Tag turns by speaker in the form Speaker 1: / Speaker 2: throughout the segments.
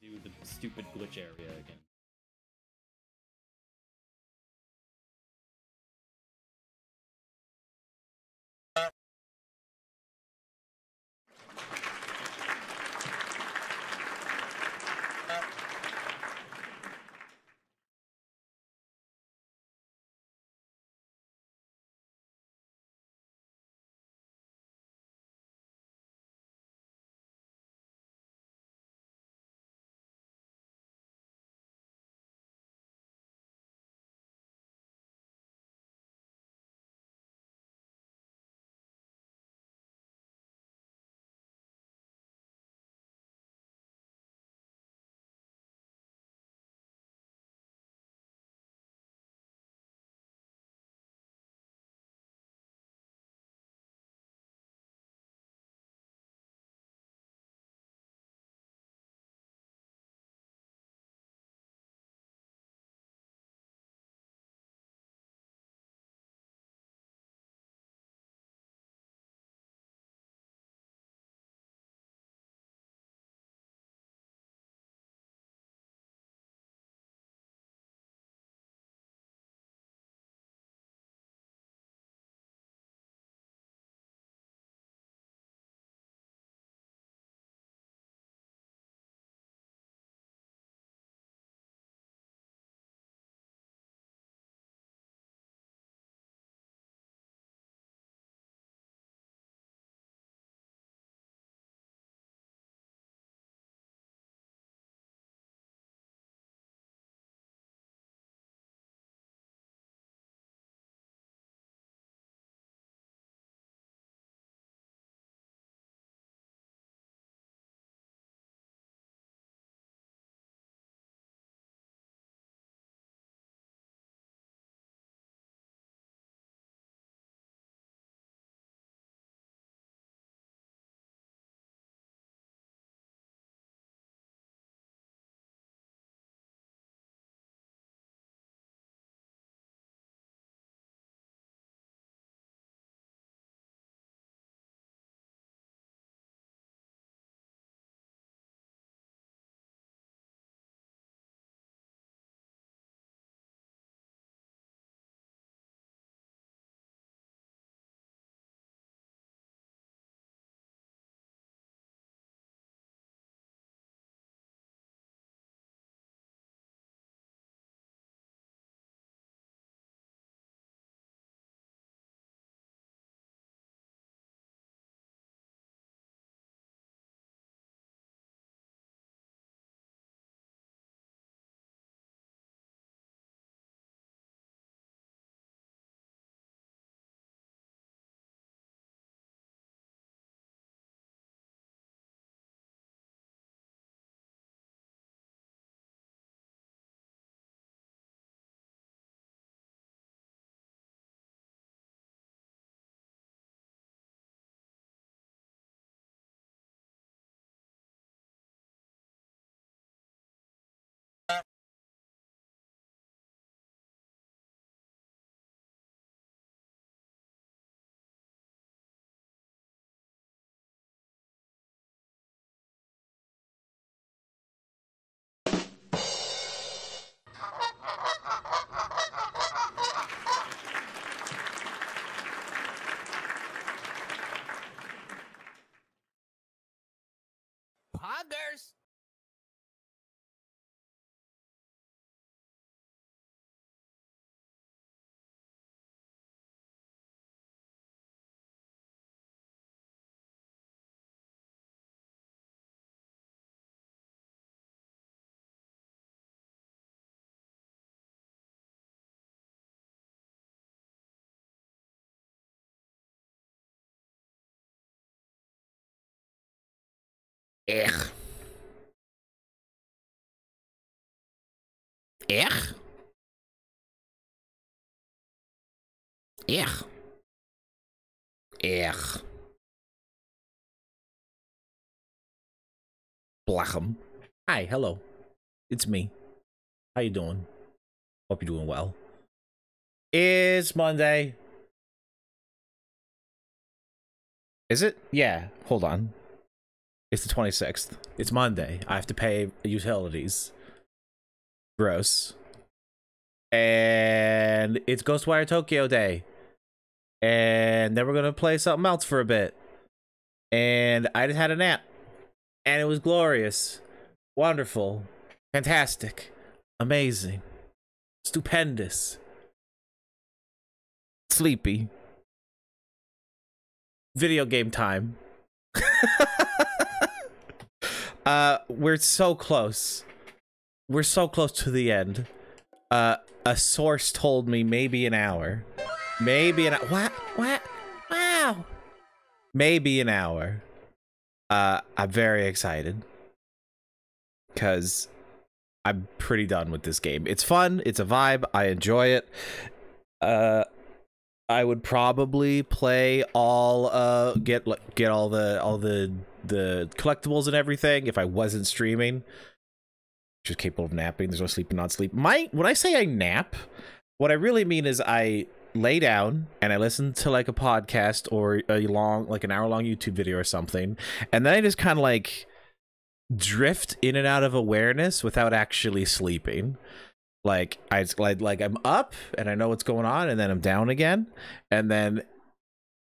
Speaker 1: do the stupid glitch area again.
Speaker 2: Poggers!
Speaker 3: Echt? Echt? Echt? Echt? Blachem. Hi, hello. It's me. How you doing? Hope you're doing well. It's Monday. Is it? Yeah, hold on. It's the 26th. It's Monday. I have to pay utilities. Gross. And it's Ghostwire Tokyo Day. And then we're gonna play something else for a bit. And I just had a nap. And it was glorious. Wonderful. Fantastic. Amazing. Stupendous. Sleepy. Video game time. We're so close. We're so close to the end. A source told me maybe an hour. Maybe an what? Wow. Maybe an hour. I'm very excited. Because I'm pretty done with this game. It's fun. It's a vibe. I enjoy it. I would probably play all get all the collectibles and everything if I wasn't streaming. Just capable of napping. There's no sleep and not sleep. When I say I nap, what I really mean is I lay down and I listen to like a podcast or an hour-long YouTube video or something, and then I just kind of like drift in and out of awareness without actually sleeping. Like I'm up and I know what's going on, and then I'm down again, and then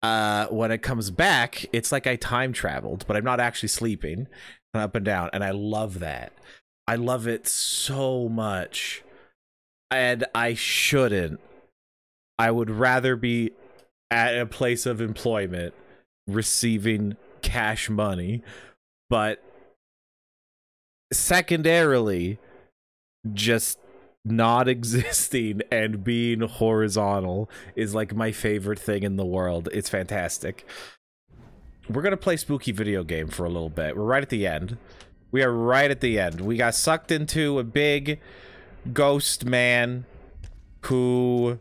Speaker 3: when it comes back, it's like I time traveled, but I'm not actually sleeping. I'm up and down, and I love that. I love it so much, and I shouldn't. I would rather be at a place of employment receiving cash money, but secondarily just not existing and being horizontal is like my favorite thing in the world. It's fantastic. We're gonna play spooky video game for a little bit. We're right at the end. We are right at the end. We got sucked into a big ghost man who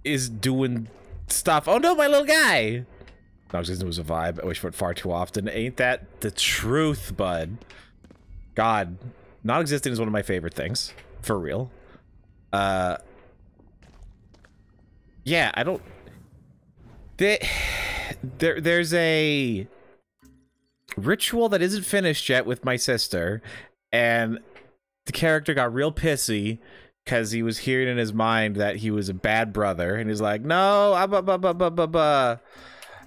Speaker 3: is doing stuff. Oh no, my little guy. No, it was a vibe. I wish for it far too often. Ain't that the truth, bud? God, not existing is one of my favorite things, for real. Yeah, I don't. There's a ritual that isn't finished yet with my sister, and the character got real pissy because he was hearing in his mind that he was a bad brother, and he's like, "No,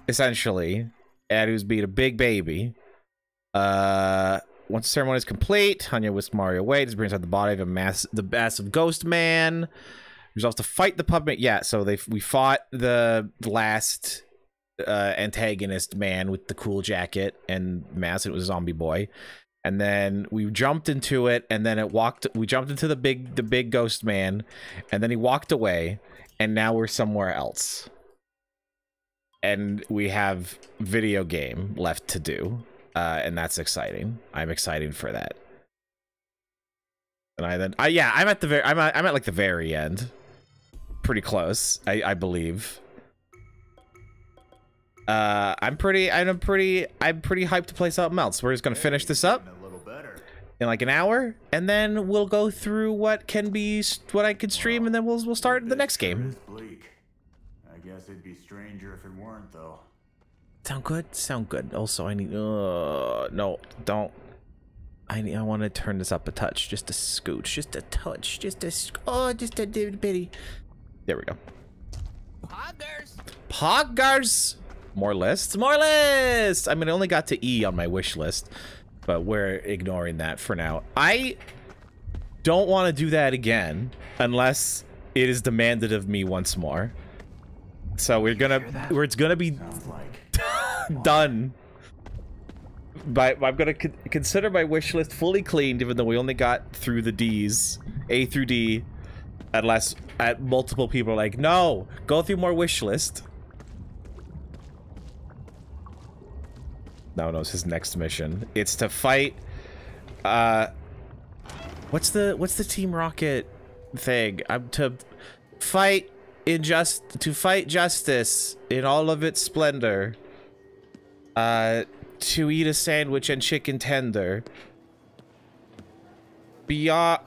Speaker 3: essentially," and he was being a big baby. Once the ceremony is complete, Hanya whisks Mario away. This brings out the body of the massive ghost man. Resolves to fight the puppet. Yeah, so we fought the last antagonist man with the cool jacket and mask. It was a zombie boy, and then we jumped into it, and then we jumped into the big ghost man, and then he walked away, and now we're somewhere else, and we have video game left to do. And that's exciting. I'm excited for that. And I'm at like the very end. Pretty close, I believe. I'm pretty hyped to play something else. We're just gonna finish this up in like an hour, and then we'll go through what I could stream, and then we'll start the next game.
Speaker 2: I guess it'd be stranger if it weren't, though.
Speaker 3: Sound good? Sound good. Also, I need... no, don't. I want to turn this up a touch. Just a scooch. Just a touch. Just a bitty. There we go. Poggers! More lists? More lists! I mean, I only got to E on my wish list, but we're ignoring that for now. I don't want to do that again unless it is demanded of me once more. So it's gonna be done. But I'm gonna consider my wish list fully cleaned, even though we only got through the D's, A through D, unless multiple people are like, no, go through more wish list. No, it's his next mission. It's to fight. What's the Team Rocket thing? I'm to fight justice in all of its splendor. To eat a sandwich and chicken tender. Beyond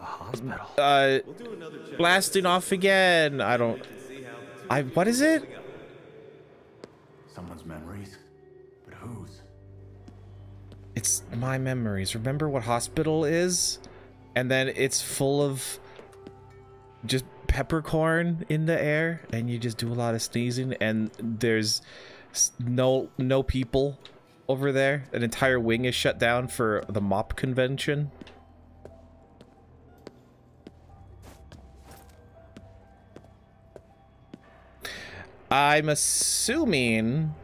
Speaker 3: blasting off again. What is it?
Speaker 2: Someone's memories.
Speaker 3: It's my memories. Remember what hospital is? And then it's full of just peppercorn in the air, and you just do a lot of sneezing, and there's no people over there. An entire wing is shut down for the mop convention. I'm assuming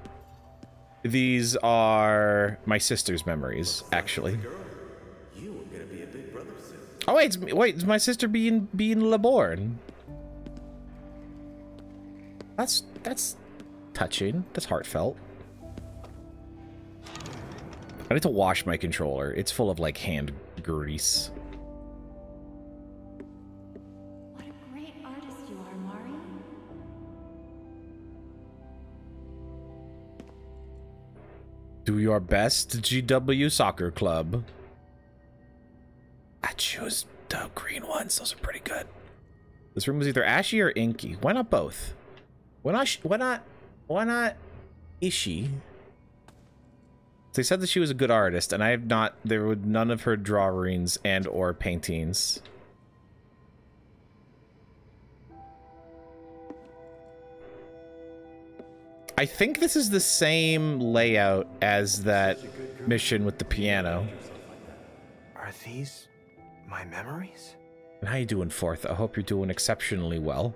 Speaker 3: these are my sister's memories, actually. Oh wait, it's my sister being Laborn. That's touching. That's heartfelt. I need to wash my controller. It's full of like hand grease.
Speaker 4: What a great artist you are, Mari.
Speaker 3: Do your best, GW Soccer Club. I choose the green ones. Those are pretty good. This room was either ashy or inky. Why not both? Why not Ishi? They said that she was a good artist, and I have not. There were none of her drawings and or paintings. I think this is the same layout as that mission with the piano.
Speaker 5: Are these my memories?
Speaker 3: And how you doing, Fourth? I hope you're doing exceptionally well.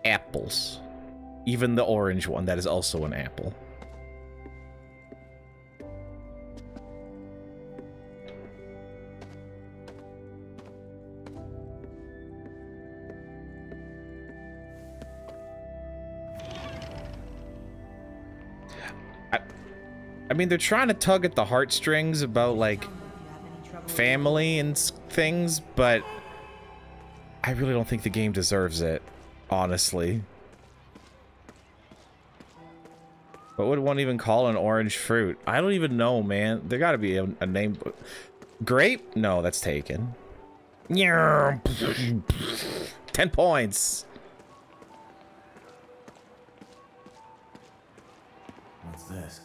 Speaker 3: Apples. Even the orange one, that is also an apple. I mean, they're trying to tug at the heartstrings about, like, family and things, but I really don't think the game deserves it, honestly. What would one even call an orange fruit? I don't even know, man. There gotta be a name. Grape? No, that's taken. 10 points.
Speaker 2: What's this?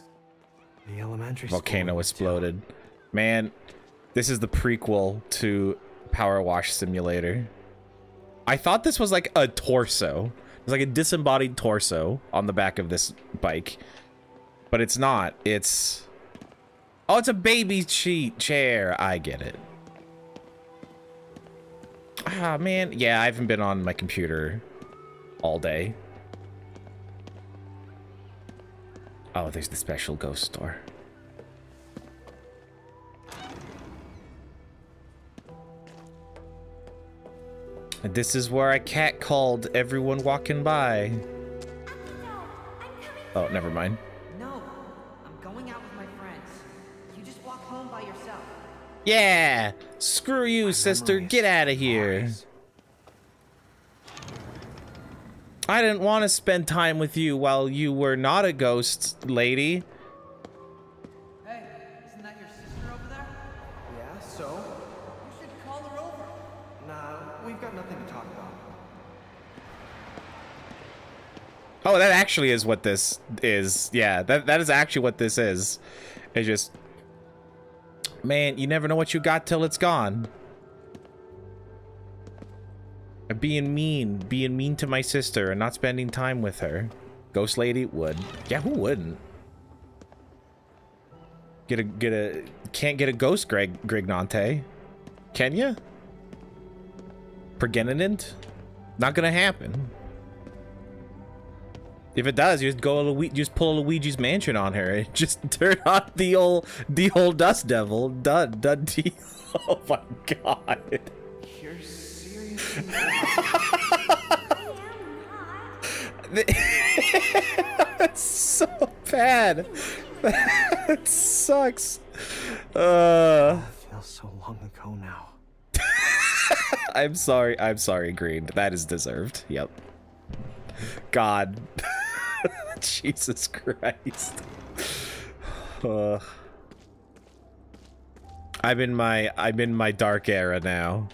Speaker 5: The elementary
Speaker 3: Volcano
Speaker 5: school
Speaker 3: exploded. Man, this is the prequel to Power Wash Simulator. I thought this was like a torso. It's like a disembodied torso on the back of this bike. But it's not. It's... Oh, it's a baby chair. I get it. Ah, man. Yeah, I haven't been on my computer all day. Oh, there's the special ghost store. And this is where I catcalled everyone walking by. Oh, never mind.
Speaker 6: No, I'm going out with my friends. You just walk home by yourself.
Speaker 3: Yeah! Screw you, sister. Get out of here. I didn't want to spend time with you while you were not a ghost, lady.
Speaker 6: Hey, isn't that your sister over there?
Speaker 5: Yeah, so?
Speaker 6: You should call her over.
Speaker 5: Nah, we've got nothing to talk about.
Speaker 3: Oh, that actually is what this is. Yeah, that is actually what this is. It's just... Man, you never know what you got till it's gone. Being mean to my sister and not spending time with her. Ghost lady would. Yeah, who wouldn't? Can't get a ghost Grignante. Can ya? Pergeninant? Not gonna happen. If it does, you just pull a Luigi's Mansion on her. Just turn on the old Dust Devil. Done deal. Oh my god.
Speaker 5: You're seriously...
Speaker 3: That's so bad. That sucks.
Speaker 5: It feels so long ago now.
Speaker 3: I'm sorry, Green. That is deserved. Yep. God. Jesus Christ. I'm in my dark era now.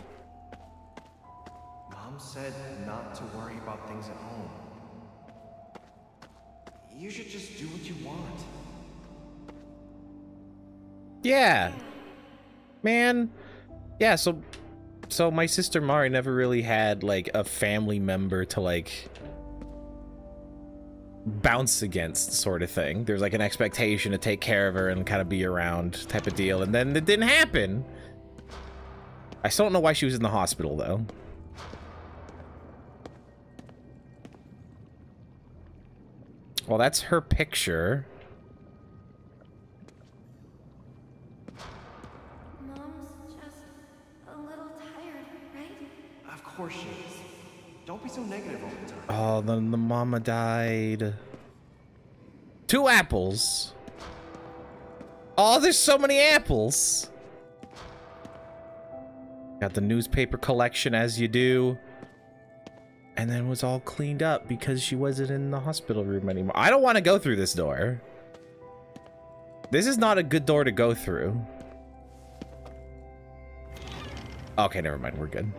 Speaker 5: Mom said not to worry about things at home. You should just do what you want.
Speaker 3: Yeah. Man. Yeah, so my sister Mari never really had, like, a family member to, like, bounce against sort of thing. There's, like, an expectation to take care of her and kind of be around type of deal, and then it didn't happen. I still don't know why she was in the hospital, though. Well, that's her picture.
Speaker 4: Mom's just a little tired, right?
Speaker 5: Of course she is. Don't be so negative all the time.
Speaker 3: Oh, then the mama died. 2 apples. Oh, there's so many apples. Got the newspaper collection as you do. And then was all cleaned up because she wasn't in the hospital room anymore. I don't want to go through this door. This is not a good door to go through. Okay, never mind. We're good.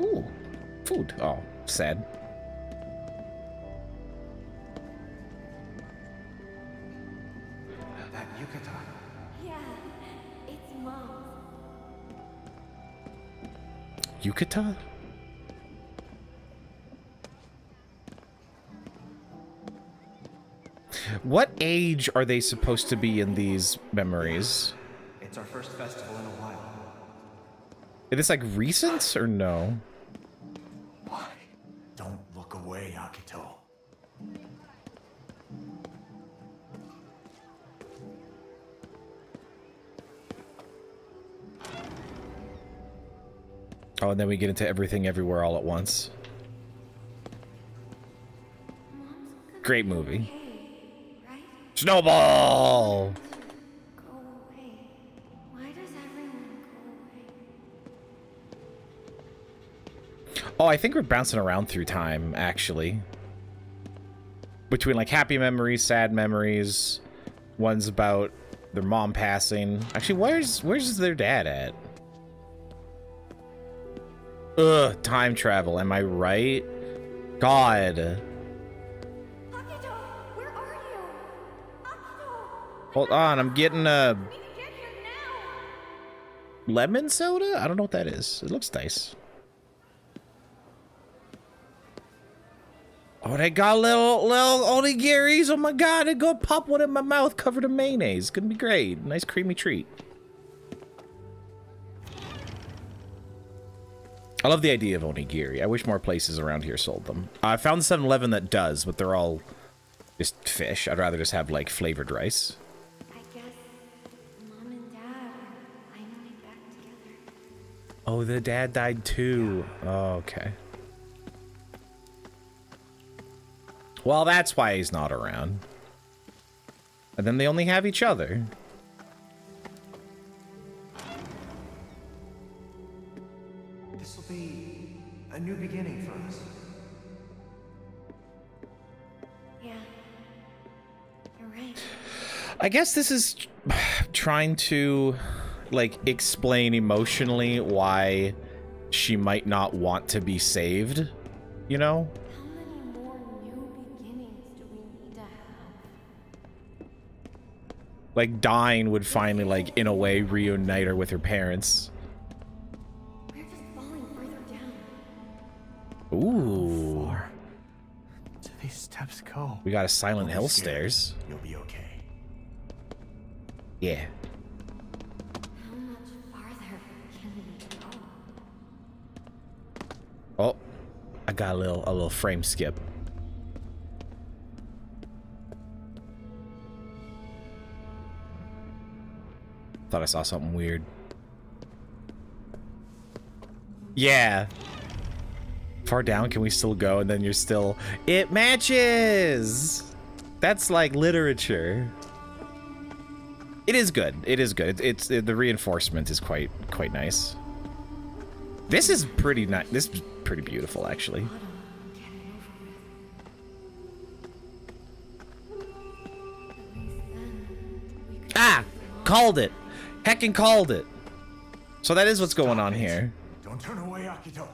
Speaker 3: Ooh, food. Oh, sad.
Speaker 5: That yukata.
Speaker 4: Yeah, it's Mom's.
Speaker 3: Yukata? What age are they supposed to be in these memories?
Speaker 5: It's our first festival in a while.
Speaker 3: Is this like recent or no?
Speaker 2: Why? Don't look away, Akito.
Speaker 3: Oh, and then we get into everything everywhere all at once. Great movie.
Speaker 4: Right?
Speaker 3: Snowball!
Speaker 4: Go away. Why does everyone go away?
Speaker 3: Oh, I think we're bouncing around through time, actually. Between, like, happy memories, sad memories. One's about their mom passing. Actually, where's their dad at? Ugh, time travel, am I right? God.
Speaker 4: Akito, where are you? Akito!
Speaker 3: Hold on, I'm getting a
Speaker 4: We need to get here now!
Speaker 3: lemon soda? I don't know what that is. It looks nice. Oh, they got little onigiris. Oh my god, I'm gonna pop one in my mouth covered in mayonnaise. It's gonna be great. Nice creamy treat. I love the idea of onigiri. I wish more places around here sold them. I found the 7-Eleven that does, but they're all just fish. I'd rather just have, like, flavored rice.
Speaker 4: I guess Mom and Dad are finally back together.
Speaker 3: Oh, the dad died too. Oh, okay. Well, that's why he's not around. And then they only have each other.
Speaker 5: This will be a new beginning for us.
Speaker 4: Yeah. You're right.
Speaker 3: I guess this is trying to, like, explain emotionally why she might not want to be saved, you know?
Speaker 4: How many more new beginnings do we need to have?
Speaker 3: Like, dying would finally, like, in a way, reunite her with her parents.
Speaker 4: We're just falling further down.
Speaker 3: Ooh.
Speaker 5: Far do these steps go?
Speaker 3: We got a Silent
Speaker 2: Don't be
Speaker 3: Hill
Speaker 2: scared.
Speaker 3: stairs.
Speaker 2: You'll be okay.
Speaker 3: Yeah.
Speaker 4: How much farther can we go?
Speaker 3: Oh, I got a little frame skip. Thought I saw something weird. Yeah. Far down, can we still go? And then you're still... It matches! That's like literature. It is good. It is good. It's the reinforcement is quite nice. This is pretty nice. This is pretty beautiful, actually. Ah! Called it! Heckin' called it! So that is what's going on here.
Speaker 2: Don't turn away, Akito.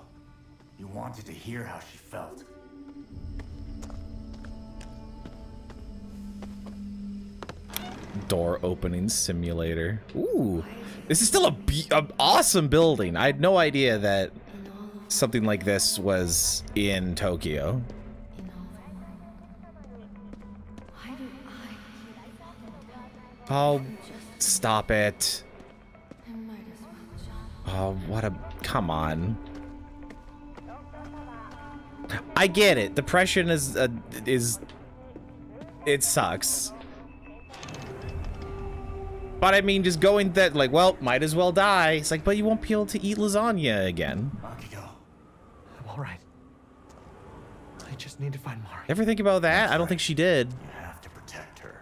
Speaker 2: You wanted to hear how she felt.
Speaker 3: door opening simulator. Ooh, this is still a awesome building. I had no idea that something like this was in Tokyo. Oh, stop it. Oh, what a... Come on. I get it. Depression is... It sucks. But I mean, just going that, like, well, might as well die. It's like, but you won't be able to eat lasagna again.
Speaker 5: I'm alright. I just need to find Mari.
Speaker 3: Ever think about that? I don't think she did.
Speaker 2: You have to protect her.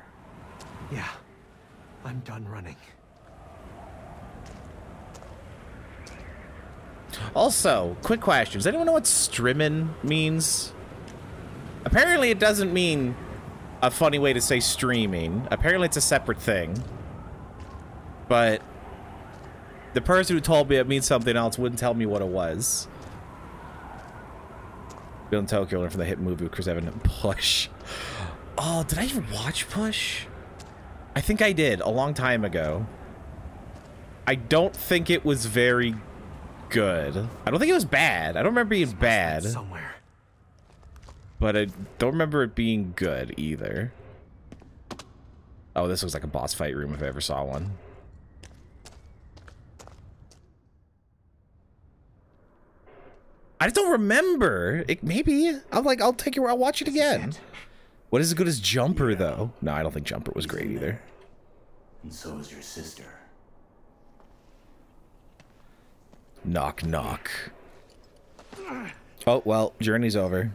Speaker 5: Yeah. I'm done running.
Speaker 3: Also, quick question. Does anyone know what strimmin means? Apparently it doesn't mean a funny way to say streaming. Apparently it's a separate thing. But the person who told me it means something else wouldn't tell me what it was. Bill in Tokyo learned from the hit movie with Chris Evans and Push. Oh, did I even watch Push? I think I did a long time ago. I don't think it was very good. I don't think it was bad. I don't remember it being bad.
Speaker 5: Somewhere.
Speaker 3: But I don't remember it being good either. Oh, this looks like a boss fight room if I ever saw one. I just don't remember. Maybe. I'll take it. I'll watch it again. What is as good as Jumper, though? No, I don't think Jumper was great either.
Speaker 2: And so is your sister.
Speaker 3: Knock, knock. Oh, well, journey's over.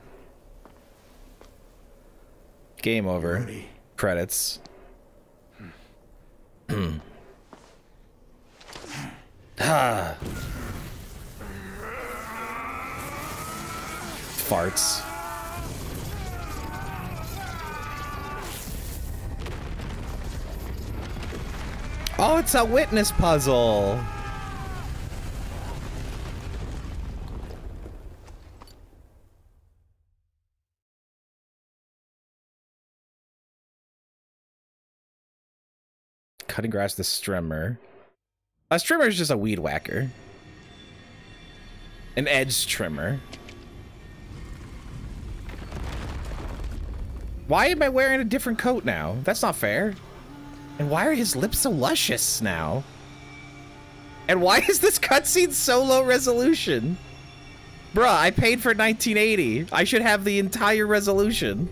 Speaker 3: Game over.
Speaker 2: Ready.
Speaker 3: Credits. Ah. Farts. Oh, it's a witness puzzle. Cutting grass with a strimmer. A strimmer is just a weed whacker. An edge trimmer. Why am I wearing a different coat now? That's not fair. And why are his lips so luscious now? And why is this cutscene so low resolution? Bruh, I paid for 1980. I should have the entire resolution.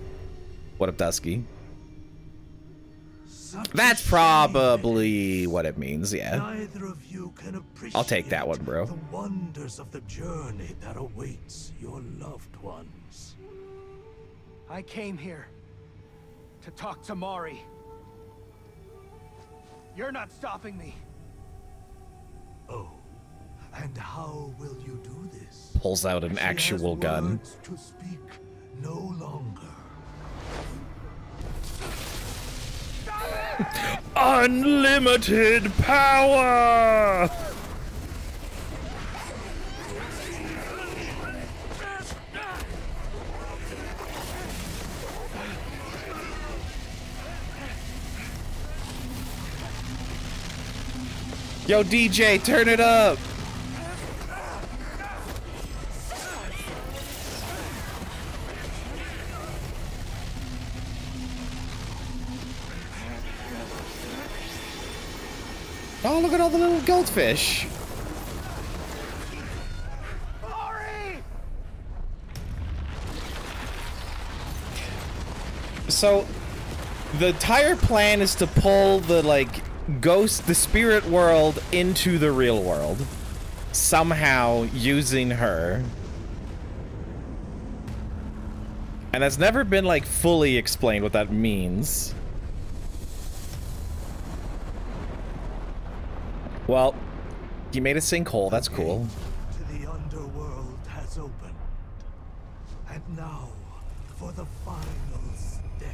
Speaker 3: What up, Dusky? That's probably what it means, yeah.
Speaker 7: Neither of you can appreciate
Speaker 3: I'll take that one, bro.
Speaker 7: the wonders of the journey that awaits your loved ones.
Speaker 5: I came here to talk to Mari. You're not stopping me.
Speaker 7: Oh, and how will you do this?
Speaker 3: Pulls out an actual gun.
Speaker 7: Words to speak no longer.
Speaker 3: Unlimited power! Yo, DJ, turn it up! Oh, look at all the little goldfish. So, the entire plan is to pull the, like, the spirit world into the real world. Somehow using her. And that's never been, like, fully explained what that means. Well, he made a sinkhole. That's cool.
Speaker 7: To the underworld has opened. And now for the final step.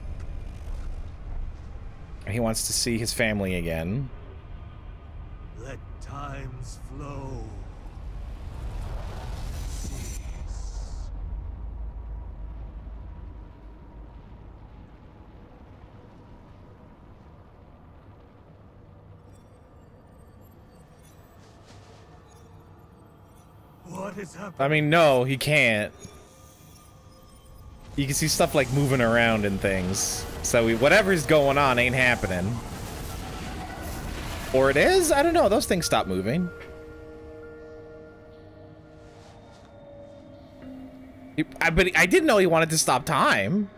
Speaker 3: He wants to see his family again.
Speaker 7: Let time's flow cease. is happening?
Speaker 3: I mean, no, he can't. You can see stuff like moving around and things. So whatever's going on ain't happening. Or it is? I don't know. Those things stop moving. But I didn't know he wanted to stop time.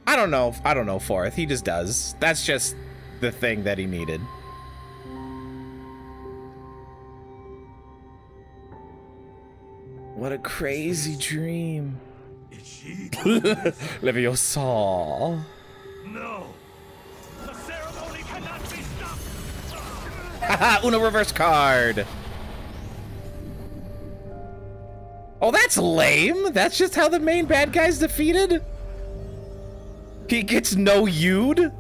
Speaker 3: I don't know. I don't know, Forth. He just does. That's just the thing that he needed. What a crazy dream.
Speaker 7: Is she?
Speaker 3: Leviosa.
Speaker 7: No. The ceremony cannot be stopped.
Speaker 3: Haha, Uno reverse card. Oh, that's lame. That's just how the main bad guy's defeated? He gets no Yu'd?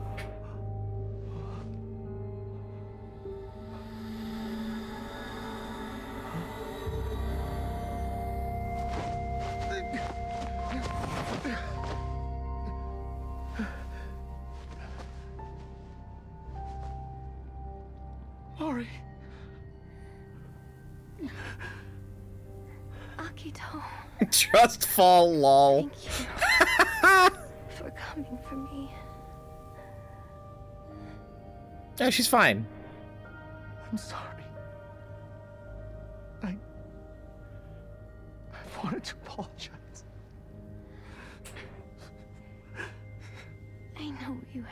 Speaker 7: Mari.
Speaker 4: Akito,
Speaker 3: Just fall, lol.
Speaker 4: thank you for coming for me.
Speaker 3: Yeah, she's fine.
Speaker 7: I'm sorry. I wanted to apologize.
Speaker 4: I know you have.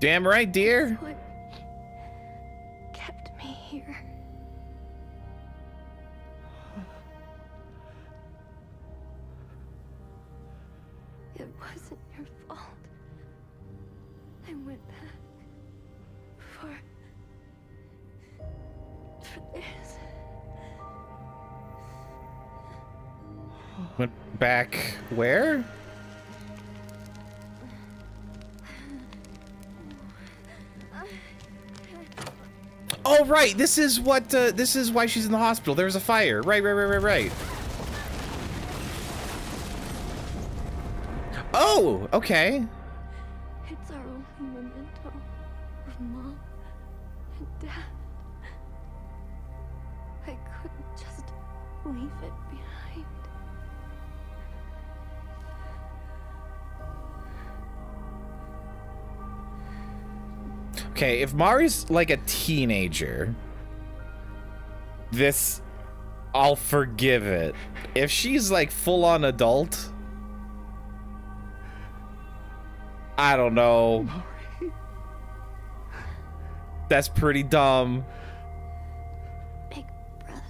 Speaker 3: Damn right, dear.
Speaker 4: What kept me here? It wasn't your fault. I went back for this.
Speaker 3: Went back where? Oh, right. This is what, this is why she's in the hospital. There was a fire. Right. Oh, okay.
Speaker 4: It's our only memento of Mom and Dad. I couldn't just leave it behind.
Speaker 3: Okay, if Mari's like a teenager, this, I'll forgive it. If she's like full-on adult, I don't know.
Speaker 7: Mari.
Speaker 3: That's pretty dumb.
Speaker 4: Big brother.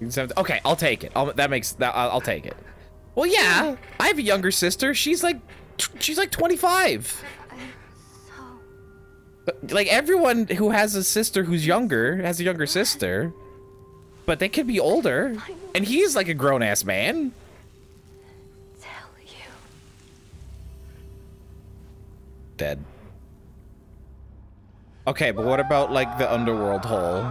Speaker 4: Live.
Speaker 3: Okay, I'll take it. I'll take it. Well, yeah, I have a younger sister. She's like 25.
Speaker 4: I'm so...
Speaker 3: Like, everyone who has a sister who's younger has a younger sister. But they could be older. And he's like a grown-ass man.
Speaker 4: tell you.
Speaker 3: Dead. Okay, but what about, like, the underworld hole?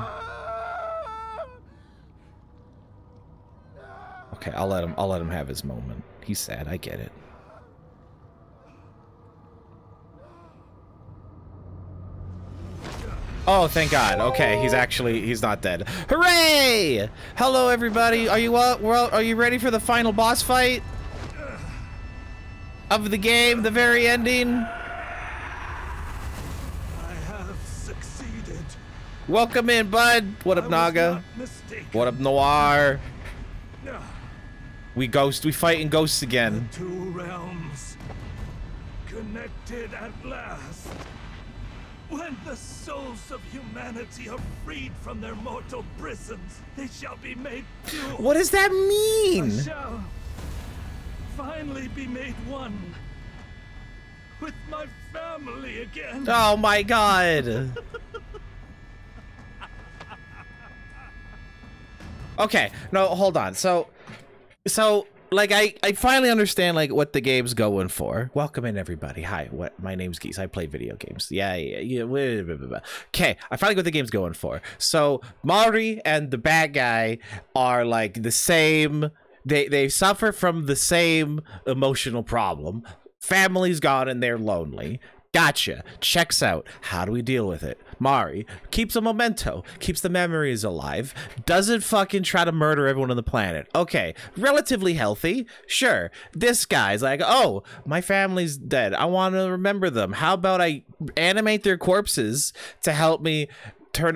Speaker 3: Okay, I'll let him have his moment. He's sad, I get it. Oh, thank God. Okay, he's not dead. Hooray! Hello, everybody. Are you are you ready for the final boss fight of the game, the very ending?
Speaker 7: I have succeeded.
Speaker 3: Welcome in, bud. What up, Naga? What up, Noir? We fighting ghosts again.
Speaker 7: The two realms connected at last. When the souls of humanity are freed from their mortal prisons, they shall be made pure.
Speaker 3: What does that mean?
Speaker 7: I shall finally be made one with my family again.
Speaker 3: Oh my God. Okay, no, hold on. So like I finally understand like what the game's going for. Welcome in, everybody. Hi, my name's Geese. I play video games. Yeah. Okay, I finally got what the game's going for. So Mari and the bad guy are like the same. They suffer from the same emotional problem. Family's gone and they're lonely. Gotcha. Checks out. How do we deal with it? Mari keeps a memento, keeps the memories alive, doesn't fucking try to murder everyone on the planet. Okay, relatively healthy. Sure. This guy's like, oh, my family's dead. I want to remember them. How about I animate their corpses to help me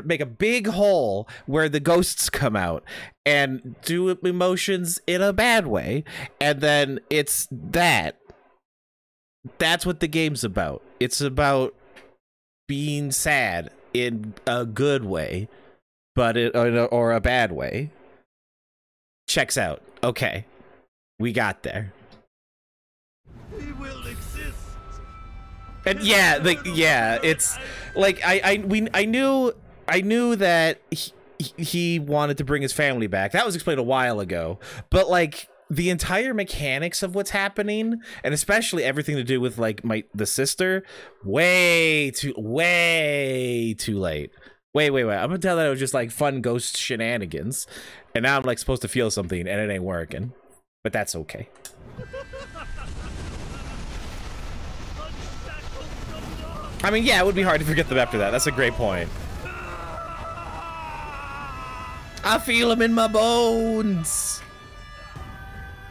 Speaker 3: make a big hole where the ghosts come out and do emotions in a bad way, and then it's that. That's what the game's about. It's about being sad in a good way, but or a bad way. Checks out. Okay, we got there.
Speaker 7: We will exist.
Speaker 3: And yeah, it's like I knew that he wanted to bring his family back. That was explained a while ago, but like the entire mechanics of what's happening, and especially everything to do with like the sister, way too late. Wait. I'm gonna tell that it was just like fun ghost shenanigans, and now I'm like supposed to feel something, and it ain't working. But that's okay. I mean, yeah, it would be hard to forget them after that. That's a great point. I feel them in my bones.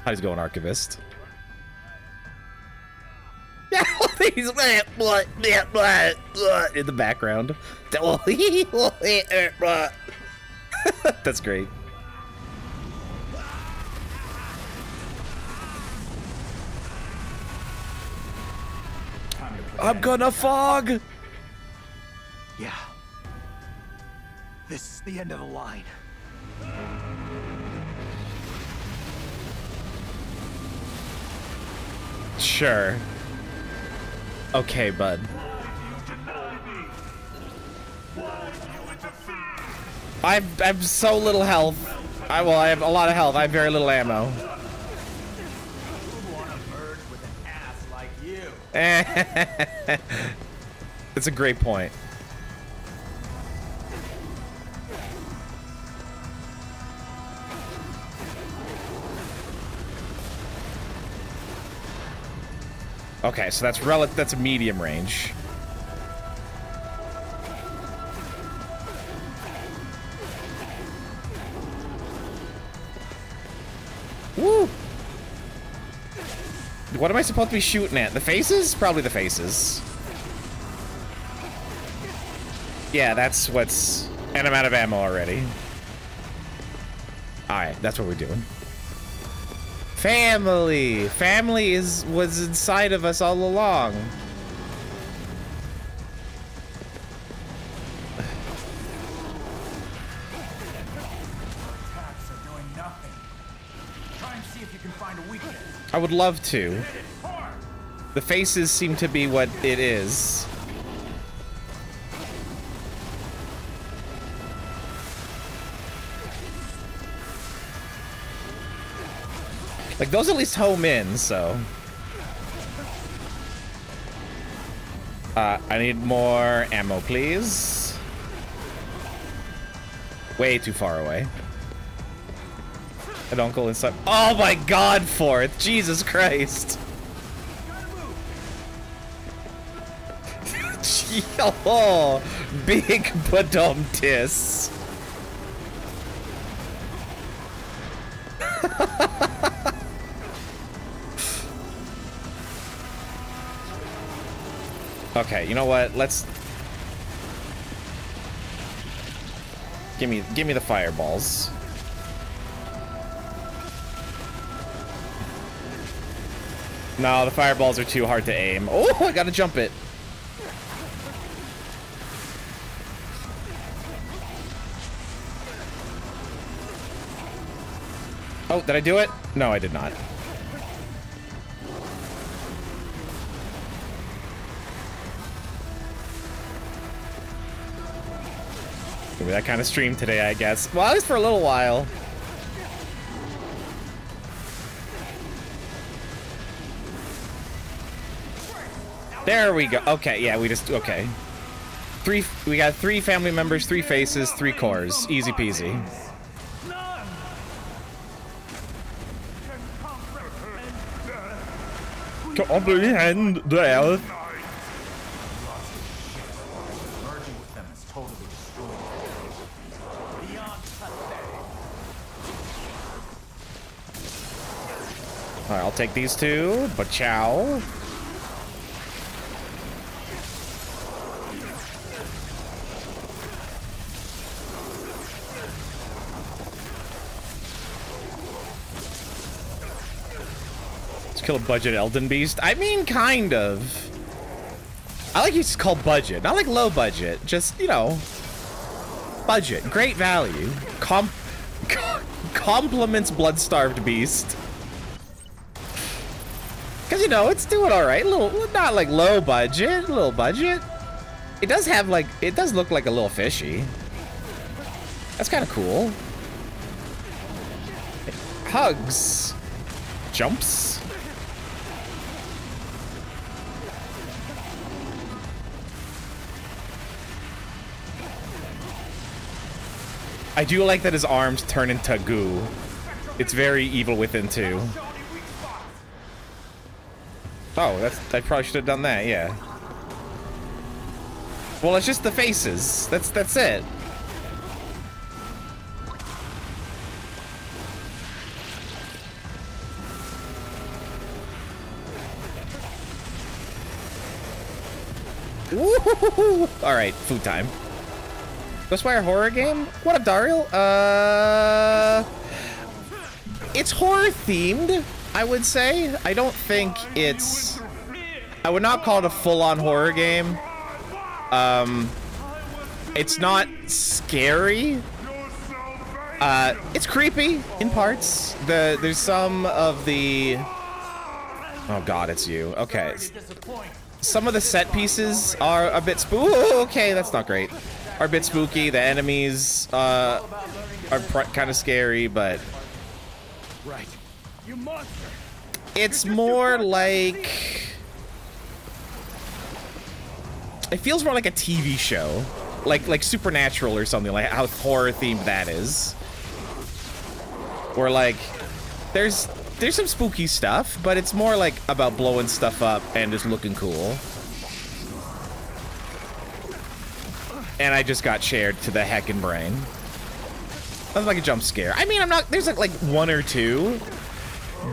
Speaker 3: How's it going, Archivist? Yeah, he's in the background. That's great. I'm gonna fog.
Speaker 5: Yeah. This is the end of the line.
Speaker 3: Sure. Okay, bud. I've so little health. I have a lot of health. I have very little ammo.
Speaker 2: Who'd want to merge with an ass like you?
Speaker 3: It's a great point. Okay, so that's a medium range. Woo! What am I supposed to be shooting at? The faces? Probably the faces. Yeah, that's what's... And I'm out of ammo already. Alright, that's what we're doing. Family! Family was inside of us all along.
Speaker 2: Attacks are doing nothing. Try and see if you can find a weakness.
Speaker 3: I would love to. The faces seem to be what it is. Like, those at least home in, so. I need more ammo, please. Way too far away. I don't go inside. Oh my god, Fourth! Jesus Christ! Oh, big badum-tis. Okay, you know what? Let's give me the fireballs. No, the fireballs are too hard to aim. Oh, I gotta jump it. Oh, did I do it? No, I did not. Gonna be that kind of stream today, I guess. Well, at least for a little while. There we go. Okay, yeah, okay. We got 3 family members, 3 faces, 3 cores. Easy peasy. Comprehend death. Alright, I'll take these two. Ba-chow. Let's kill a budget Elden Beast. I mean, kind of. I like it's called budget. Not like low budget. Just, you know, budget. Great value. Compliments Blood-Starved Beast. Because, you know, it's doing alright. Not like low budget. Little budget. It does have like, it does look like a little fishy. That's kind of cool. Hugs. Jumps. I do like that his arms turn into goo. It's very Evil Within 2. Oh, I probably should have done that, yeah. Well, it's just the faces. That's it. Woo-hoo-hoo-hoo. All right, food time. Ghostwire horror game? What up, Daryl? It's horror themed, I would say. I don't think it's... I would not call it a full-on horror game. It's not scary. It's creepy in parts. There's some of the... Oh god, it's you. Okay. Some of the set pieces are a bit okay, that's not great. Are a bit spooky. The enemies are kind of scary, but
Speaker 7: Right. You monster.
Speaker 3: it's more like... It feels more like a TV show. Like Supernatural or something, like how horror themed that is. Or like, there's some spooky stuff, but it's more like about blowing stuff up and just looking cool. And I just got shared to the heckin' brain. That was like a jump scare. I mean, I'm not, there's like one or two,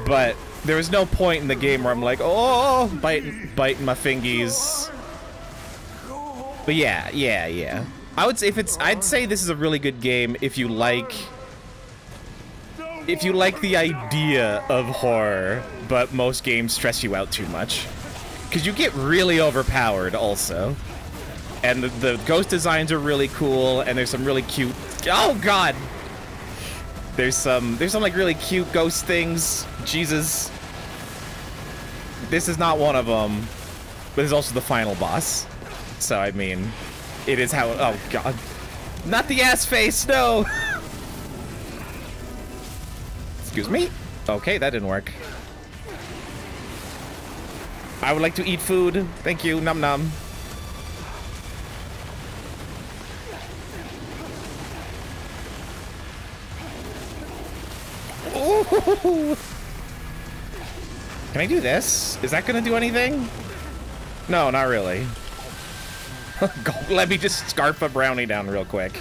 Speaker 3: but there was no point in the game where I'm like, oh, biting my fingies. But yeah. I would say I'd say this is a really good game if you like the idea of horror, but most games stress you out too much. Because you get really overpowered also. And the ghost designs are really cool, and there's some really cute... Oh, God! There's some like really cute ghost things. Jesus. This is not one of them. But it's also the final boss. So, I mean, it is how... Oh, God. Not the ass face, no! Excuse me? Okay, that didn't work. I would like to eat food. Thank you. Num num. Ooh. Can I do this? Is that gonna do anything? No, not really. Let me just scarf a brownie down real quick.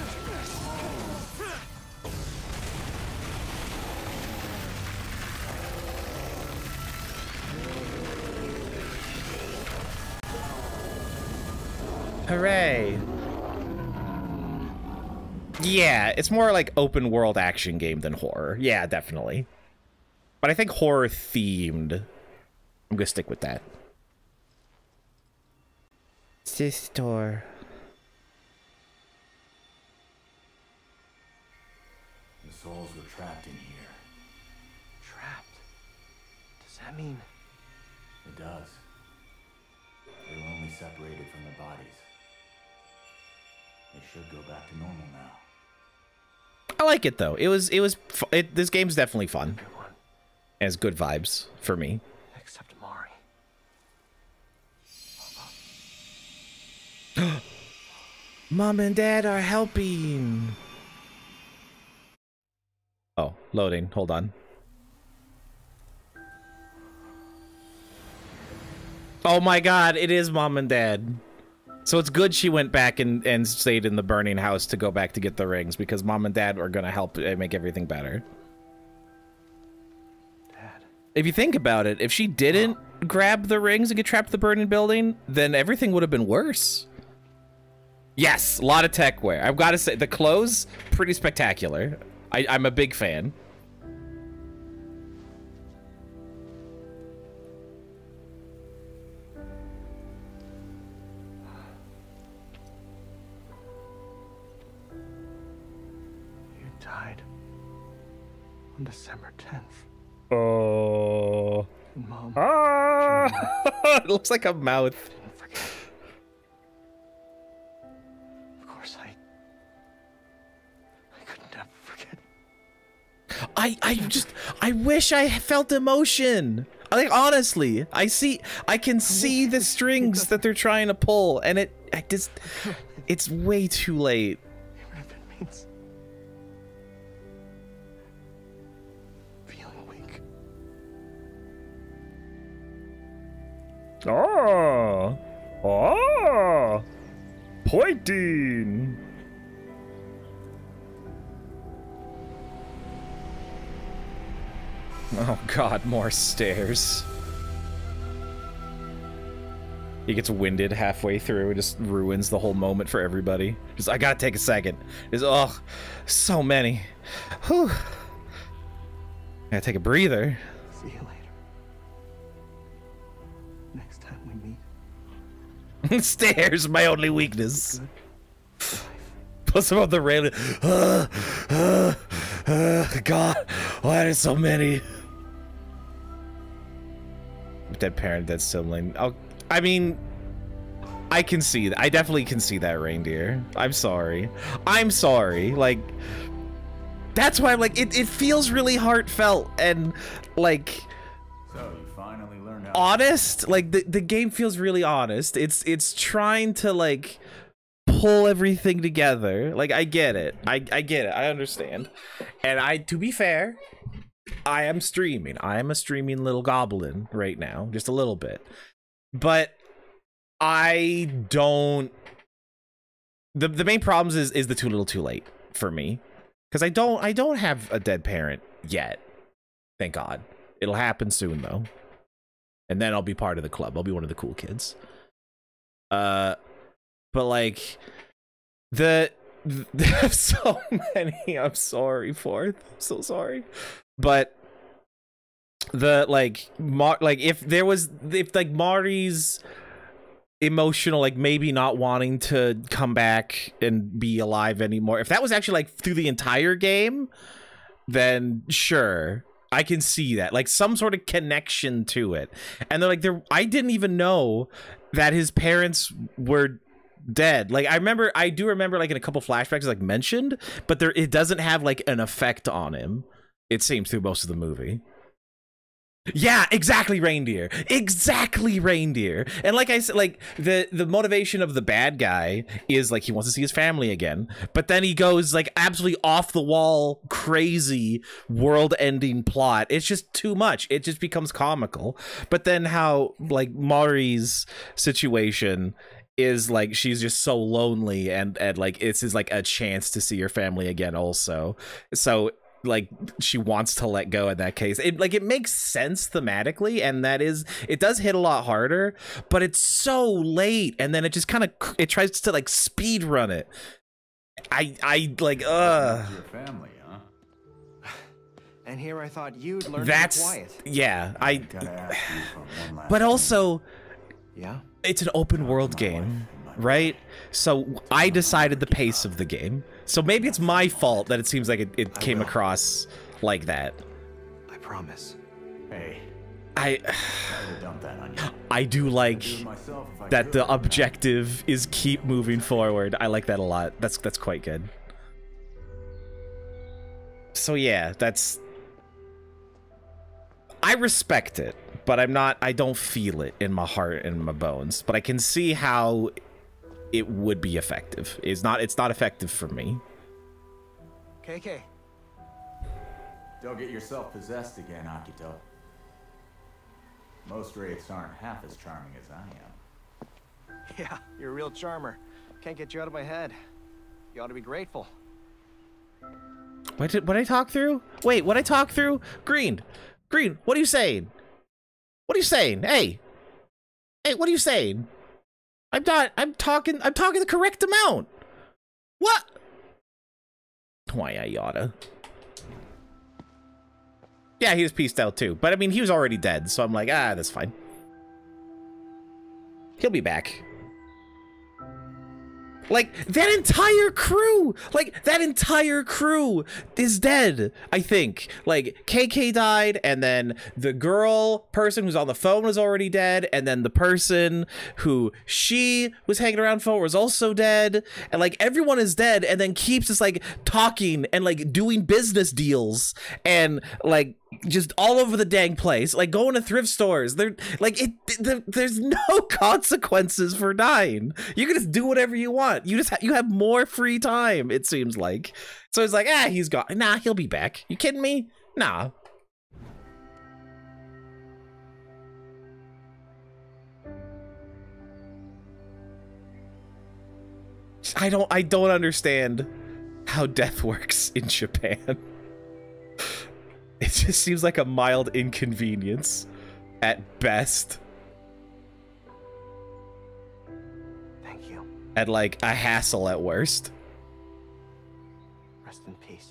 Speaker 3: Hooray. Yeah, it's more like open world action game than horror. Yeah, definitely. But I think horror themed. I'm gonna stick with that. Sister.
Speaker 2: The souls were trapped in here.
Speaker 5: Trapped? Does that mean...
Speaker 2: It does. They were only separated from their bodies. They should go back to normal now.
Speaker 3: I like it though. This game's definitely fun.
Speaker 5: Good one.
Speaker 3: It has good vibes for me.
Speaker 5: Except Mari.
Speaker 3: Mom and Dad are helping. Oh, loading. Hold on. Oh my God, it is Mom and Dad. So it's good she went back and stayed in the burning house to go back to get the rings, because Mom and Dad are gonna help make everything better.
Speaker 5: Dad.
Speaker 3: if you think about it, if she didn't grab the rings and get trapped in the burning building, then everything would have been worse. Yes, a lot of tech wear. I've got to say, the clothes, pretty spectacular. I'm a big fan.
Speaker 5: You died on December 10th.
Speaker 3: Oh.
Speaker 5: Mom.
Speaker 3: Ah! It looks like a mouth.
Speaker 5: Didn't forget. Of course, I could never forget.
Speaker 3: I wish I felt emotion. Like, honestly, I can see the strings that they're trying to pull, and it's way too late.
Speaker 5: Even if it means feeling weak.
Speaker 3: Pointing. Oh God, more stairs. He gets winded halfway through, it just ruins the whole moment for everybody. Just, I gotta take a second. Just, oh, so many. Whew. Gotta take a breather.
Speaker 5: See you later. Next time we meet.
Speaker 3: Stairs, my only weakness. Plus about the railing. God, why are there so many? Dead parent, dead sibling. Oh, I mean, I can see that. I definitely can see that, reindeer. I'm sorry. I'm sorry. Like, that's why I'm like, it feels really heartfelt and like.
Speaker 2: So you finally learned how.
Speaker 3: Honest. Like the game feels really honest. It's trying to like pull everything together. Like, I get it. I get it. I understand. And to be fair, I am streaming. I am a streaming little goblin right now, just a little bit. But I don't. The main problems is the too little too late for me, because I don't have a dead parent yet. Thank God. It'll happen soon though, and then I'll be part of the club. I'll be one of the cool kids. But like there's so many. I'm sorry, Fourth. I'm so sorry. But the like if Mari's emotional, like maybe not wanting to come back and be alive anymore, if that was actually like through the entire game, then sure, I can see that, like some sort of connection to it. And they're like, I didn't even know that his parents were dead. Like I do remember like in a couple flashbacks like mentioned, but it doesn't have like an effect on him, it seems, through most of the movie. Yeah, exactly, reindeer. Exactly, reindeer. And like I said, like the motivation of the bad guy is like he wants to see his family again, but then he goes like absolutely off the wall, crazy, world-ending plot. It's just too much. It just becomes comical. But then how like Mari's situation is like she's just so lonely, and like it's is like a chance to see your family again also. So like she wants to let go in that case. It makes sense thematically, and it does hit a lot harder, but it's so late, and then it just kind of it tries to like speed run it. I like
Speaker 2: Your family, huh?
Speaker 5: And here I thought you'd learn
Speaker 3: that's
Speaker 5: to be quiet.
Speaker 3: yeah. I
Speaker 2: Gotta ask you for one last
Speaker 3: but
Speaker 2: thing.
Speaker 3: also
Speaker 5: Yeah?
Speaker 3: it's an open world game, right? So I decided the pace of the game. So maybe it's my fault that it seems like it came across like that.
Speaker 5: I promise.
Speaker 2: Hey,
Speaker 3: I
Speaker 2: I would dump that on you.
Speaker 3: I do like
Speaker 2: Do it myself if I
Speaker 3: that
Speaker 2: could.
Speaker 3: the objective is keep moving forward. I like that a lot. That's quite good. So yeah, I respect it, but I don't feel it in my heart and my bones, but I can see how it would be effective. It's not effective for me.
Speaker 5: KK.
Speaker 2: Don't get yourself possessed again, Akito. Most wraiths aren't half as charming as I am.
Speaker 5: Yeah, you're a real charmer. Can't get you out of my head. You ought to be grateful.
Speaker 3: What I talk through? Wait, what I talk through? Green. Green, what are you saying? What are you saying? Hey. Hey, what are you saying? I'm talking the correct amount. What? Why I oughta. Yeah, he was pieced out too. But I mean, he was already dead, so I'm like, ah, that's fine. He'll be back. Like, that entire crew! Like, that entire crew is dead, I think. Like, KK died, and then the person who's on the phone was already dead, and then the person who she was hanging around for was also dead, and, like, everyone is dead, and then keeps just, like, talking and, like, doing business deals, and, like, just all over the dang place, like going to thrift stores. They're like there's no consequences for dying. You can just do whatever you want. You have more free time, it seems like. So it's like, ah, he's gone. Nah, he'll be back. You kidding me? Nah. I don't understand how death works in Japan. It just seems like a mild inconvenience at best.
Speaker 5: Thank you.
Speaker 3: And like a hassle at worst.
Speaker 5: Rest in peace.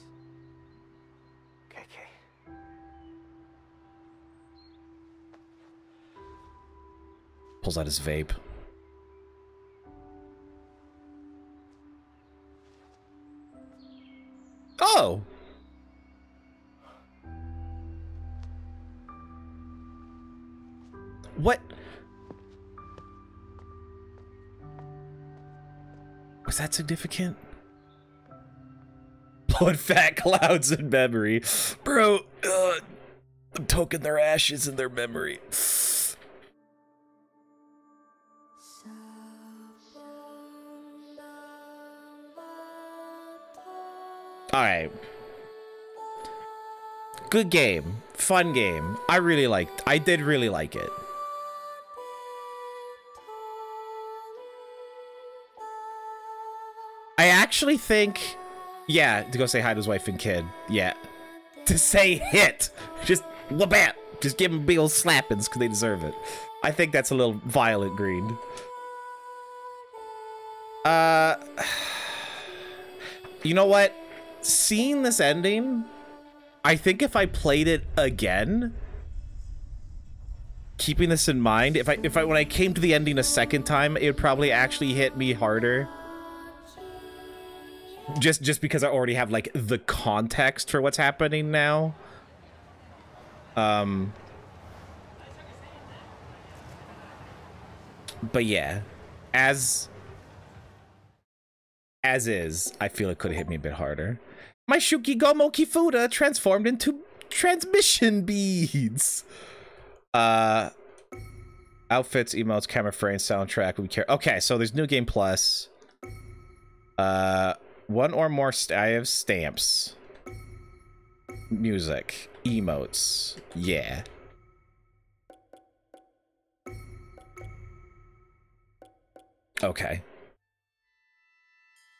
Speaker 5: KK.
Speaker 3: Pulls out his vape. Oh! What? Was that significant? Blowing fat clouds in memory. Bro, I'm toking their ashes in their memory. Alright. Good game. Fun game. I did really like it. I actually think, yeah, to go say hi to his wife and kid. Yeah. To say hit. Just whabat. Just give them big old slappings because they deserve it. I think that's a little violent, Green. You know what? Seeing this ending, I think if I played it again, keeping this in mind, if I when I came to the ending a second time, it would probably actually hit me harder. Just because I already have like the context for what's happening now. But yeah, as is, I feel it could have hit me a bit harder. My Shukigomo Kifuda transformed into transmission beads. Outfits, emotes, camera frames, soundtrack. We care. Okay, so there's New Game Plus. One or more. I have stamps. Music. Emotes. Yeah. Okay.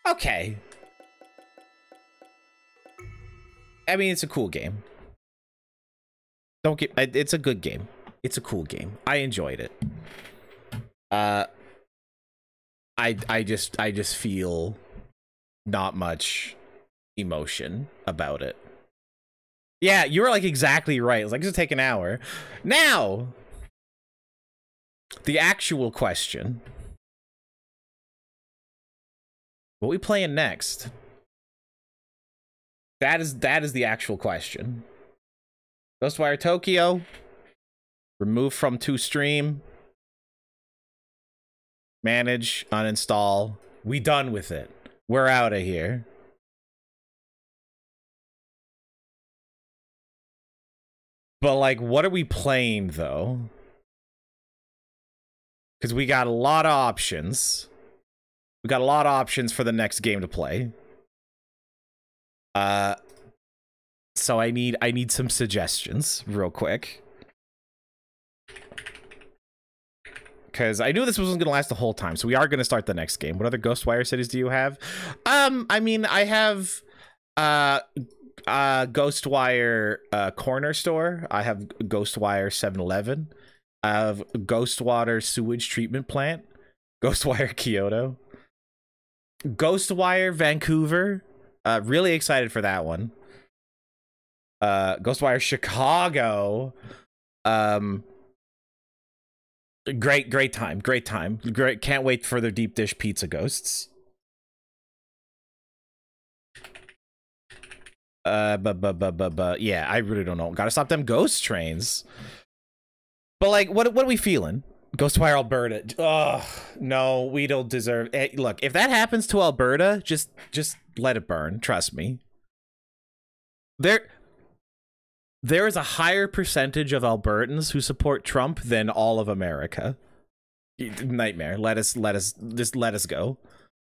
Speaker 3: Okay. I mean, it's a cool game. Don't get... It's a good game. It's a cool game. I enjoyed it. I just feel not much emotion about it. Yeah, you were like exactly right. It's like, it's gonna take an hour. Now, the actual question. What are we playing next? That is the actual question. Ghostwire Tokyo. Remove from to stream. Manage, uninstall. We done with it. We're out of here. But like, what are we playing though? Because we got a lot of options. We got a lot of options for the next game to play. So I need some suggestions real quick. Because I knew this wasn't going to last the whole time, so we are going to start the next game. What other Ghostwire cities do you have? I mean, I have Ghostwire corner store. I have Ghostwire 7-Eleven. I have Ghostwater sewage treatment plant. Ghostwire Kyoto. Ghostwire Vancouver. Really excited for that one. Ghostwire Chicago. Great time. Can't wait for their deep dish pizza ghosts. Yeah, I really don't know. Gotta stop them ghost trains. But like, what are we feeling? Ghostwire Alberta. Ugh, no, we don't deserve. Hey, look, if that happens to Alberta, just let it burn. Trust me. There is a higher percentage of Albertans who support Trump than all of America. Nightmare. Let us go.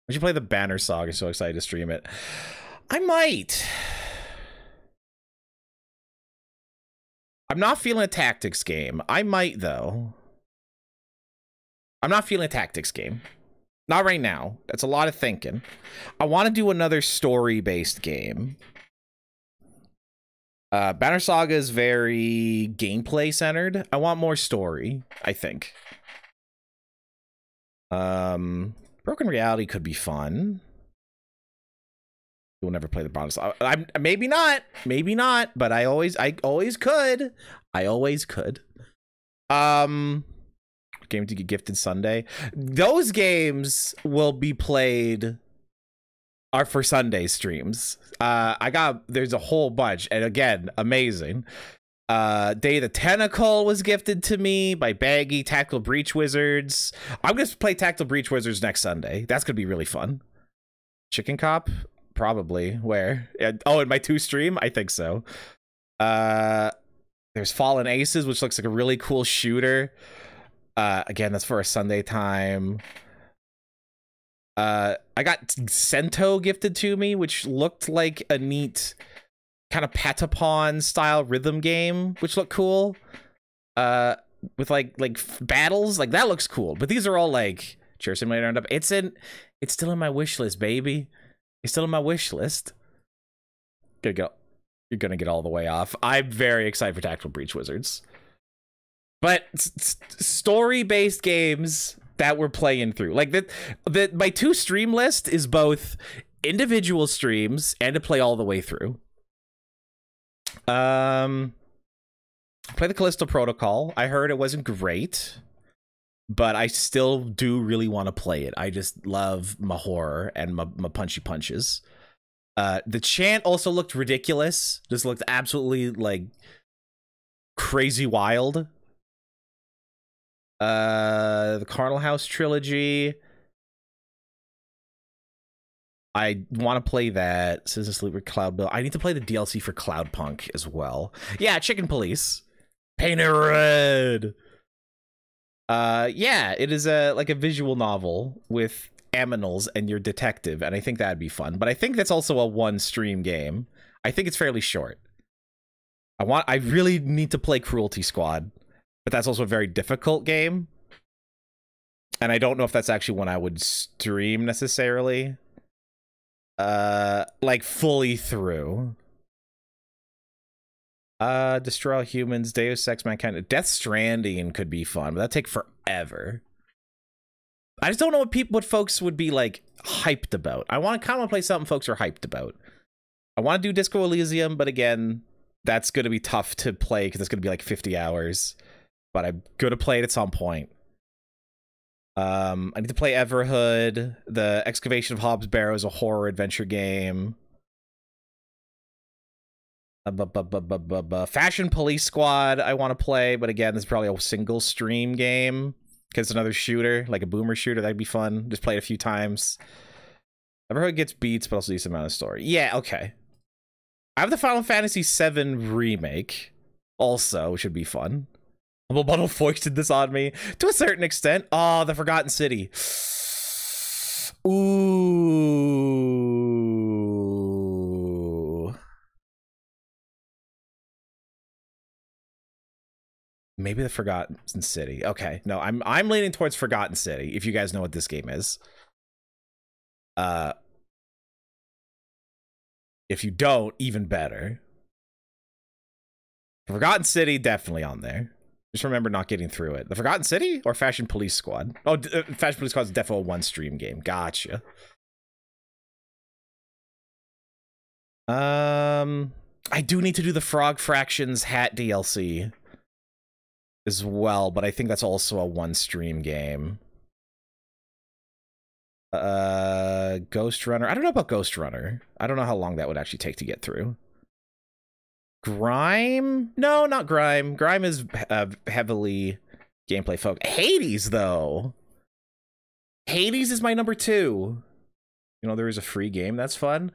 Speaker 3: We should play the Banner Saga. I'm so excited to stream it. I might. I'm not feeling a tactics game. I might, though. I'm not feeling a tactics game. Not right now. That's a lot of thinking. I want to do another story-based game. Banner Saga is very gameplay-centered. I want more story, I think. Broken Reality could be fun. We'll never play the bonus. Maybe not, but I always could. Game to get gifted Sunday. Those games will be played are for Sunday streams. There's a whole bunch, and again, amazing. Day of the Tentacle was gifted to me by Baggy. Tactical Breach Wizards. I'm gonna play Tactical Breach Wizards next Sunday. That's gonna be really fun. Chicken Cop. Probably. Where? Oh, in my 2 stream? I think so. There's Fallen Aces, which looks like a really cool shooter. Again, that's for a Sunday time. I got Sento gifted to me, which looked like a neat kind of Patapon style rhythm game, which looked cool. With like battles, like that looks cool. But these are all like Chair Simulator roundup. It's still in my wish list, baby. It's still in my wish list. You're gonna get all the way off. I'm very excited for Tactical Breach Wizards. But story-based games that we're playing through. Like my 2 stream list is both individual streams and to play all the way through. Play the Callisto Protocol. I heard it wasn't great, but I still do really want to play it. I just love my horror and my punchy punches. The chant also looked ridiculous. Just looked absolutely like crazy wild. The Carnal House trilogy. I want to play that. Citizen Sleeper, Cloud Bill. I need to play the DLC for Cloudpunk as well. Yeah, Chicken Police. Painted red. Yeah, it is like a visual novel with aminals and your detective, and I think that'd be fun. But I think that's also a 1 stream game. I think it's fairly short. I really need to play Cruelty Squad, but that's also a very difficult game. And I don't know if that's actually one I would stream necessarily. Like fully through. Destroy All Humans, Deus Ex Mankind. Death Stranding could be fun, but that'd take forever. I just don't know what folks would be like hyped about. I want to kind of play something folks are hyped about. I want to do Disco Elysium, but again, that's going to be tough to play because it's going to be like 50 hours. But I'm going to play it at some point. I need to play Everhood. The Excavation of Hobbs Barrow is a horror adventure game. Fashion Police Squad I want to play, but again, this is probably a single stream game because it's another shooter, like a boomer shooter. That'd be fun. Just play it a few times. Everhood gets beats, but also decent amount of story. Yeah, okay. I have the Final Fantasy VII remake also, which should be fun. Humble Bundle foisted this on me to a certain extent. Oh, the Forgotten City. Ooh. Maybe the Forgotten City. Okay, no, I'm leaning towards Forgotten City. If you guys know what this game is, If you don't, even better. Forgotten City, definitely on there. Just remember not getting through it. The Forgotten City or Fashion Police Squad? Oh, Fashion Police Squad is definitely a one-stream game. Gotcha. I do need to do the Frog Fractions Hat DLC as well, but I think that's also a one-stream game. Ghost Runner. I don't know about Ghost Runner. I don't know how long that would actually take to get through. Grime? No, not Grime. Grime is heavily gameplay focused. Hades, though. Hades is my number 2. You know, there is a free game that's fun.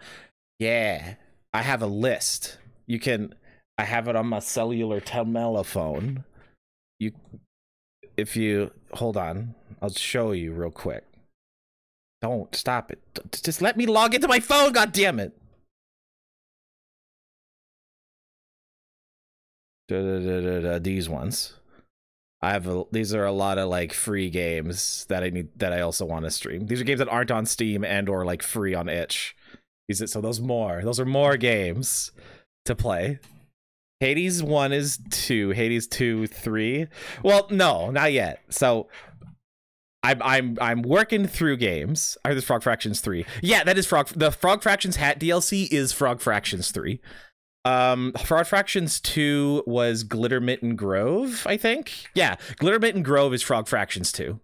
Speaker 3: Yeah. I have a list. You can... I have it on my cellular telephone. If you... Hold on. I'll show you real quick. Don't. Stop it. Just let me log into my phone, goddammit! These ones. These are a lot of like free games that I also want to stream. These are games that aren't on Steam and or like free on itch. So those are more games to play. Hades 1 is 2, Hades 2 3. Well, no, not yet. So I'm working through games. I heard this Frog Fractions 3. Yeah, that is the Frog Fractions Hat DLC is Frog Fractions 3. Frog Fractions 2 was Glittermitten Grove, I think. Yeah, Glittermitten Grove is Frog Fractions 2.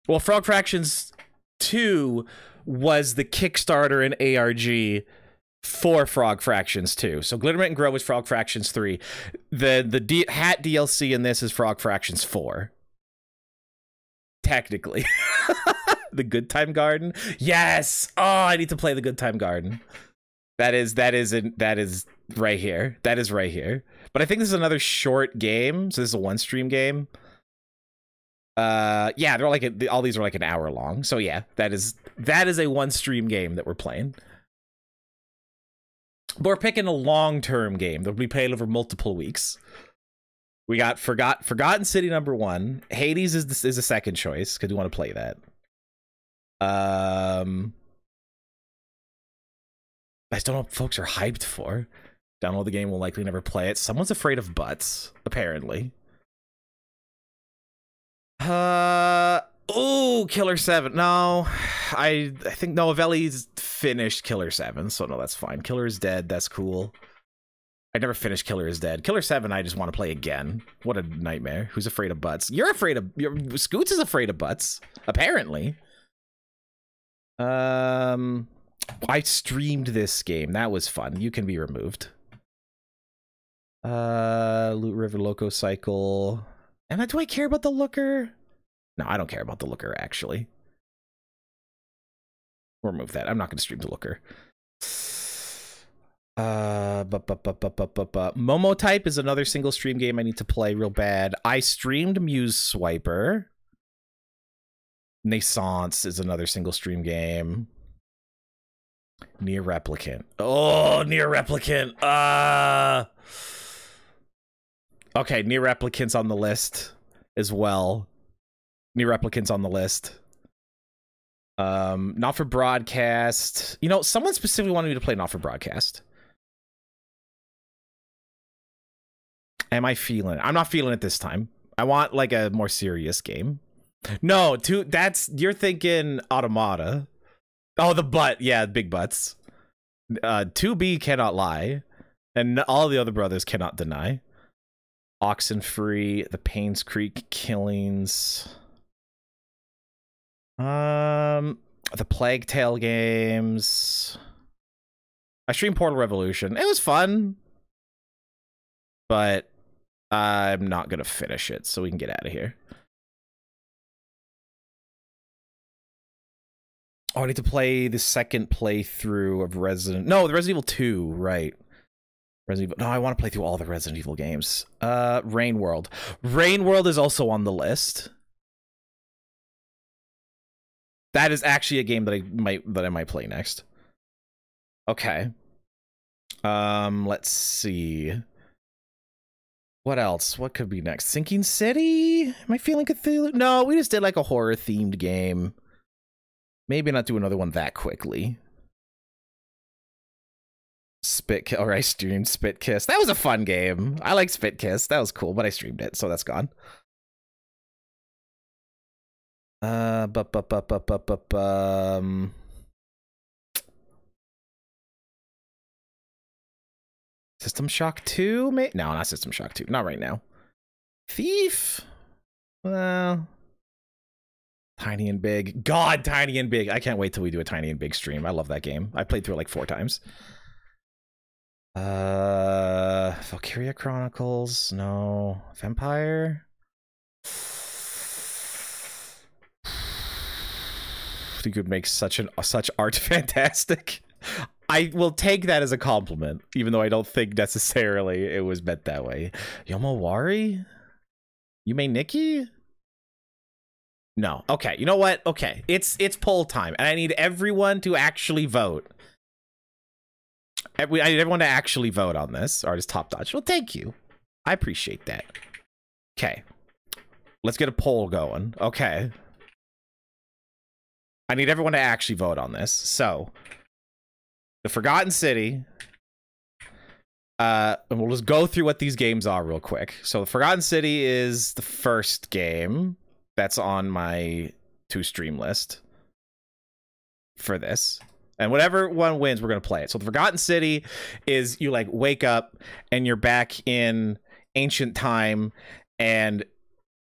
Speaker 3: Well, Frog Fractions 2 was the Kickstarter and ARG for Frog Fractions 2. So Glittermitten Grove was Frog Fractions 3. The Hat DLC in this is Frog Fractions 4. Technically. The Good Time Garden? Yes! Oh, I need to play the Good Time Garden. That is right here. That is right here. But I think this is another short game. So this is a one-stream game. Yeah, they're like all these are like an hour long. So yeah, that is a one-stream game that we're playing. But we're picking a long-term game that will be played over multiple weeks. We got Forgotten City number 1. Hades is the second choice because we want to play that. I just don't know what folks are hyped for. Download the game, will likely never play it. Someone's afraid of butts, apparently. Oh, Killer 7. No, I think Novelli's finished Killer 7, so no, that's fine. Killer is dead. That's cool. I never finished Killer is Dead. Killer 7, I just want to play again. What a nightmare. Who's afraid of butts? You're afraid of... Scoots is afraid of butts, apparently. I streamed this game. That was fun. You can be removed. Loot River Loco Cycle. Do I care about the Looker? No, I don't care about the Looker, actually. We'll remove that. I'm not going to stream the Looker. Momo Type is another single stream game I need to play real bad. I streamed Muse Swiper. Naissance is another single stream game. Near Replicant. Oh, Near Replicant. Okay, Near Replicant's on the list as well. Near Replicant's on the list. Not for broadcast. You know, someone specifically wanted me to play Not for broadcast. Am I feeling it? I'm not feeling it this time. I want like a more serious game. No, you're thinking Automata. Oh, the butt. Yeah, big butts. 2B cannot lie. And all the other brothers cannot deny. Oxenfree, the Paynes Creek Killings. The Plague Tale games. I streamed Portal Revolution. It was fun. But I'm not going to finish it, so we can get out of here. Oh, I need to play the second playthrough of Resident... No, the Resident Evil 2, right. Resident Evil... No, I want to play through all the Resident Evil games. Rain World. Rain World is also on the list. That is actually a game that I might play next. Okay. Let's see. What else? What could be next? Sinking City? Am I feeling Cthulhu? No, we just did like a horror-themed game. Maybe not do another one that quickly. Spit Kiss, or I streamed Spit Kiss. That was a fun game. I like Spit Kiss. That was cool, but I streamed it, so that's gone. System Shock 2? No, not System Shock 2. Not right now. Thief? Well, Tiny and Big. God, Tiny and Big. I can't wait till we do a Tiny and Big stream. I love that game. I played through it like 4 times. Valkyria Chronicles. No. Vampire? I think it would make such art fantastic. I will take that as a compliment, even though I don't think necessarily it was meant that way. Yomawari? Yume Nikki? No. Okay, you know what? Okay, it's poll time, and I need everyone to actually vote. I need everyone to actually vote on this. Artist Top Dodge. Well, thank you. I appreciate that. Okay. Let's get a poll going. Okay. I need everyone to actually vote on this. So, The Forgotten City. And we'll just go through what these games are real quick. So, The Forgotten City is the first game that's on my to-stream list for this. And whatever one wins, we're going to play it. So, The Forgotten City is you, like, wake up and you're back in ancient time, and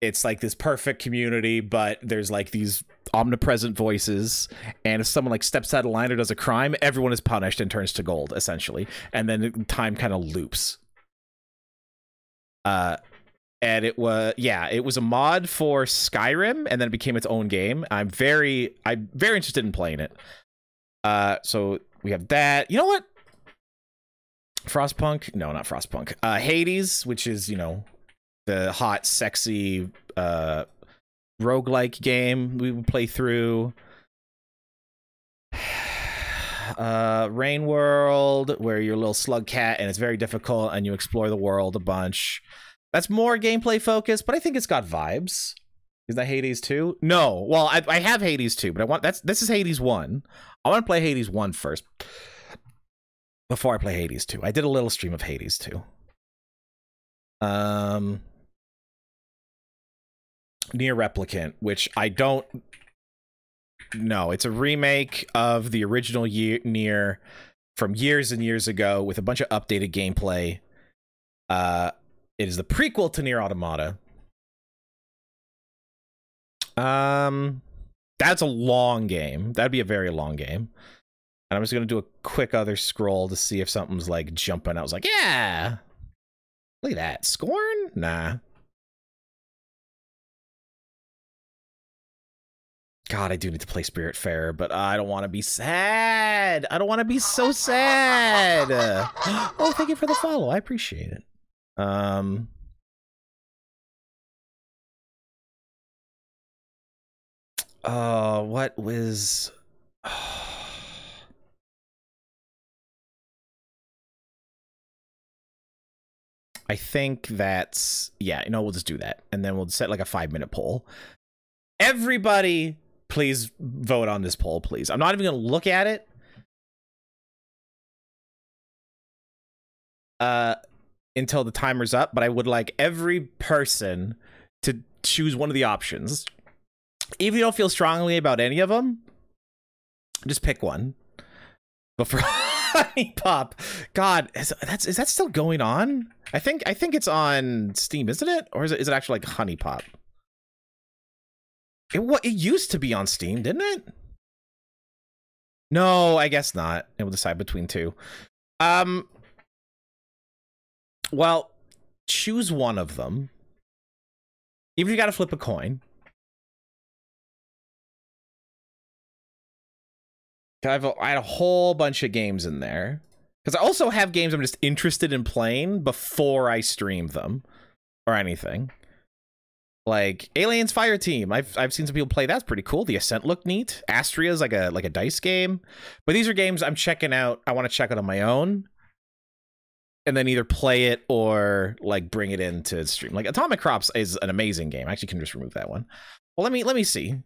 Speaker 3: it's like this perfect community, but there's like these omnipresent voices, and if someone like steps out of line or does a crime, everyone is punished and turns to gold, essentially, and then time kind of loops. And it was a mod for Skyrim, and then it became its own game. I'm very interested in playing it. So we have that. You know what? Frostpunk? No, not Frostpunk. Hades, which is, you know, the hot, sexy roguelike game we would play through. Rain World, where you're a little slug cat and it's very difficult and you explore the world a bunch. That's more gameplay focused, but I think it's got vibes. Is that Hades 2? No. Well, I have Hades 2, but this is Hades 1. I want to play Hades 1 first before I play Hades 2. I did a little stream of Hades 2. Nier Replicant, which I don't know. It's a remake of the original Nier from years and years ago with a bunch of updated gameplay. It is the prequel to Nier Automata. That's a long game. That'd be a very long game. And I'm just gonna do a quick other scroll to see if something's like jumping. I was like, yeah, look at that. Scorn? Nah. God, I do need to play Spiritfarer, but I don't want to be sad. I don't want to be so sad. Oh, thank you for the follow. I appreciate it. What was... I think that's... Yeah, you know, we'll just do that. And then we'll set like a 5-minute poll. Everybody, please vote on this poll, please. I'm not even going to look at it. Until the timer's up, but I would like every person to choose one of the options. Even if you don't feel strongly about any of them, just pick one. But for Honey Pop, God, is that still going on? I think it's on Steam, isn't it? Or is it actually like Honey Pop? It used to be on Steam, didn't it? No, I guess not. It will decide between two. Well, choose one of them. Even if you gotta flip a coin. I had a whole bunch of games in there. Because I also have games I'm just interested in playing before I stream them. Or anything. Like, Aliens Fireteam. I've seen some people play. That's pretty cool. The Ascent looked neat. Astria's like a dice game. But these are games I'm checking out. I want to check out on my own. And then either play it or like bring it into stream. Like Atomic Crops is an amazing game. I actually can just remove that one. Well, let me see.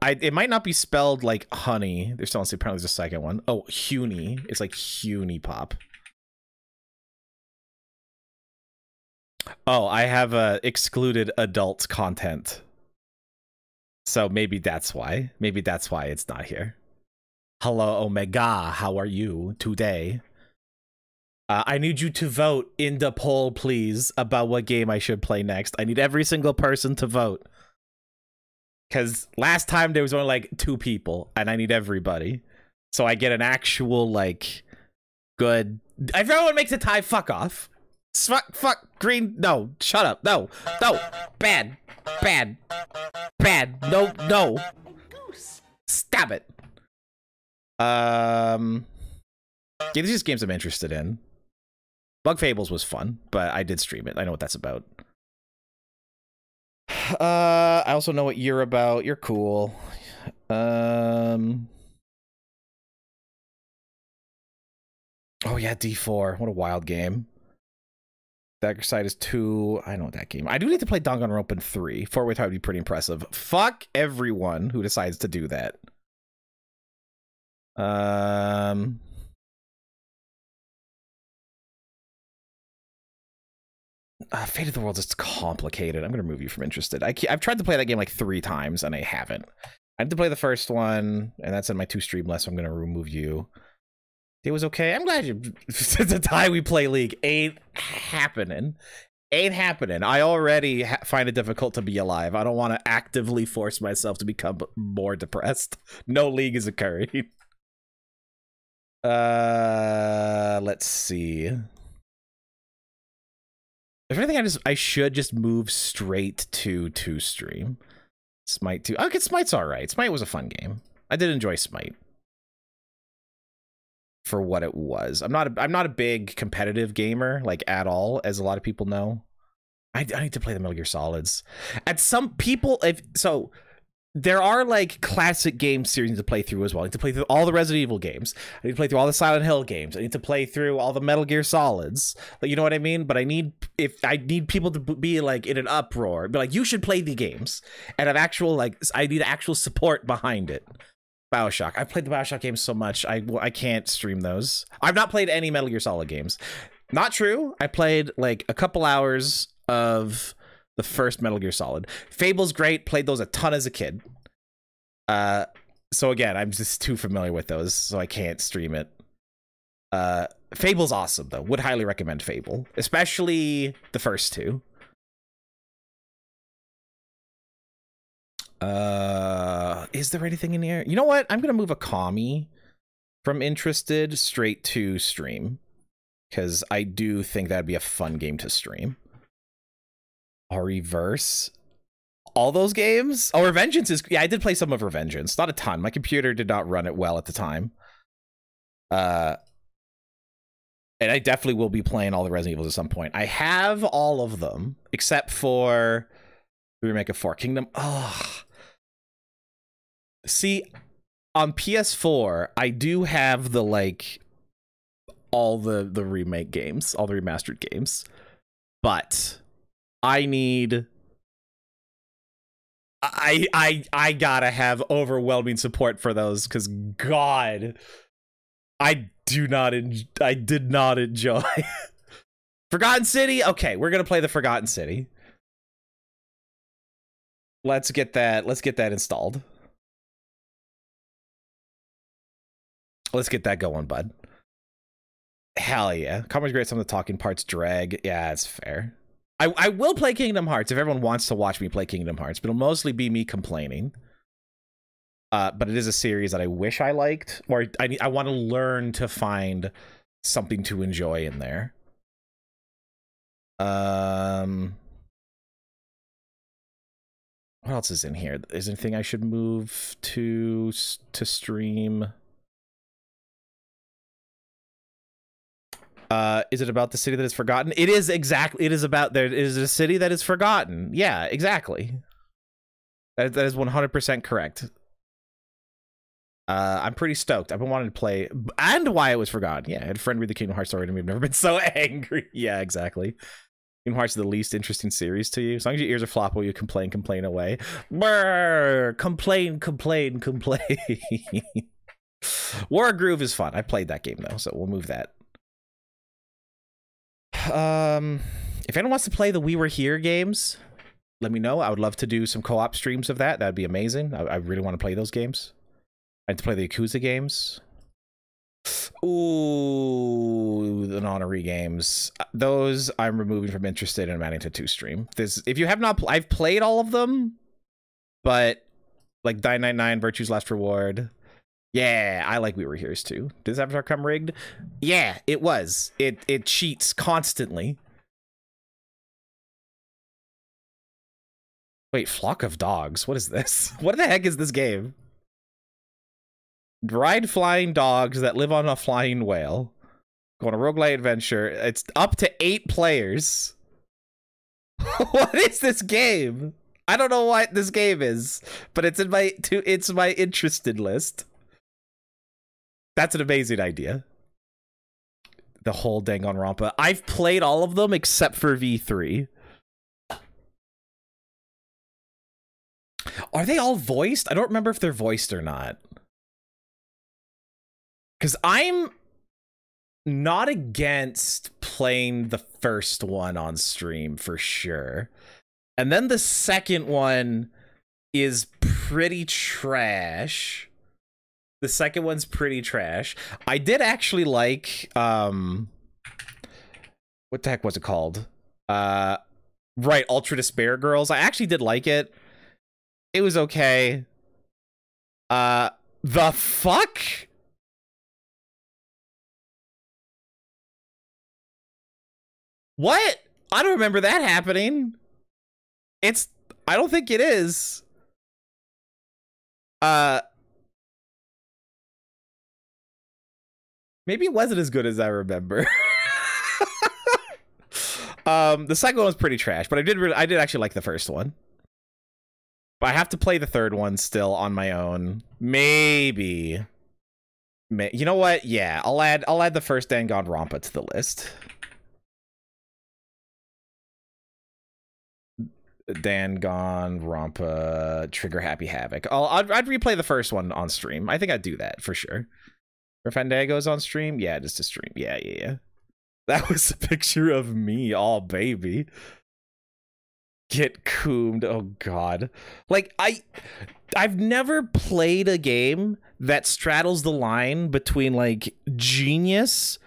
Speaker 3: It might not be spelled like honey. There's still apparently there's a second one. Oh, Huny. It's like Huny Pop. Oh, I have excluded adult content. So maybe that's why. Maybe that's why it's not here. Hello, Omega. How are you today? I need you to vote in the poll, please, about what game I should play next. I need every single person to vote. Because last time there was only like 2 people, and I need everybody. So I get an actual, like, good... If everyone makes a tie, fuck off. Fuck, green, no, shut up, no, bad, no, stop it. Yeah, these are just games I'm interested in. Bug Fables was fun, but I did stream it. I know what that's about. I also know what you're about. You're cool. Oh yeah, D4. What a wild game. Dagger Side is 2. I know that game. I do need to play Danganronpa 3. 4-way tie would be pretty impressive. Fuck everyone who decides to do that. Fate of the World is complicated. I'm gonna remove you from interested. I've tried to play that game like 3 times and I haven't. I had to play the first one, and that's in my 2 stream list, so I'm gonna remove you. It was okay. I'm glad you. The time we play League ain't happening. Ain't happening. I already find it difficult to be alive. I don't want to actively force myself to become more depressed. No League is occurring. Let's see. If anything, I should just move straight to stream. Smite 2. Okay, Smite's alright. Smite was a fun game. I did enjoy Smite. For what it was. I'm not a big competitive gamer, like, at all, as a lot of people know. I need to play the Metal Gear Solids. And some people, there are like classic game series to play through as well. I need to play through all the Resident Evil games. I need to play through all the Silent Hill games. I need to play through all the Metal Gear Solids. Like, you know what I mean? But I need people to be like in an uproar, be like, you should play the games, and have actual, like, I need actual support behind it. BioShock. I've played the BioShock games so much, I can't stream those. I've not played any Metal Gear Solid games. Not true. I played like a couple hours of the first Metal Gear Solid. Fable's great. Played those a ton as a kid. So again, I'm just too familiar with those, so I can't stream it. Fable's awesome though. Would highly recommend Fable, especially the first 2. Is there anything in here? You know what? I'm gonna move a commie from interested straight to stream, because I do think that'd be a fun game to stream. Or reverse. All those games? Oh, Revengeance is... Yeah, I did play some of Revengeance. Not a ton. My computer did not run it well at the time. And I definitely will be playing all the Resident Evils at some point. I have all of them, except for the remake of 4 Kingdom. Oh. See, on PS4, I do have the, like, all the remake games, all the remastered games. But I need... I gotta have overwhelming support for those, because God, I did not enjoy Forgotten City. Okay, we're gonna play the Forgotten City. Let's get that installed. Let's get that going, bud. Hell yeah. Comment's great, some of the talking parts drag. Yeah, it's fair. I will play Kingdom Hearts if everyone wants to watch me play Kingdom Hearts, but it'll mostly be me complaining. But it is a series that I wish I liked, or I want to learn to find something to enjoy in there. What else is in here? Is there anything I should move to stream? Is it about the city that is forgotten? It is exactly. It is about there is a city that is forgotten. Yeah, exactly. That is 100% correct. I'm pretty stoked. I've been wanting to play, and why it was forgotten. Yeah, I had a friend read the Kingdom Hearts story to me. I've never been so angry. Yeah, exactly. Kingdom Hearts is the least interesting series to you. As long as your ears are flop while you complain away. Brrr, complain. War Groove is fun. I played that game though, so we'll move that. If anyone wants to play the We Were Here games, let me know. I would love to do some co-op streams of that. That'd be amazing. I really want to play those games. I had to play the Yakuza games. Ooh, the Nonary games. Those I'm removing from interested in adding to 2 stream. If you have not, I've played all of them, but like 999, Virtue's Last Reward. Yeah, I like We Were Here's too. Did this avatar come rigged? Yeah, it was. It cheats constantly. Wait, Flock of Dogs. What is this? What the heck is this game? Ride flying dogs that live on a flying whale. Go on a roguelite adventure. It's up to 8 players. What is this game? I don't know what this game is, but it's in my interested list. That's an amazing idea. The whole Danganronpa. I've played all of them except for V3. Are they all voiced? I don't remember if they're voiced or not. Because I'm not against playing the first one on stream for sure. And then the second one is pretty trash. The second one's pretty trash. I did actually like, what the heck was it called? Right, Ultra Despair Girls. I actually did like it. It was okay. The fuck? What? I don't remember that happening. I don't think it is. Maybe it wasn't as good as I remember. The second one was pretty trash, but I did actually like the first one. But I have to play the third one still on my own. Maybe. You know what? Yeah, I'll add the first Danganronpa to the list. Danganronpa Trigger Happy Havoc. I'd replay the first one on stream. I think I'd do that for sure. For Fandango's on stream? Yeah, just to stream. Yeah. That was a picture of me. Oh, baby. Get coomed. Oh, God. Like, I've never played a game that straddles the line between, like, genius,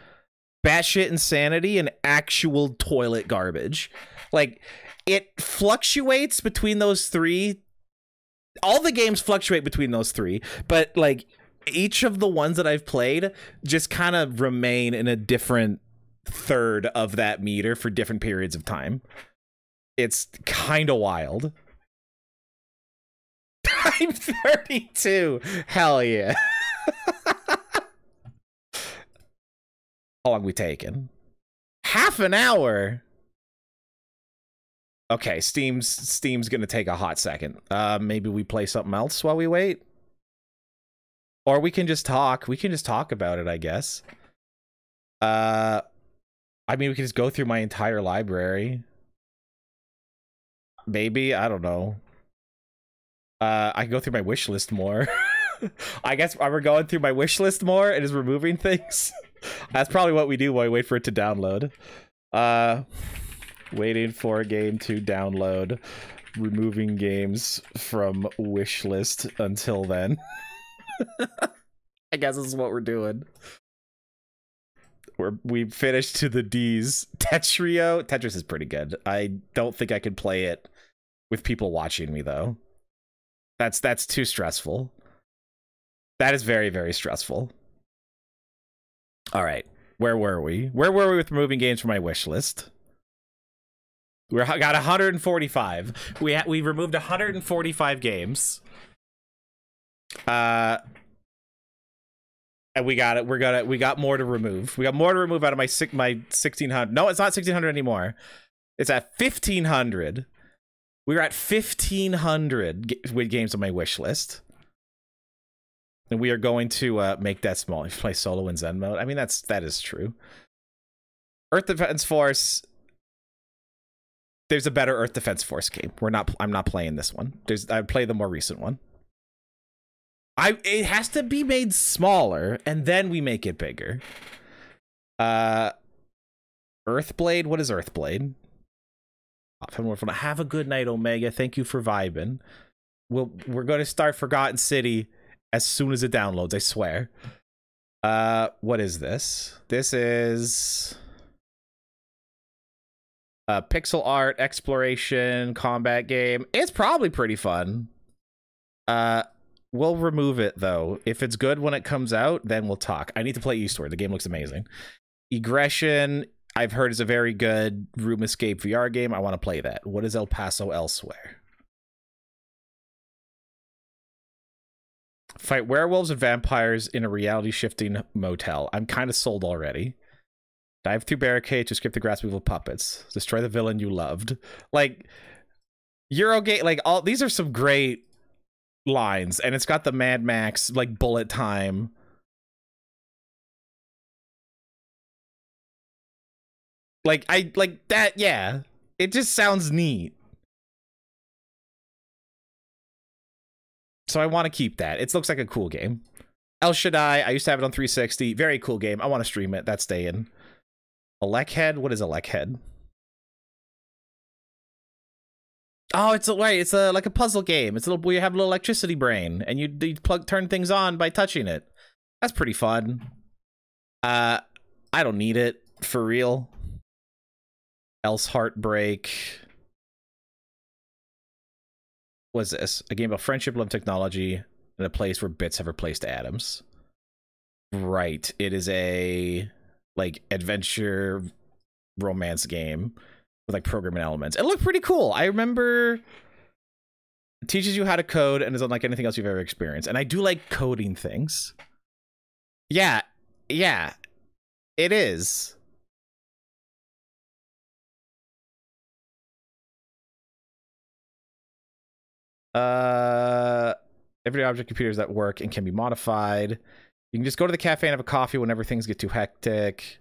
Speaker 3: batshit insanity, and actual toilet garbage. Like, it fluctuates between those three. All the games fluctuate between those three, but, like, each of the ones that I've played just kind of remain in a different third of that meter for different periods of time. It's kind of wild. I'm 32. Hell yeah. How long we taking? Half an hour. Okay, Steam's gonna take a hot second. Maybe we play something else while we wait. Or we can just talk. We can just talk about it, I guess. I mean, we can just go through my entire library. Maybe, I don't know. I can go through my wish list more. I guess we're going through my wish list more and is removing things. That's probably what we do while we wait for it to download. Waiting for a game to download. Removing games from wish list until then. I guess this is what we're doing. We finished to the D's. Tetris is pretty good. I don't think I could play it with people watching me though. That's too stressful. That is very, very stressful. All right, where were we? Where were we with removing games from my wish list? We got 145. We removed 145 games. And we got it. We got more to remove. We got more to remove out of my 1600. No, it's not 1600 anymore. It's at 1500. We were at 1500 with games on my wish list. And we are going to make that small. If you play solo in Zen mode, I mean that is true. Earth Defense Force. There's a better Earth Defense Force game. I'm not playing this one. I'd play the more recent one. It has to be made smaller, and then we make it bigger. Earthblade? What is Earthblade? Have a good night, Omega. Thank you for vibing. We're going to start Forgotten City as soon as it downloads, I swear. What is this? This is pixel art, exploration, combat game. It's probably pretty fun. We'll remove it, though. If it's good when it comes out, then we'll talk. I need to play Eastward. The game looks amazing. Egression, I've heard, is a very good room escape VR game. I want to play that. What is El Paso Elsewhere? Fight werewolves and vampires in a reality-shifting motel. I'm kind of sold already. Dive through barricades to skip the grass evil puppets. Destroy the villain you loved. Like, Eurogate, like, all these are some great lines, and it's got the Mad Max, like, bullet time. Like, like that, yeah. It just sounds neat. So I want to keep that. It looks like a cool game. El Shaddai, I used to have it on 360. Very cool game. I want to stream it. That's staying. Elekhead? What is Elekhead? Oh, it's like a puzzle game. It's a little where you have a little electricity brain and you turn things on by touching it. That's pretty fun. I don't need it for real. Else Heartbreak. What's this? A game of friendship, love, technology, and a place where bits have replaced atoms. Right. It is a like adventure romance game with like programming elements. It looked pretty cool. I remember it teaches you how to code and is unlike anything else you've ever experienced. And I do like coding things. Yeah. Yeah. It is. Everyday object computers that work and can be modified. You can just go to the cafe and have a coffee whenever things get too hectic.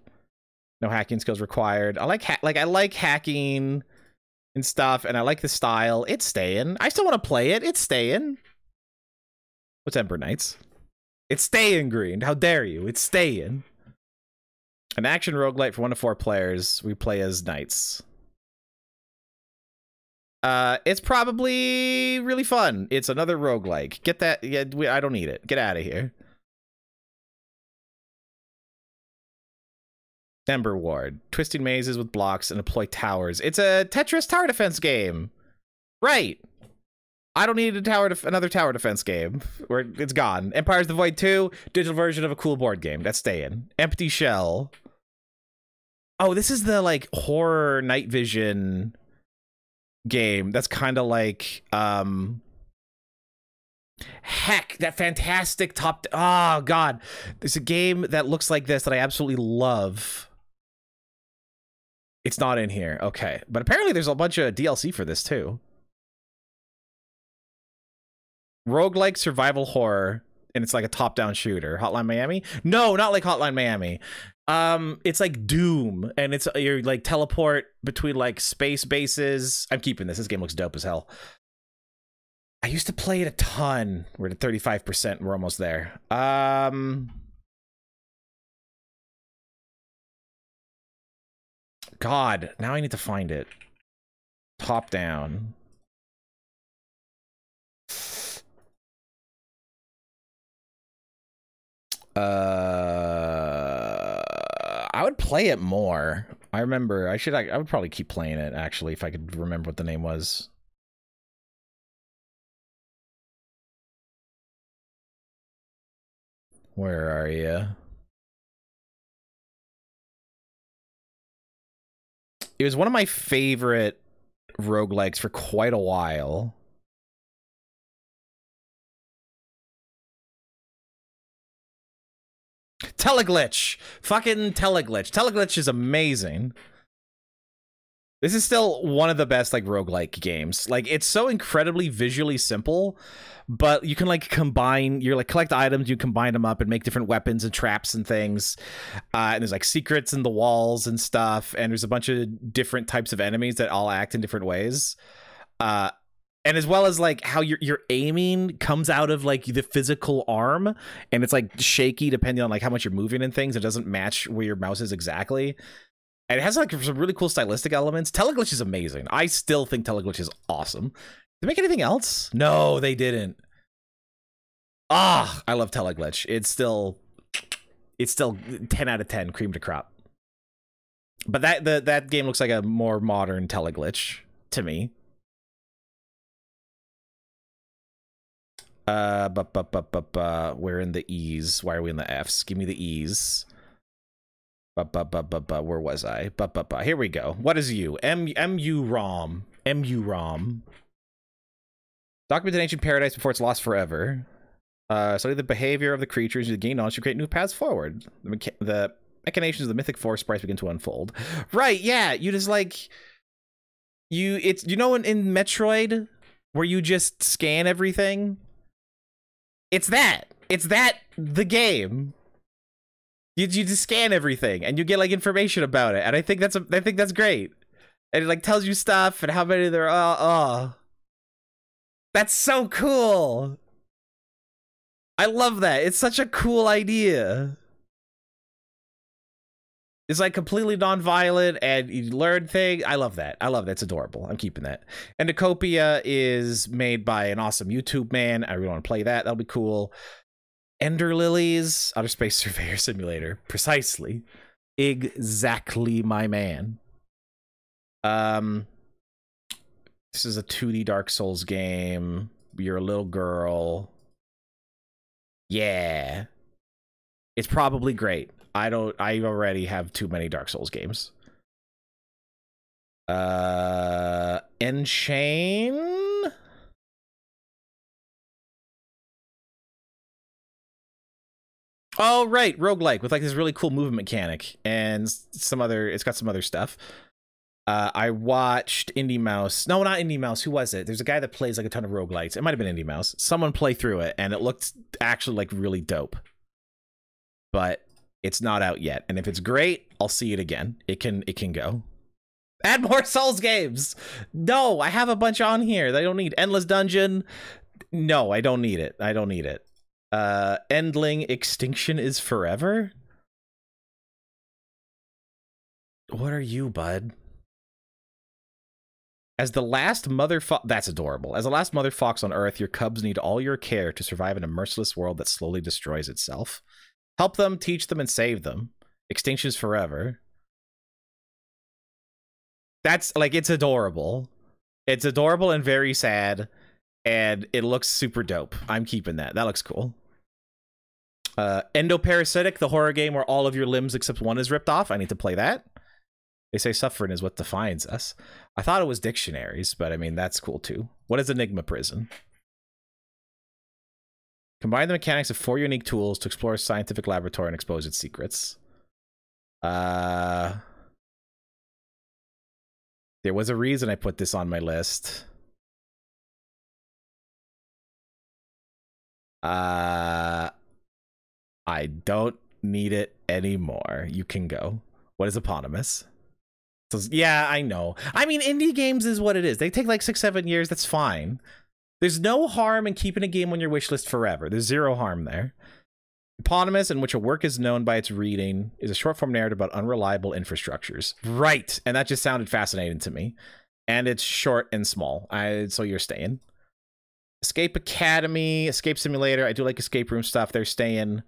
Speaker 3: No hacking skills required. I like I like hacking and stuff, and I like the style. It's staying. I still want to play it. It's staying. What's Ember Knights? It's staying, Green. How dare you? It's staying. An action roguelite for 1 to 4 players. We play as knights. It's probably really fun. It's another roguelike. Get that. Yeah, I don't need it. Get out of here. Ember Ward. Twisting mazes with blocks and deploy towers. It's a Tetris tower defense game. Right. I don't need another tower defense game. Where it's gone. Empire's the Void 2. Digital version of a cool board game. That's staying. Empty Shell. Oh, this is the like horror night vision game that's kind of like heck, that fantastic oh god, there's a game that looks like this that I absolutely love. It's not in here. Okay, but apparently there's a bunch of DLC for this too. Roguelike survival horror, and it's like a top-down shooter. Hotline Miami? No, not like Hotline Miami. It's like Doom, and it's you're like teleport between like space bases. I'm keeping this. This game looks dope as hell. I used to play it a ton. We're at 35%. We're almost there. God, now I need to find it. Top down. I would play it more. I remember I would probably keep playing it actually if I could remember what the name was. Where are you? It was one of my favorite roguelikes for quite a while. Teleglitch! Fucking Teleglitch. Teleglitch is amazing. This is still one of the best like roguelike games. Like it's so incredibly visually simple, but you can like combine, you're like collect items, you combine them up and make different weapons and traps and things. And there's like secrets in the walls and stuff, and there's a bunch of different types of enemies that all act in different ways. And as well as like how your aiming comes out of like the physical arm, and it's like shaky depending on like how much you're moving and things. It doesn't match where your mouse is exactly. And it has like some really cool stylistic elements. Teleglitch is amazing. I still think Teleglitch is awesome. Did they make anything else? No, they didn't. Ah, I love Teleglitch. It's still 10 out of 10, cream to crop. But that game looks like a more modern Teleglitch to me. We're in the E's. Why are we in the F's? Give me the E's. Where was I? Here we go. What is you? MU-ROM. MU-ROM. Document an ancient paradise before it's lost forever. Study the behavior of the creatures you gain knowledge to create new paths forward. The machinations of the mythic forest sprites begin to unfold. Right, yeah. You just like... You know in Metroid where you just scan everything? It's that. It's the game. You just scan everything and you get like information about it, and I think that's great. And it like tells you stuff and how many there are. Oh, that's so cool. I love that. It's such a cool idea. It's like completely non-violent and you learn things. I love that. I love that. It's adorable. I'm keeping that. Endocopia is made by an awesome YouTube man. I really want to play that. That'll be cool. Ender Lilies, Outer Space Surveyor Simulator. Precisely. Exactly, my man. This is a 2D Dark Souls game. You're a little girl. Yeah. It's probably great. I already have too many Dark Souls games. Enchain? Oh, right, roguelike with like this really cool movement mechanic and some other, it's got some other stuff. I watched Indie Mouse. No, not Indie Mouse. Who was it? There's a guy that plays like a ton of roguelites. It might have been Indie Mouse. Someone play through it and it looked actually like really dope. But it's not out yet. And if it's great, I'll see it again. It can go. Add more Souls games. No, I have a bunch on here that I don't need. Endless Dungeon. No, I don't need it. I don't need it. Endling Extinction is Forever. What are you, bud? As the last mother fox, that's adorable. As the last mother fox on Earth, your cubs need all your care to survive in a merciless world that slowly destroys itself. Help them, teach them, and save them. Extinction's Forever. That's like, it's adorable. It's adorable and very sad, and it looks super dope. I'm keeping that. That looks cool. Endoparasitic, the horror game where all of your limbs except one is ripped off. I need to play that. They say suffering is what defines us. I thought it was dictionaries, but I mean, that's cool too. What is Enigma Prison? Combine the mechanics of 4 unique tools to explore a scientific laboratory and expose its secrets. There was a reason I put this on my list. I don't need it anymore. You can go. What is eponymous? So, yeah, I know. I mean, indie games is what it is. They take like 6-7 years. That's fine. There's no harm in keeping a game on your wish list forever. There's zero harm there. Eponymous, in which a work is known by its reading, is a short-form narrative about unreliable infrastructures. Right, and that just sounded fascinating to me. And it's short and small, so you're staying. Escape Academy, Escape Simulator. I do like escape room stuff. They're staying.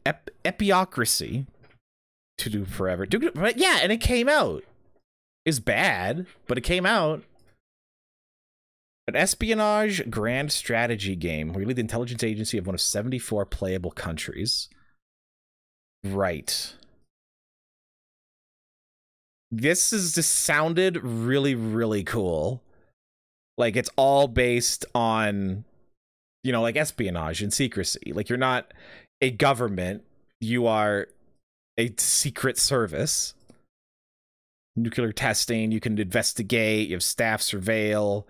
Speaker 3: Epiocracy. To do forever. But yeah, and it came out. It's bad, but it came out. An espionage grand strategy game where you lead the intelligence agency of one of 74 playable countries. Right. This is just sounded really, really cool. Like, it's all based on, you know, like espionage and secrecy. Like, you're not a government, you are a secret service. nuclear testing. You can investigate. You have staff surveil,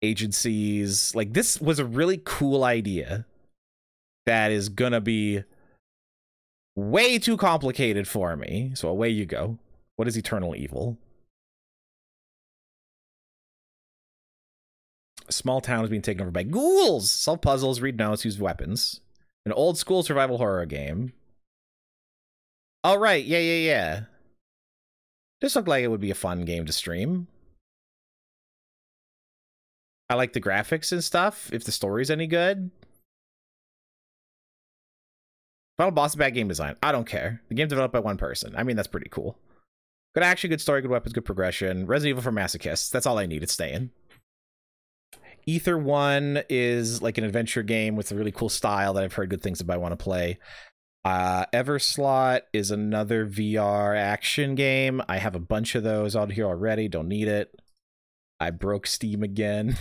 Speaker 3: agencies. Like, this was a really cool idea that is gonna be way too complicated for me. So away you go. What is eternal evil? A small town is being taken over by ghouls. Solve puzzles, read notes, use weapons. An old school survival horror game. Oh, right. Yeah. This looked like it would be a fun game to stream. I like the graphics and stuff, if the story's any good. Final boss, bad game design. I don't care. The game's developed by one person. I mean, that's pretty cool. Good action, good story, good weapons, good progression. Resident Evil for masochists. That's all I need. It's staying. Ether 1 is like an adventure game with a really cool style that I've heard good things about. I want to play. Everslot is another VR action game. I have a bunch of those out here already. Don't need it. I broke Steam again.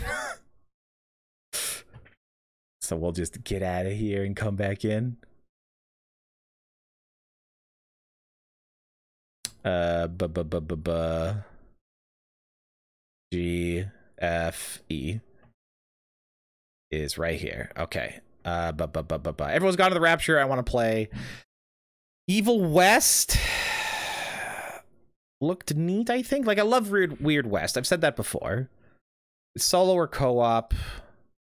Speaker 3: So we'll just get out of here and come back in. GFE is right here. Okay. Everyone's gone to the Rapture. I want to play Evil West. Looked neat, I think. Like, I love Weird West. I've said that before. It's solo or co-op.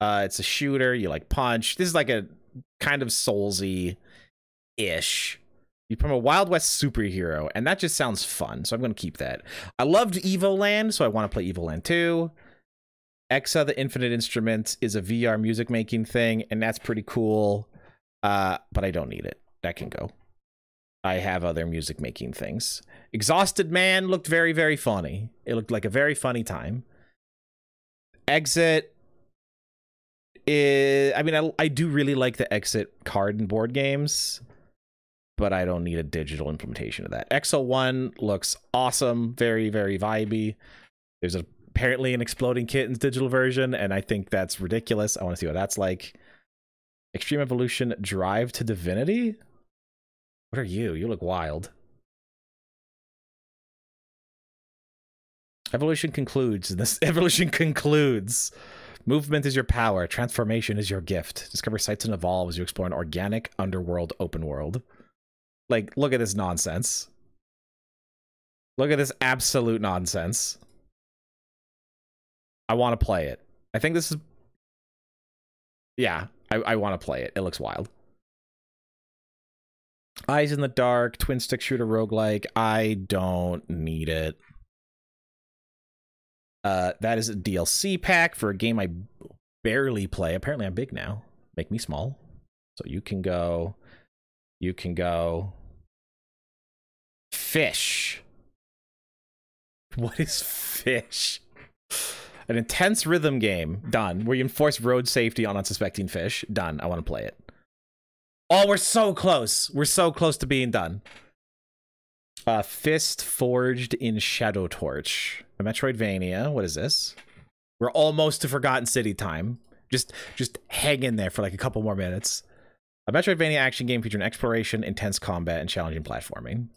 Speaker 3: It's a shooter. You like punch. This is like a kind of Soulsy-ish. You become a Wild West superhero, and that just sounds fun, so I'm going to keep that. I loved Evoland, so I want to play Evoland 2. Exa, the Infinite Instrument, is a VR music making thing, and that's pretty cool, but I don't need it. That can go. I have other music making things. Exhausted Man looked very, very funny. It looked like a very funny time. Exit is... I mean, I do really like the Exit card and board games, but I don't need a digital implementation of that. Exo 1 looks awesome. Very, very vibey. There's apparently an Exploding Kittens digital version, and I think that's ridiculous. I want to see what that's like. Extreme Evolution Drive to Divinity? What are you? You look wild. Evolution concludes. This evolution concludes. Movement is your power. Transformation is your gift. Discover sights and evolve as you explore an organic underworld open world. Like, look at this nonsense. Look at this absolute nonsense. I want to play it. I think this is... Yeah, I want to play it. It looks wild. Eyes in the Dark, twin stick shooter roguelike. I don't need it. That is a DLC pack for a game I barely play. Apparently I'm big now. Make me small. So you can go... You can go... Fish. What is Fish? An intense rhythm game. Done. Where you enforce road safety on unsuspecting fish. Done. I want to play it. Oh, we're so close. We're so close to being done. Fist Forged in Shadow Torch. A Metroidvania. What is this? We're almost to Forgotten City time. Just hang in there for like a couple more minutes. A Metroidvania action game featuring exploration, intense combat, and challenging platforming.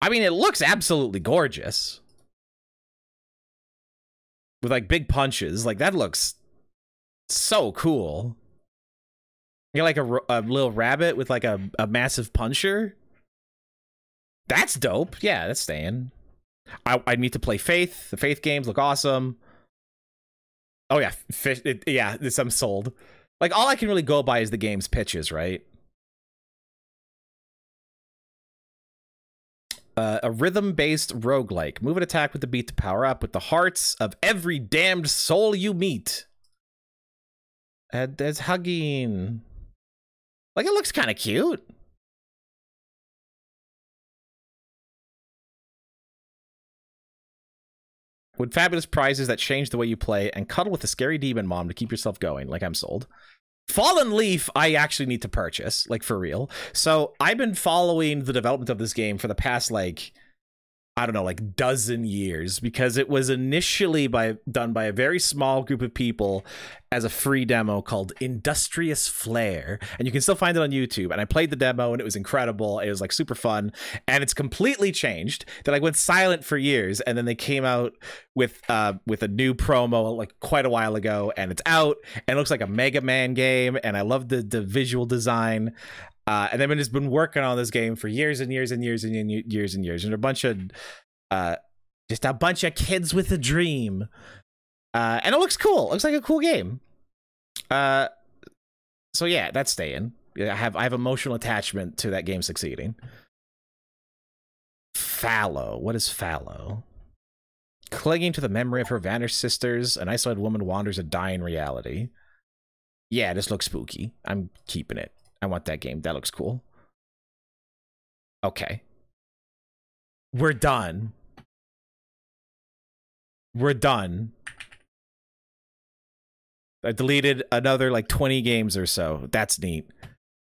Speaker 3: I mean, it looks absolutely gorgeous. With like big punches. Like, that looks so cool. You got like a little rabbit with like a massive puncher. That's dope. Yeah, that's staying. I need to play Faith. The Faith games look awesome. Oh yeah, Fish. Yeah, I'm sold. Like, all I can really go by is the game's pitches, right? A rhythm-based roguelike. Move and attack with the beat to power up with the hearts of every damned soul you meet. There's hugging. Like, it looks kind of cute. With fabulous prizes that change the way you play, and cuddle with a scary demon mom to keep yourself going. Like, I'm sold. Fallen Leaf, I actually need to purchase, like, for real. So I've been following the development of this game for the past, like, I don't know, like dozen years, because it was initially done by a very small group of people as a free demo called Industrious Flare, and you can still find it on YouTube. And I played the demo and it was incredible. It was like super fun, and it's completely changed. They like went silent for years, and then they came out with a new promo like quite a while ago, and it's out and it looks like a Mega Man game, and I love the visual design. And they've just been working on this game for years and years and years and years and years, and a bunch of just a bunch of kids with a dream. And it looks cool. It looks like a cool game. So yeah, that's staying. I have emotional attachment to that game succeeding. Fallow. What is Fallow? Clinging to the memory of her vanished sisters, an isolated woman wanders a dying reality. Yeah, this looks spooky. I'm keeping it. I want that game. That looks cool. Okay. We're done. We're done. I deleted another like 20 games or so. That's neat.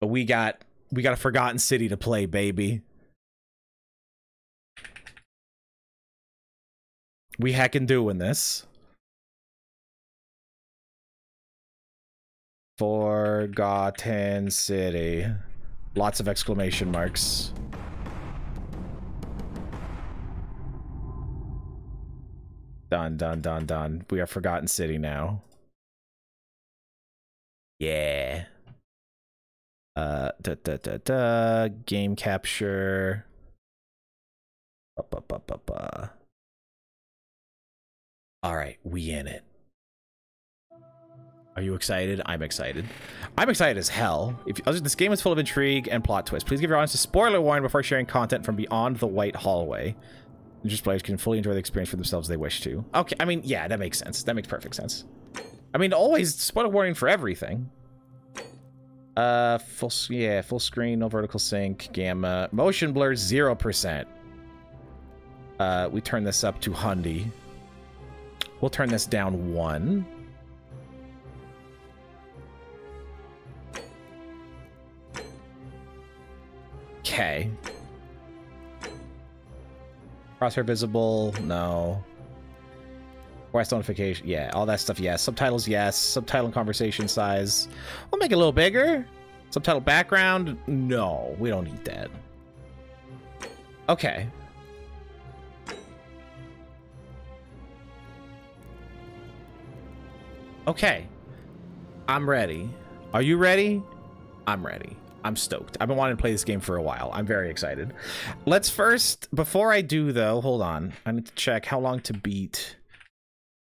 Speaker 3: But we got a Forgotten City to play, baby. We heckin' doing this. Forgotten City. Lots of exclamation marks. Done, done, done, done. We are Forgotten City now. Yeah. Game capture. All right, we in it. Are you excited? I'm excited. I'm excited as hell. This game is full of intrigue and plot twists. Please give your audience a spoiler warning before sharing content from beyond the white hallway. Interested players can fully enjoy the experience for themselves if they wish to. Okay, I mean, yeah, that makes sense. That makes perfect sense. I mean, always spoiler warning for everything. Full screen, no vertical sync, gamma, motion blur 0%. We turn this up to Hundy. We'll turn this down 1. Okay. Crosshair visible, no. Voice notification, yeah, all that stuff, yes. Subtitles, yes. Subtitle and conversation size, we'll make it a little bigger. Subtitle background, no, we don't need that. Okay. Okay. I'm ready. Are you ready? I'm ready. I'm stoked. I've been wanting to play this game for a while. I'm very excited. Let's first, before I do though, hold on. I need to check how long to beat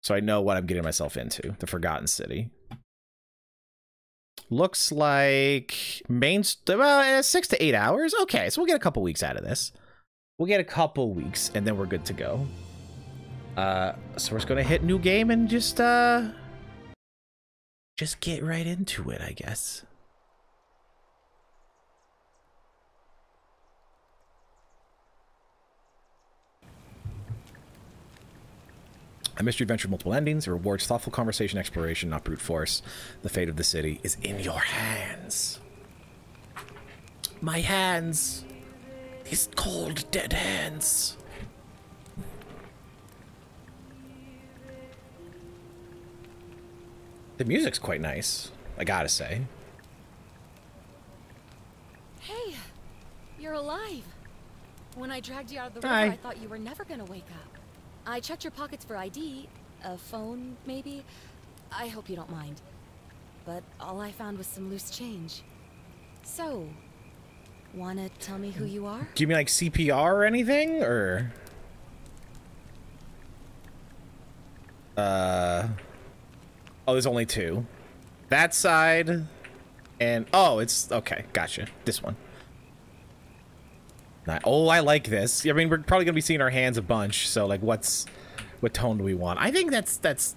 Speaker 3: so I know what I'm getting myself into. The Forgotten City. Looks like well, 6 to 8 hours. Okay, so we'll get a couple weeks out of this. We'll get a couple weeks and then we're good to go. So we're just gonna hit new game and just get right into it, I guess. A mystery adventure with multiple endings. It rewards thoughtful conversation, exploration, not brute force. The fate of the city is in your hands. My hands. These cold, dead hands. The music's quite nice, I gotta say.
Speaker 8: Hey, you're alive. When I dragged you out of the river,
Speaker 3: Hi.
Speaker 8: I thought you were never gonna wake up. I checked your pockets for ID, a phone, maybe. I hope you don't mind. But all I found was some loose change. So, wanna tell me who you are?
Speaker 3: Do you mean like CPR or anything, or? Oh, there's only 2. That side, and oh, it's okay. Gotcha. This one. Oh, I like this. I mean, we're probably gonna be seeing our hands a bunch. So, like, what tone do we want? I think that's.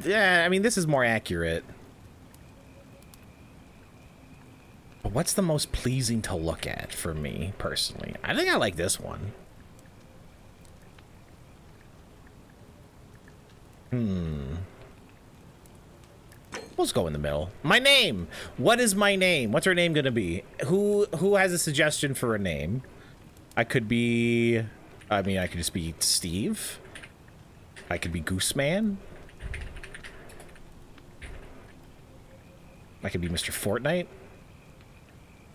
Speaker 3: Yeah, I mean, this is more accurate. But what's the most pleasing to look at for me personally? I think I like this one. Let's go in the middle. My name. What is my name? What's her name gonna be? Who has a suggestion for a name? I could be I mean, I could just be Steve. I could be Gooseman. I could be Mr. Fortnite.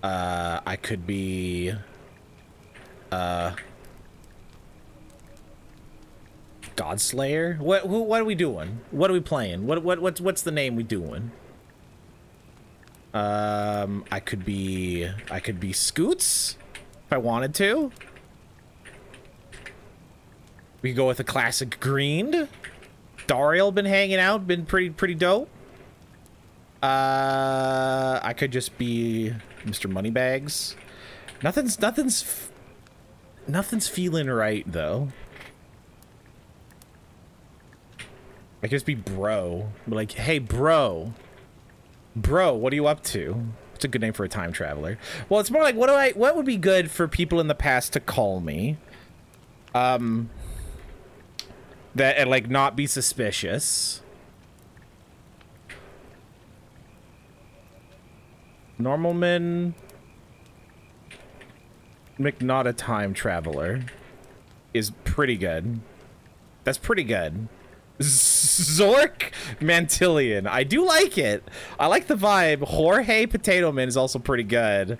Speaker 3: I could be... Godslayer? What are we doing? What are we playing? What's the name we doing? I could be Scoots if I wanted to. We could go with a classic green. Dariel been hanging out, been pretty dope. I could just be Mr. Moneybags. Nothing's feeling right though. I could just be bro. Be like, hey bro, what are you up to? It's a good name for a time traveler. Well, it's more like what would be good for people in the past to call me? That and like not be suspicious. Normalman not a time traveler is pretty good. That's pretty good. Zork Mantillion. I do like it. I like the vibe. Jorge Potato Man is also pretty good.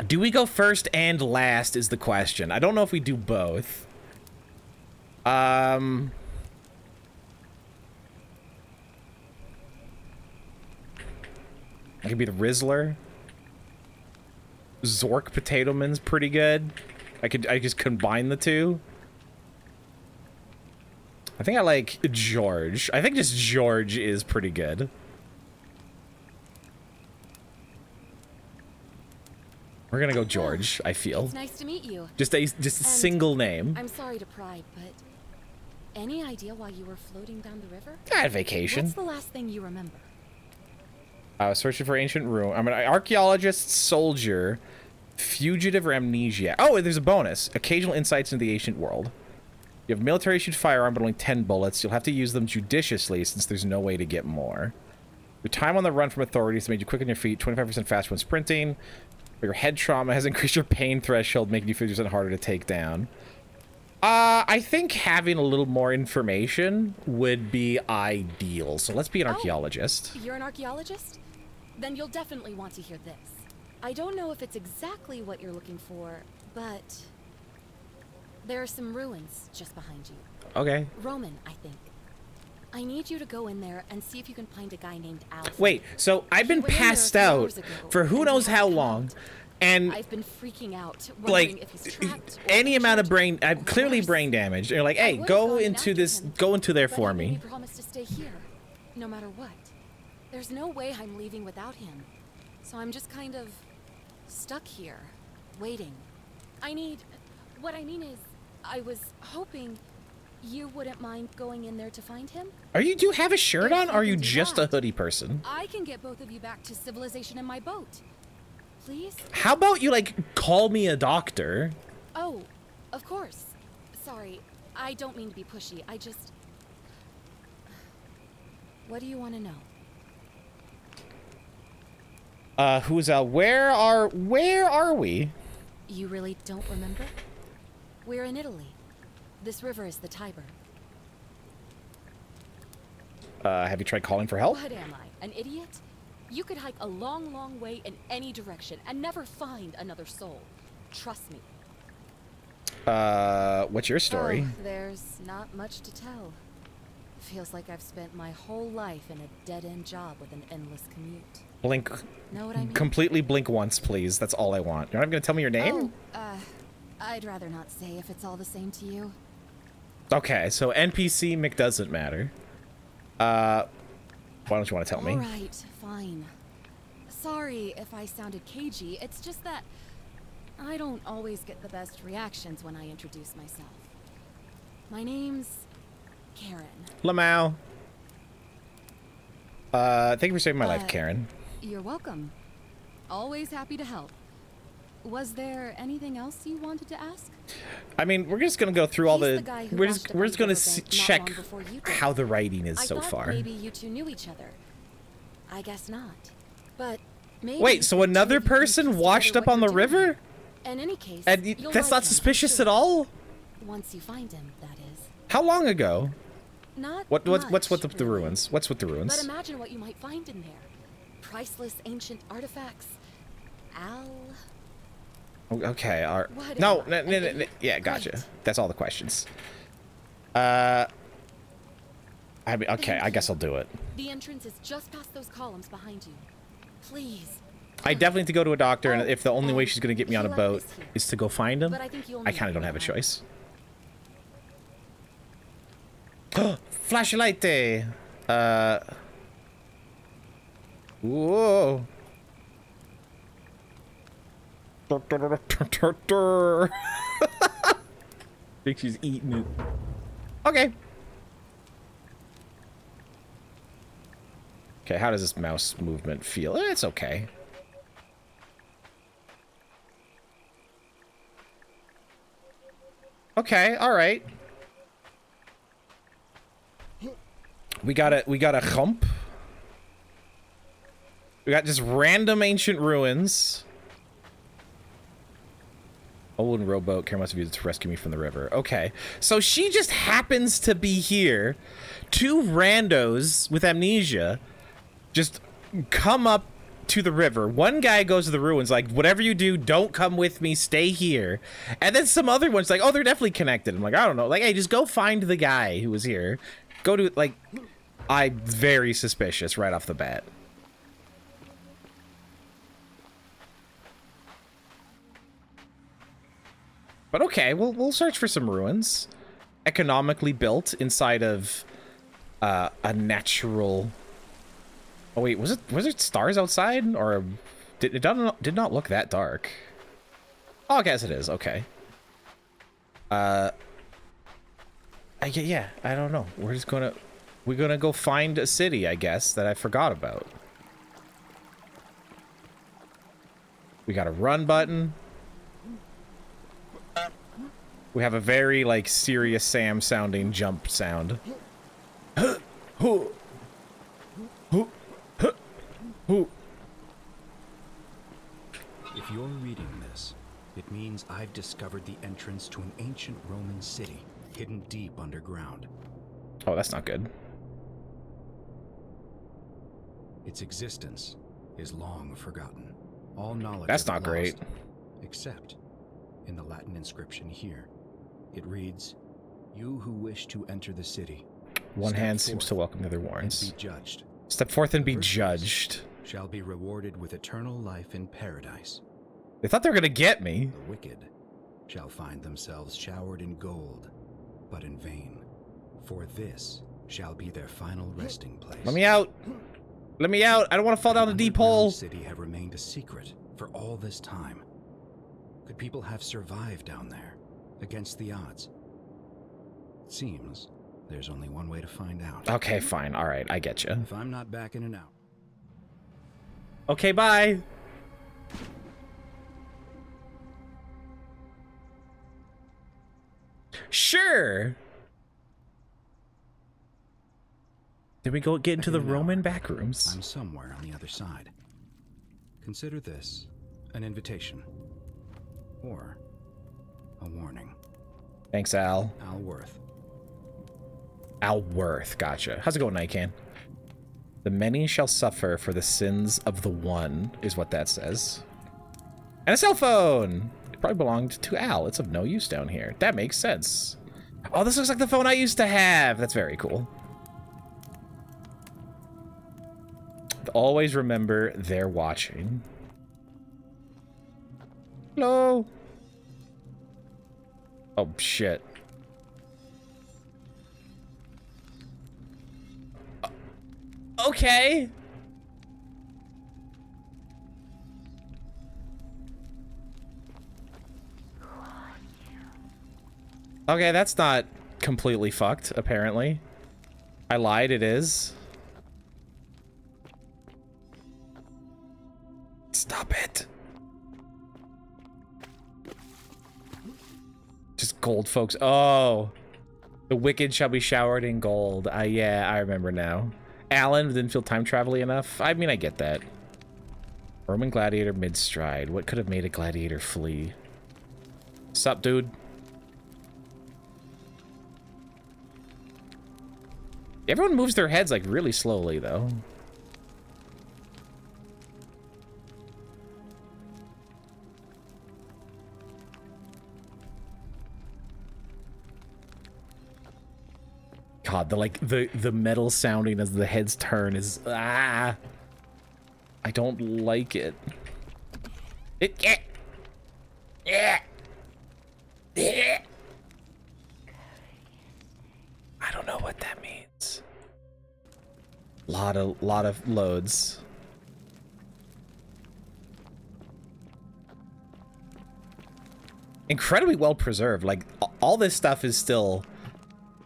Speaker 3: Do we go first and last is the question. I don't know if we do both. I could be the Rizzler. Zork Potato Man's pretty good. I just combine the two. I think I like George. I think just George is pretty good. We're gonna go George, I feel.
Speaker 8: It's nice to meet you.
Speaker 3: Just a single name.
Speaker 8: I'm sorry to pry, but any idea why you were floating down the river?
Speaker 3: I had vacation.
Speaker 8: What's the last thing you remember?
Speaker 3: I was searching for ancient ruin. I'm an archaeologist, soldier, fugitive, or amnesia. Oh, there's a bonus. Occasional insights into the ancient world. You have military-issued firearm, but only 10 bullets. You'll have to use them judiciously since there's no way to get more. Your time on the run from authorities made you quick on your feet, 25% faster when sprinting. Your head trauma has increased your pain threshold, making you 50% harder to take down. I think having a little more information would be ideal. So let's be an archaeologist.
Speaker 8: You're an archaeologist? Then you'll definitely want to hear this. I don't know if it's exactly what you're looking for, but there are some ruins just behind you.
Speaker 3: Okay.
Speaker 8: Roman, I think. I need you to go in there and see if you can find a guy named Alf.
Speaker 3: Wait, so I've been passed out for who knows how long, and
Speaker 8: I've been freaking out,
Speaker 3: like
Speaker 8: if he's trapped
Speaker 3: any amount of brain, I'm clearly brain damaged. You're like, hey, go into there for me.
Speaker 8: He promised to stay here, no matter what. There's no way I'm leaving without him, so I'm just kind of stuck here, waiting. What I mean is, I was hoping you wouldn't mind going in there to find him.
Speaker 3: Do you have a shirt on, or are you just a hoodie person?
Speaker 8: I can get both of you back to civilization in my boat. Please?
Speaker 3: How about you, like, call me a doctor?
Speaker 8: Oh, of course. Sorry, I don't mean to be pushy. I just... What do you want to know?
Speaker 3: Who's out? Where are we?
Speaker 8: You really don't remember? We're in Italy. This river is the Tiber.
Speaker 3: Have you tried calling for help?
Speaker 8: What am I, an idiot? You could hike a long, long way in any direction and never find another soul. Trust me.
Speaker 3: What's your story?
Speaker 8: Oh, there's not much to tell. Feels like I've spent my whole life in a dead-end job with an endless commute.
Speaker 3: Blink.
Speaker 8: Know what I mean?
Speaker 3: Completely blink once, please. That's all I want. You're not gonna tell me your name?
Speaker 8: Oh, I'd rather not say if it's all the same to you.
Speaker 3: Okay, so NPC Mick doesn't matter. Why don't you want to tell me?
Speaker 8: All right, fine. Sorry if I sounded cagey. It's just that I don't always get the best reactions when I introduce myself. My name's Karen.
Speaker 3: Lamau. Thank you for saving my life, Karen.
Speaker 8: You're welcome. Always happy to help. Was there anything else you wanted to ask?
Speaker 3: I mean, we're just gonna go through all the. We're just gonna check how the writing is so far.
Speaker 8: Maybe you two knew each other. I guess not. But maybe.
Speaker 3: Wait, so another person washed up on the river?
Speaker 8: In any case,
Speaker 3: And
Speaker 8: you'll
Speaker 3: that's
Speaker 8: like
Speaker 3: not
Speaker 8: him,
Speaker 3: suspicious
Speaker 8: sure.
Speaker 3: at all?
Speaker 8: Once you find him, that is.
Speaker 3: How long ago?
Speaker 8: Not
Speaker 3: What's
Speaker 8: much,
Speaker 3: with the
Speaker 8: really.
Speaker 3: ruins? What's with the
Speaker 8: But
Speaker 3: ruins?
Speaker 8: imagine what you might find in there. Priceless ancient artifacts.
Speaker 3: Okay,
Speaker 8: Whatever.
Speaker 3: no, yeah, gotcha.
Speaker 8: Great.
Speaker 3: That's all the questions. I mean, okay, I guess I'll do it.
Speaker 8: The entrance is just past those columns behind you. Please.
Speaker 3: I definitely need to go to a doctor, and if the only way
Speaker 8: and
Speaker 3: she's gonna get me on a
Speaker 8: he left
Speaker 3: boat
Speaker 8: this here.
Speaker 3: is to go find him,
Speaker 8: But I think you'll
Speaker 3: I
Speaker 8: need
Speaker 3: kind of
Speaker 8: it
Speaker 3: don't have a
Speaker 8: later on.
Speaker 3: choice. Flashlight! Whoa! Think she's eating it. Okay. Okay, how does this mouse movement feel? It's okay. Okay, all right. We got a hump. We got just random ancient ruins. Old rowboat, Kara must have used it to rescue me from the river. Okay, so she just happens to be here. Two randos with amnesia just come up to the river. One guy goes to the ruins like, whatever you do, don't come with me, stay here. And then some other one's like, oh, they're definitely connected. I'm like, I don't know. Like, hey, just go find the guy who was here. Go to, like, I'm very suspicious right off the bat. But okay, we'll search for some ruins. Economically built inside of a natural... Oh wait, was it stars outside? Or did not look that dark? Oh, I guess it is, okay. Yeah, I don't know. We're gonna go find a city, I guess, that I forgot about. We got a run button. We have a very, like, Serious Sam sounding jump sound. If
Speaker 2: you're reading this, it means I've discovered the entrance to an ancient Roman city hidden deep underground.
Speaker 3: Oh, that's not good.
Speaker 2: Its existence is long forgotten. All knowledge
Speaker 3: That's
Speaker 2: of it
Speaker 3: not great.
Speaker 2: lost, except in the Latin inscription here. It reads, "You who wish to enter the city,
Speaker 3: One
Speaker 2: step
Speaker 3: hand seems
Speaker 2: forth
Speaker 3: to welcome the other
Speaker 2: and
Speaker 3: warns.
Speaker 2: be judged.
Speaker 3: Step forth and
Speaker 2: The
Speaker 3: be
Speaker 2: virtuous
Speaker 3: judged.
Speaker 2: Shall be rewarded with eternal life in paradise.
Speaker 3: They thought they were gonna get me.
Speaker 2: The wicked shall find themselves showered in gold, but in vain. For this shall be their final resting place."
Speaker 3: Let me out. Let me out. I don't want to fall down the deep hole.
Speaker 2: The city have remained a secret for all this time. Could people have survived down there against the odds? It seems there's only one way to find out.
Speaker 3: Okay, fine. All right, I get you.
Speaker 2: If I'm not back in an hour.
Speaker 3: Okay, bye. Sure. Did we go get into the Roman back rooms?
Speaker 2: I'm somewhere on the other side. Consider this an invitation. Or a warning.
Speaker 3: Thanks, Al.
Speaker 2: Al Worth.
Speaker 3: Al Worth, gotcha. How's it going, Nightcan? The many shall suffer for the sins of the one, is what that says. And a cell phone! It probably belonged to Al. It's of no use down here. That makes sense. Oh, this looks like the phone I used to have. That's very cool. Always remember they're watching. Hello? Oh, shit. Okay. Okay, that's not completely fucked, apparently. I lied, it is. Stop it. Just gold, folks. Oh. The wicked shall be showered in gold. Yeah, I remember now. Alan didn't feel time travel-y enough. I mean, I get that. Roman gladiator mid-stride. What could have made a gladiator flee? Sup, dude? Everyone moves their heads like really slowly, though. God, the metal sounding as the heads turn is I don't like it. I don't know what that means. Lot of loads. Incredibly well preserved. Like all this stuff is still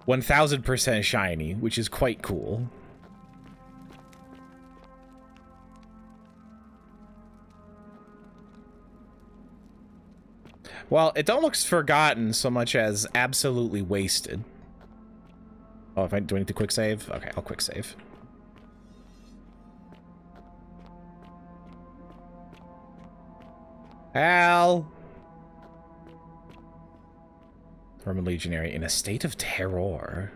Speaker 3: 1000% shiny, which is quite cool. Well, it don't look forgotten so much as absolutely wasted. Oh, do I need to quick save? Okay, I'll quick save. Al! Roman legionary in a state of terror.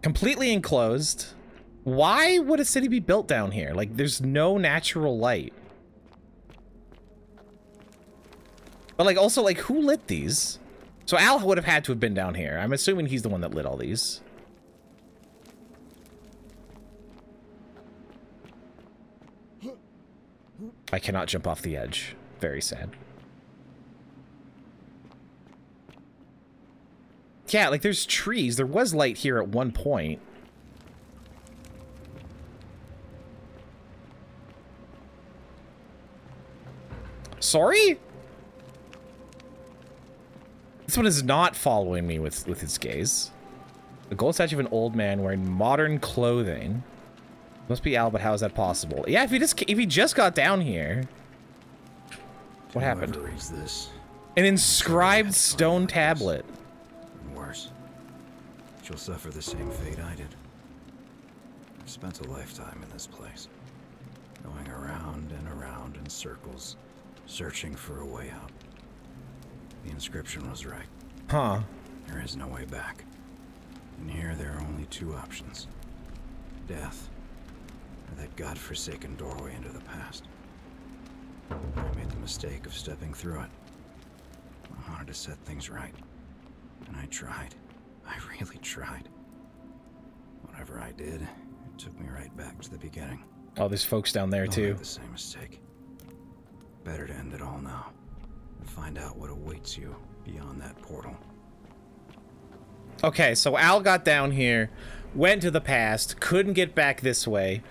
Speaker 3: Completely enclosed. Why would a city be built down here? Like, there's no natural light. But, like, also, like, who lit these? So Al would have had to have been down here. I'm assuming he's the one that lit all these. I cannot jump off the edge. Very sad. Yeah, like there's trees. There was light here at one point. Sorry? This one is not following me with its gaze. A gold statue of an old man wearing modern clothing. Must be Al, but how is that possible? Yeah, if he just got down here. What happened?
Speaker 2: Is this?
Speaker 3: An inscribed stone tablet.
Speaker 2: And worse. She'll suffer the same fate I did. I've spent a lifetime in this place. Going around and around in circles, searching for a way out. The inscription was right.
Speaker 3: Huh.
Speaker 2: There is no way back. And here there are only two options. Death, or that godforsaken doorway into the past. I made the mistake of stepping through it. I wanted to set things right. And I tried. I really tried. Whatever I did, it took me right back to the beginning.
Speaker 3: Oh, there's folks down there,
Speaker 2: Don't
Speaker 3: too.
Speaker 2: make the same mistake. Better to end it all now. And find out what awaits you beyond that portal.
Speaker 3: Okay, so Al got down here, went to the past, couldn't get back this way,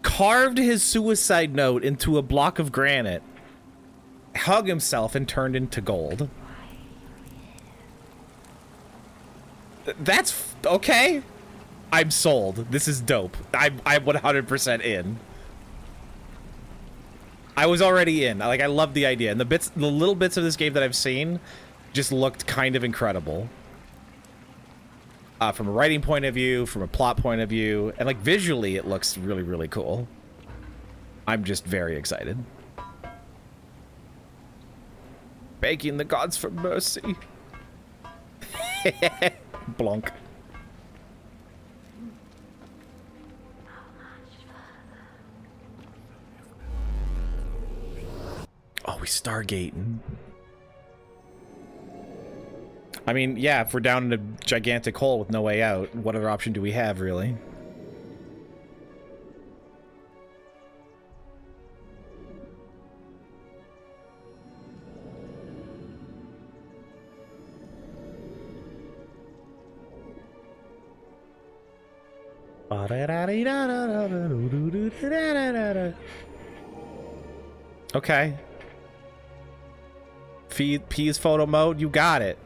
Speaker 3: carved his suicide note into a block of granite, hung himself, and turned into gold. That's okay. I'm sold. This is dope. I'm 100% in. I was already in. Like, I love the idea, and the little bits of this game that I've seen just looked kind of incredible. From a writing point of view, from a plot point of view, and like visually it looks really, really cool. I'm just very excited. Begging the gods for mercy. Blonk. Oh, we stargating. I mean, yeah, if we're down in a gigantic hole with no way out, what other option do we have, really? Okay. P is photo mode, you got it.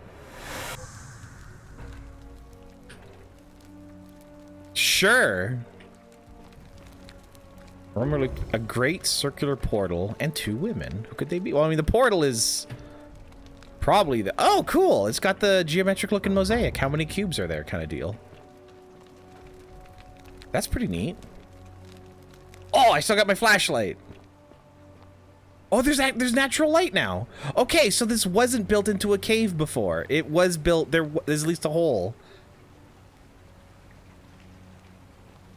Speaker 3: Sure. Remember, like, a great circular portal and two women. Who could they be? Well, I mean, the portal is probably the... Oh, cool. It's got the geometric-looking mosaic. How many cubes are there kind of deal. That's pretty neat. Oh, I still got my flashlight. Oh, there's natural light now. Okay, so this wasn't built into a cave before. It was built, there's at least a hole.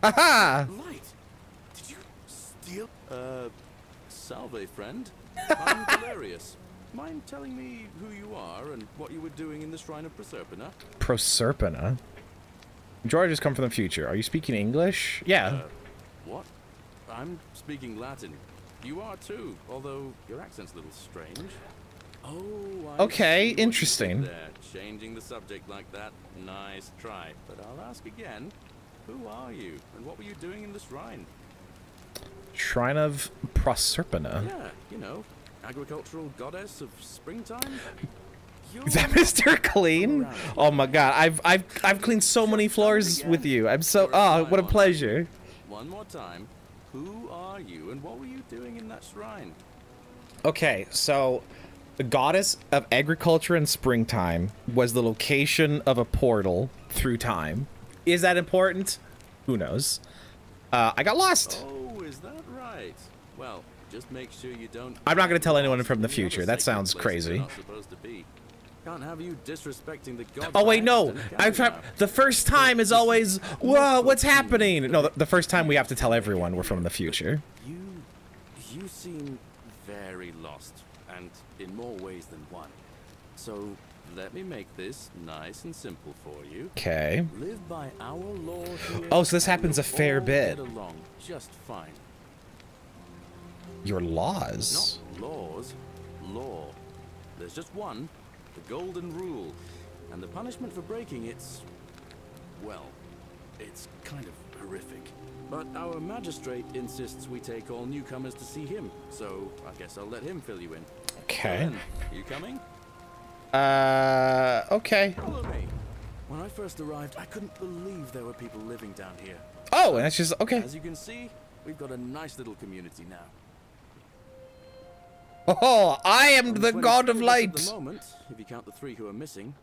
Speaker 3: Aha!
Speaker 9: Light. Did you steal? Salve, friend. I'm hilarious. Mind telling me who you are and what you were doing in the Shrine of Proserpina?
Speaker 3: Proserpina? George has come from the future. Are you speaking English? Yeah.
Speaker 9: What? I'm speaking Latin. You are too, although your accent's a little strange. Oh, I
Speaker 3: okay,
Speaker 9: see
Speaker 3: interesting.
Speaker 9: what you did there. Changing the subject like that, nice try. But I'll ask again, who are you, and what were you doing in the shrine?
Speaker 3: Shrine of Proserpina?
Speaker 9: Yeah, you know, agricultural goddess of springtime?
Speaker 3: Is that Mr. Clean? Oh my god, I've cleaned so many floors with you. I'm so what a pleasure.
Speaker 9: One more time. Who are you and what were you doing in that shrine?
Speaker 3: Okay, so the goddess of agriculture and springtime was the location of a portal through time. Is that important? Who knows? I got lost.
Speaker 9: Oh, is that right? Well, just make sure you don't.
Speaker 3: I'm not going to tell anyone from the future. That sounds crazy.
Speaker 9: Can't have you disrespecting the god.
Speaker 3: Oh wait, no. The first time is always, whoa, what's happening? No, the first time we have to tell everyone we're from the future.
Speaker 9: You seem very lost, and in more ways than one. So let me make this nice and simple for you.
Speaker 3: Okay.
Speaker 9: Live by our law here.
Speaker 3: Oh, so this happens a fair bit.
Speaker 9: Get along just fine.
Speaker 3: Your laws?
Speaker 9: Not laws, law. There's just one. The golden rule, and the punishment for breaking it's, well, it's kind of horrific. But our magistrate insists we take all newcomers to see him, so I guess I'll let him fill you in.
Speaker 3: Okay.
Speaker 9: So then, you coming?
Speaker 3: Okay.
Speaker 9: Follow me. When I first arrived, I couldn't believe there were people living down here.
Speaker 3: Oh, and that's just, okay.
Speaker 9: As you can see, we've got a nice little community now.
Speaker 3: Oh, I am the god of light.
Speaker 9: At the moment, if you count the 3 who are missing,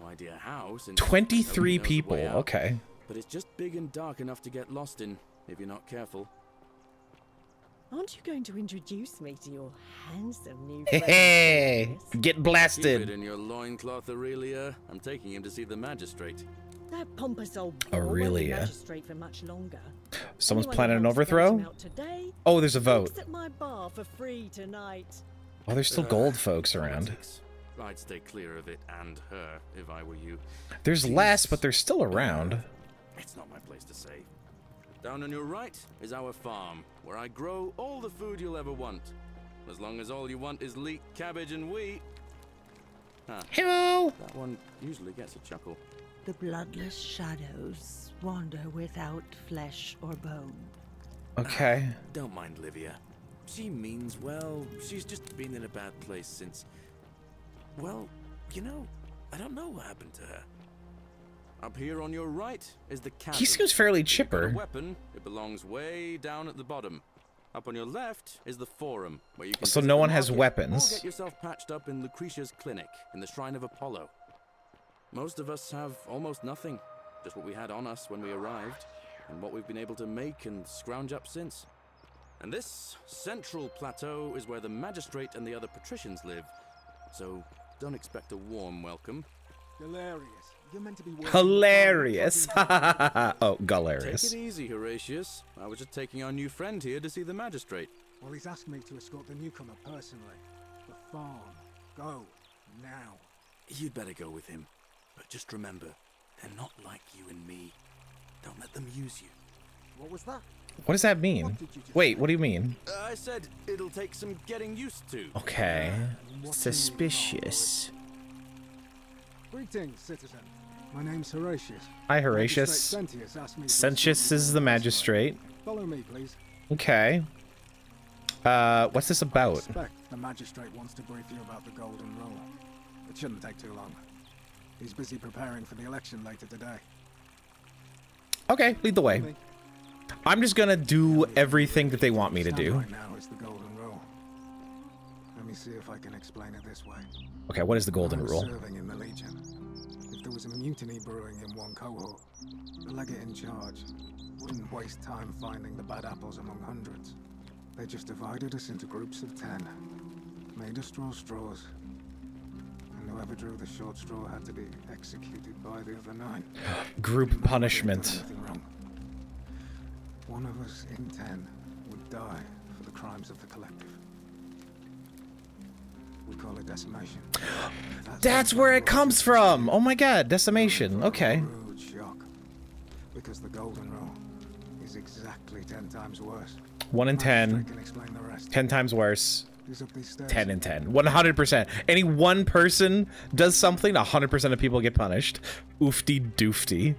Speaker 9: no idea how. Since
Speaker 3: 23 people. Okay.
Speaker 9: But it's just big and dark enough to get lost in if you're not careful.
Speaker 10: Aren't you going to introduce me to your handsome new friend?
Speaker 3: Hey, get blasted.
Speaker 9: Keep it in your loincloth, Aurelia. I'm taking him to see the magistrate.
Speaker 10: That pompous old
Speaker 3: Aurelia.
Speaker 10: Magistrate for much longer.
Speaker 3: Someone's planning an overthrow?
Speaker 10: Today,
Speaker 3: oh, there's a vote.
Speaker 10: at my bar for free tonight.
Speaker 3: Oh, there's still gold folks around.
Speaker 9: I'd stay clear of it and her if I were you.
Speaker 3: There's less, but they're still around.
Speaker 9: It's not my place to say. Down on your right is our farm, where I grow all the food you'll ever want. As long as all you want is leek, cabbage, and wheat. Huh.
Speaker 3: Hello.
Speaker 9: That one usually gets a chuckle.
Speaker 11: The bloodless shadows wander without flesh or bone.
Speaker 3: Okay.
Speaker 9: Don't mind Livia. She means well. She's just been in a bad place since... Well, you know, I don't know what happened to her. Up here on your right is the chasm.
Speaker 3: He seems fairly chipper.
Speaker 9: If you've got a weapon, it belongs way down at the bottom. Up on your left is the forum, where you can...
Speaker 3: So no one has weapons.
Speaker 9: Or get yourself patched up in Lucretia's clinic, in the Shrine of Apollo. Most of us have almost nothing. Just what we had on us when we arrived, and what we've been able to make and scrounge up since. And this central plateau is where the magistrate and the other patricians live. So don't expect a warm welcome.
Speaker 5: Hilarious. You're meant to be
Speaker 3: hilarious. Oh, galarious.
Speaker 9: Take it easy, Horatius. I was just taking our new friend here to see the magistrate.
Speaker 5: Well, he's asked me to escort the newcomer personally. The farm. Go. Now.
Speaker 9: You'd better go with him. But just remember, they're not like you and me. Don't let them use you.
Speaker 5: What was that?
Speaker 3: What does that mean? Wait, what do you mean?
Speaker 9: I said it'll take some getting used to.
Speaker 3: Okay. Suspicious.
Speaker 5: Greetings, citizen. My name's Horatius.
Speaker 3: Hi, Horatius. Sentius is the magistrate.
Speaker 5: Follow me, please.
Speaker 3: Okay. What's this about?
Speaker 5: I suspect the magistrate wants to brief you about the golden rule. It shouldn't take too long. He's busy preparing for the election later today.
Speaker 3: Okay, lead the way. I'm just gonna do everything that they want me to do.
Speaker 5: Right now is the golden rule. Let me see if I can explain it this way.
Speaker 3: Okay, what is the golden rule?
Speaker 5: Serving in the Legion. If there was a mutiny brewing in one cohort, the legate in charge wouldn't waste time finding the bad apples among hundreds. They just divided us into groups of 10. Made us draw straws. And whoever drew the short straw had to be executed by the other 9.
Speaker 3: Group punishment.
Speaker 5: One of us in 10 would die for the crimes of the collective. We call it decimation.
Speaker 3: That's where it comes from! Oh my god, decimation. Okay.
Speaker 5: Rude shock. Because the golden rule is exactly 10 times worse.
Speaker 3: 1 in 10. 10 times worse. 10 in 10. 100%. Any one person does something, 100% of people get punished. Oofty doofty.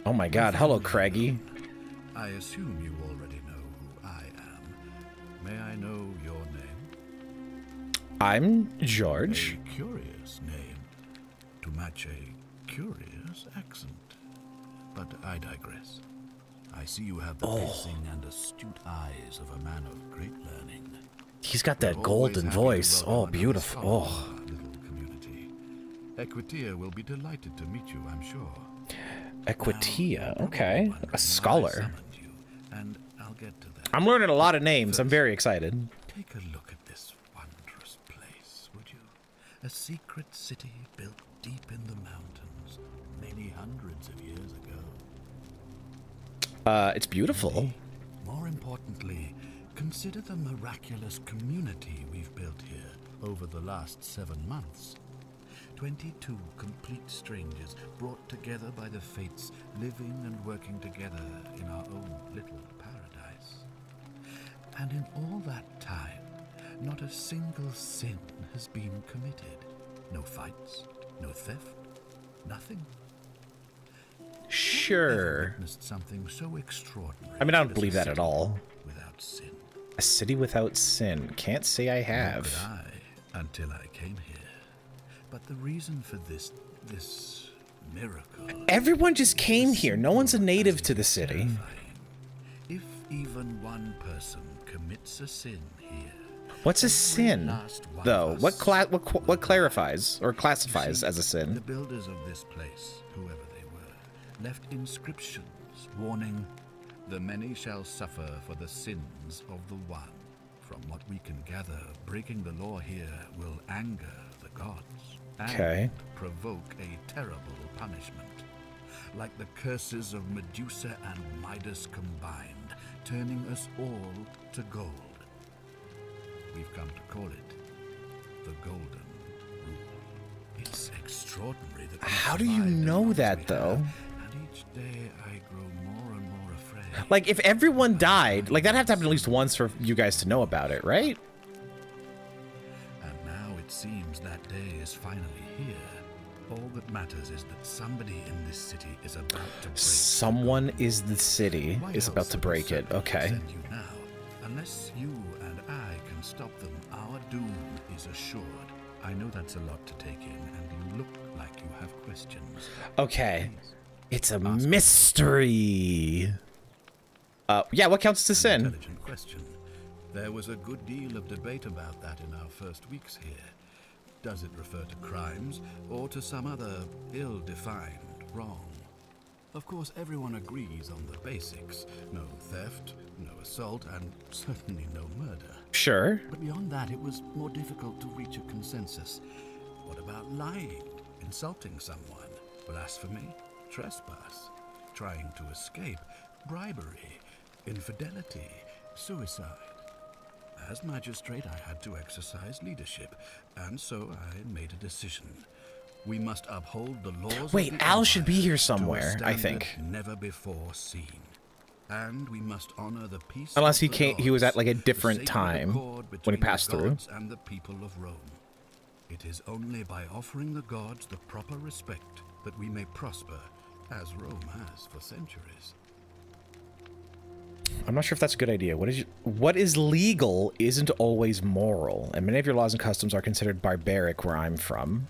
Speaker 3: Oh my god, hello Craigie.
Speaker 12: I assume you already know who I am. May I know your name?
Speaker 3: I'm George.
Speaker 12: A curious name to match a curious accent. But I digress. I see you have the piercing and astute eyes of a man of great learning.
Speaker 3: He's got that golden voice. Oh, beautiful. Oh.
Speaker 12: Little community. Equitia will be delighted to meet you, I'm sure.
Speaker 3: Equitia, okay. A scholar.
Speaker 12: And I'll get to that.
Speaker 3: I'm learning a lot of names. I'm very excited.
Speaker 12: Take a look at this wondrous place, would you? A secret city built deep in the mountains, many hundreds of years ago.
Speaker 3: It's beautiful.
Speaker 12: More importantly, consider the miraculous community we've built here over the last 7 months. 22 complete strangers brought together by the fates, living and working together in our own little paradise. And in all that time, not a single sin has been committed. No fights, no theft, nothing.
Speaker 3: Sure.
Speaker 12: Something so extraordinary.
Speaker 3: I mean, I don't believe that at all.
Speaker 12: Without sin.
Speaker 3: A city without sin. Can't say I have.
Speaker 12: Nor could I, until I came here. But the reason for this miracle...
Speaker 3: Everyone just came here. No one's a native to the city.
Speaker 12: If even one person commits a sin here...
Speaker 3: What's a sin, though? What clarifies or classifies as a sin?
Speaker 12: The builders of this place, whoever they were, left inscriptions warning, "The many shall suffer for the sins of the one." From what we can gather, breaking the law here will anger the gods. And provoke a terrible punishment. Like the curses of Medusa and Midas combined, turning us all to gold. We've come to call it the Golden Rule. It's extraordinary that...
Speaker 3: How do you know that, though?
Speaker 12: And each day I grow more and more afraid.
Speaker 3: Like, if everyone died, like, that'd have to happen at least once for you guys to know about it, right?
Speaker 12: It seems that day is finally here. All that matters is that somebody in this city is about to break.
Speaker 3: Someone is the city is about to break it. Okay.
Speaker 12: Send you now. Unless you and I can stop them, our doom is assured. I know that's a lot to take in, and you look like you have questions.
Speaker 3: Okay. It's a mystery. Yeah, what counts as a sin?
Speaker 12: Intelligent question. There was a good deal of debate about that in our first weeks here. Does it refer to crimes or to some other ill-defined wrong? Of course, everyone agrees on the basics. No theft, no assault, and certainly no murder.
Speaker 3: Sure.
Speaker 12: But beyond that, it was more difficult to reach a consensus. What about lying, insulting someone, blasphemy, trespass, trying to escape, bribery, infidelity, suicide? As magistrate, I had to exercise leadership, and so I made a decision. We must uphold the laws.
Speaker 3: Wait,
Speaker 12: of the
Speaker 3: Al
Speaker 12: Empire
Speaker 3: should be here somewhere,
Speaker 12: to a
Speaker 3: I think.
Speaker 12: never before seen. And we must honor the peace.
Speaker 3: Unless he
Speaker 12: of the
Speaker 3: came, he was at like a different
Speaker 12: sacred
Speaker 3: time
Speaker 12: accord
Speaker 3: when he
Speaker 12: between
Speaker 3: passed
Speaker 12: the
Speaker 3: through.
Speaker 12: gods and the people of Rome. It is only by offering the gods the proper respect that we may prosper, as Rome has for centuries.
Speaker 3: I'm not sure if that's a good idea. What is legal isn't always moral, and many of your laws and customs are considered barbaric where I'm from.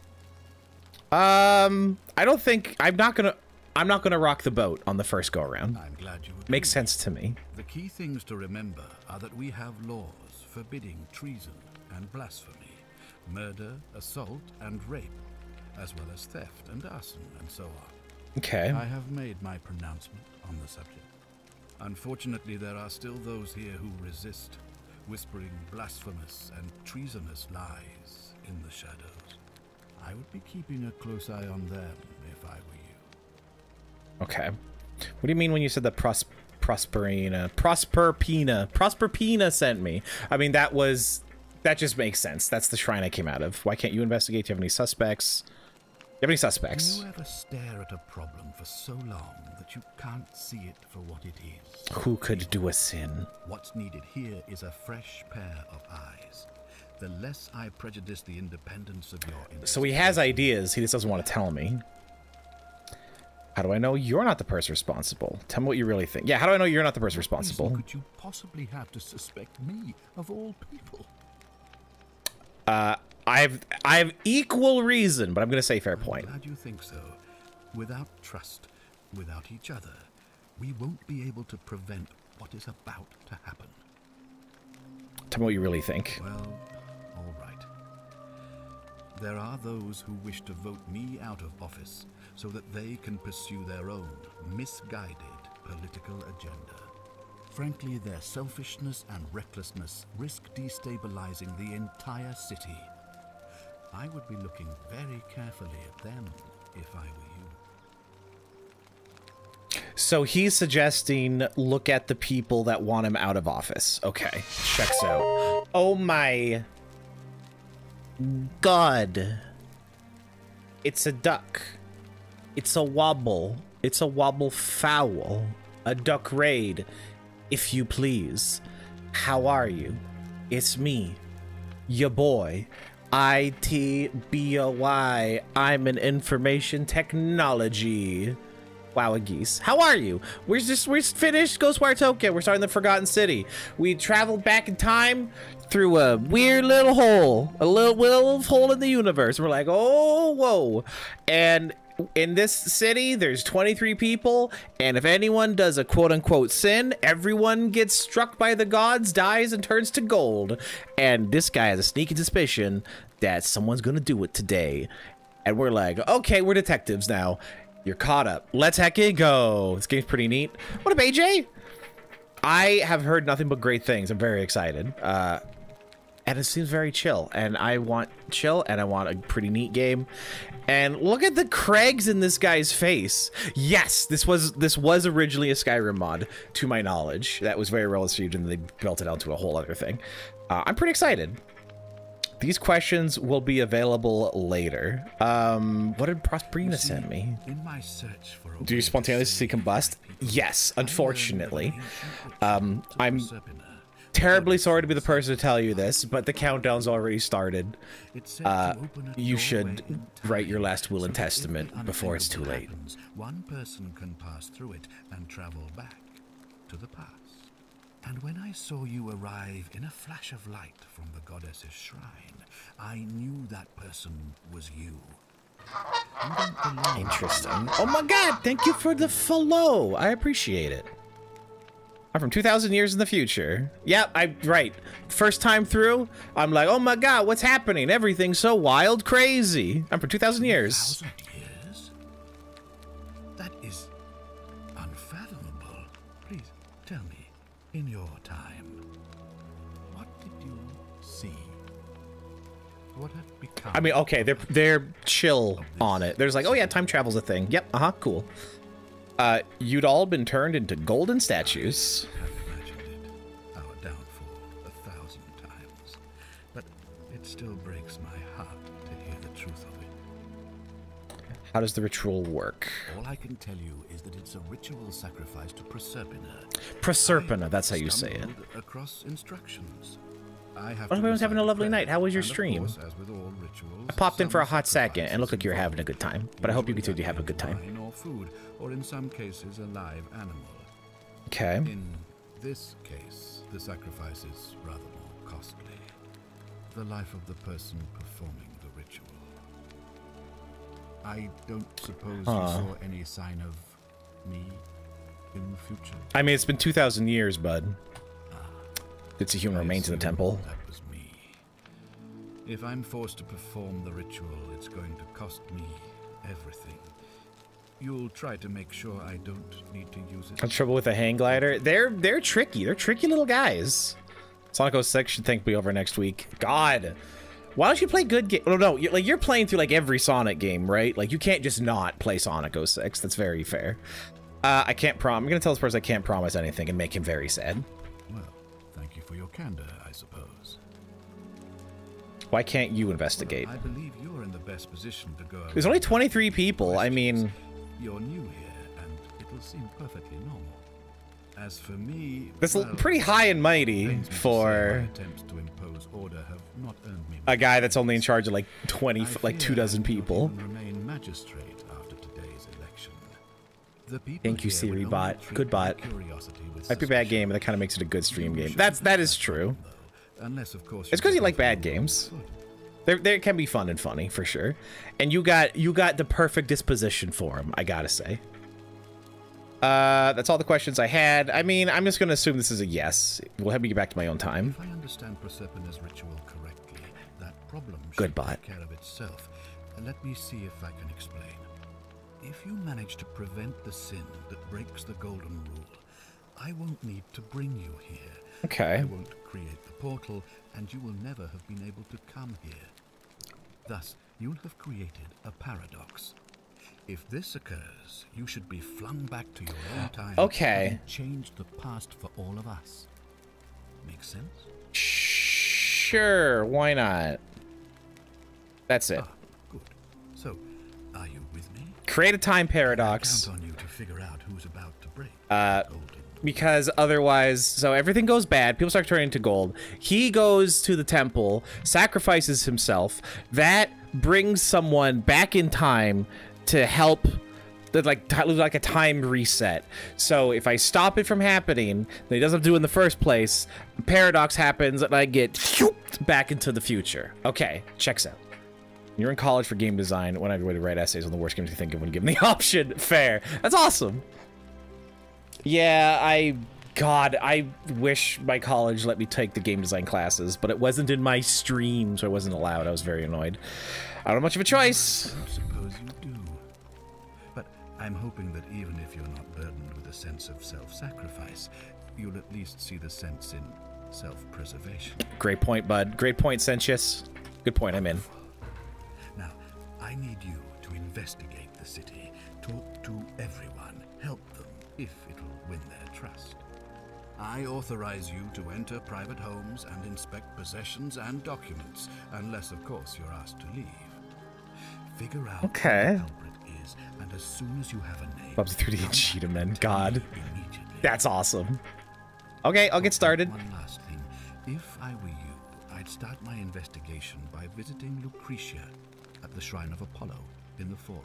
Speaker 3: I don't think I'm not gonna rock the boat on the first go around.
Speaker 12: I'm glad you agree.
Speaker 3: Makes sense to me.
Speaker 12: The key things to remember are that we have laws forbidding treason and blasphemy, murder, assault, and rape, as well as theft and arson, and so on.
Speaker 3: Okay.
Speaker 12: I have made my pronouncement on the subject. Unfortunately, there are still those here who resist, whispering blasphemous and treasonous lies in the shadows. I would be keeping a close eye on them if I were you.
Speaker 3: Okay. What do you mean when you said that Prosperpina sent me? I mean, that just makes sense. That's the shrine I came out of. Why can't you investigate? Do you have any suspects? You have any suspects?
Speaker 12: Do you ever stare at a problem for so long that you can't see it for what it is?
Speaker 3: Who could do a sin?
Speaker 12: What's needed here is a fresh pair of eyes. The less I prejudice the independence of your...
Speaker 3: So he has ideas, he just doesn't want to tell me. How do I know you're not the person responsible? Tell me what you really think. Yeah, how do I know you're not the person responsible?
Speaker 12: What reason could you possibly have to suspect me, of all people?
Speaker 3: I have equal reason, but I'm going to say fair point.
Speaker 12: I'm glad you think so. Without trust, without each other, we won't be able to prevent what is about to happen.
Speaker 3: Tell me what you really think.
Speaker 12: Well, all right. There are those who wish to vote me out of office so that they can pursue their own misguided political agenda. Frankly, their selfishness and recklessness risk destabilizing the entire city. I would be looking very carefully at them if I were you.
Speaker 3: So he's suggesting look at the people that want him out of office. Okay, checks out. Oh my God. It's a duck. It's a wobble. It's a wobble fowl. A duck raid, if you please. How are you? It's me, your boy. ITBOY. I'm an information technology. Wow, a geese. How are you? We're finished Ghostwire Tokyo. We're starting the Forgotten City. We traveled back in time through a weird little hole, a little hole in the universe. We're like, oh, whoa. And in this city, there's 23 people, and if anyone does a quote-unquote sin, everyone gets struck by the gods, dies, and turns to gold. And this guy has a sneaking suspicion that someone's gonna do it today. And we're like, okay, we're detectives now. You're caught up. Let's heckin' go. This game's pretty neat. What up, AJ? I have heard nothing but great things. I'm very excited. And it seems very chill. And I want chill, and I want a pretty neat game. And look at the Craigs in this guy's face. Yes, this was originally a Skyrim mod, to my knowledge. That was very well received, and they built it out to a whole other thing. I'm pretty excited. These questions will be available later. What did Prosperina send me?
Speaker 12: In my search for
Speaker 3: Do you spontaneously combust? Yes, unfortunately. I'm terribly sorry to be the person to tell you this, but the countdown's already started. You should write your last will and testament before it's too late.
Speaker 12: One person can pass through it and travel back to the past. And when I saw you arrive in a flash of light from the goddess's shrine, I knew that person was you.
Speaker 3: Interesting. Oh my God, thank you for the follow. I appreciate it. I'm from 2,000 years in the future. Yep, right. First time through, I'm like, oh my God, what's happening? Everything's so wild, crazy. I'm from 2,000 years.
Speaker 12: 2,000 years? That is unfathomable. Please tell me, in your time, what did you see? What had become?
Speaker 3: I mean, okay, they're chill on it. There's like, oh yeah, time travel's a thing. Yep, cool. You'd all been turned into golden statues.
Speaker 12: I've imagined it, our downfall 1,000 times, but it still breaks my heart to hear the truth of it.
Speaker 3: How does the ritual work?
Speaker 12: All I can tell you is that it's a ritual sacrifice to Proserpina.
Speaker 3: Proserpina, that's how you say it.
Speaker 12: Across instructions.
Speaker 3: Well, everyone's having a lovely night. How was your stream? I popped in for a hot second and looked like you were having a good time, but I hope you continue to have a good time.
Speaker 12: Or food, or in some cases, a live animal.
Speaker 3: Okay.
Speaker 12: In this case, the sacrifice is rather more costly. The life of the person performing the ritual. I don't suppose you saw any sign of me in the future?
Speaker 3: I mean, it's been 2,000 years, bud. It's a human remains in the temple.
Speaker 12: That was me. If I'm forced to perform the ritual, it's going to cost me everything. you'll try to make sure I don't need to use it.
Speaker 3: Got trouble with a hang glider? They're tricky. They're tricky little guys. Sonic 06 should thank me over next week. God. Why don't you play good game? Oh, no, you're playing through like every Sonic game, right? Like you can't just not play Sonic 06. That's very fair. I can't I'm gonna tell this person I can't promise anything and make him very sad.
Speaker 12: Well, thank you for your candor, I suppose.
Speaker 3: Why can't you investigate?
Speaker 12: I believe you're in the best position to go.
Speaker 3: There's only 23 people. I mean,
Speaker 12: you're new here, and it'll seem perfectly normal. As for me,
Speaker 3: that's
Speaker 12: well,
Speaker 3: pretty high and mighty for
Speaker 12: attempts to impose order have not earned me
Speaker 3: a guy that's only in charge of like 20, like 24 people.
Speaker 12: Remain magistrate after today's election. The people
Speaker 3: Thank you, Siri bot. Good bot. Might be a bad game, but that kind of makes it a good stream game. That is true.
Speaker 12: Unless, of course,
Speaker 3: it's because you like bad games. They can be fun and funny for sure, and you got the perfect disposition for them. I gotta say. That's all the questions I had. I mean, I'm just gonna assume this is a yes. We'll have me get back to my own time.
Speaker 12: If I understand Prosepina's ritual correctly, that problem
Speaker 3: should take
Speaker 12: care of itself. Let me see if I can explain. If you manage to prevent the sin that breaks the golden rule, I won't need to bring you here.
Speaker 3: Okay.
Speaker 12: I won't create the portal, and you will never have been able to come here. Thus, you'll have created a paradox. If this occurs, you should be flung back to your own time.
Speaker 3: Okay.
Speaker 12: And change the past for all of us. Make sense?
Speaker 3: Sure, why not? That's it.
Speaker 12: Good. So, are you with me?
Speaker 3: Create a time paradox.
Speaker 12: I count on you to figure out who's about to break.
Speaker 3: Because otherwise, so everything goes bad. People start turning into gold. He goes to the temple, sacrifices himself. That brings someone back in time to help, like a time reset. So if I stop it from happening, that he doesn't do in the first place, paradox happens, and I get back into the future. Okay, checks out. You're in college for game design. When I go to write essays on the worst games you think of when given the option. Fair. That's awesome. Yeah, I wish my college let me take the game design classes, but it wasn't in my stream, so I wasn't allowed. I was very annoyed. I don't have much of a choice.
Speaker 12: I suppose you do. But I'm hoping that even if you're not burdened with a sense of self-sacrifice, you'll at least see the sense in self-preservation.
Speaker 3: Great point, bud. Great point, Sentius. Good point, I'm in.
Speaker 12: Now, I need you to investigate the city, talk to everyone, help them, if it'll win their trust. I authorize you to enter private homes and inspect possessions and documents, unless, of course, you're asked to leave. Figure out who the culprit is, and as soon as you have a name...
Speaker 3: Bob's 3D and Cheetah Man. God. That's awesome. Okay, I'll get started.
Speaker 12: One last thing. If I were you, I'd start my investigation by visiting Lucretia at the Shrine of Apollo in the Forum.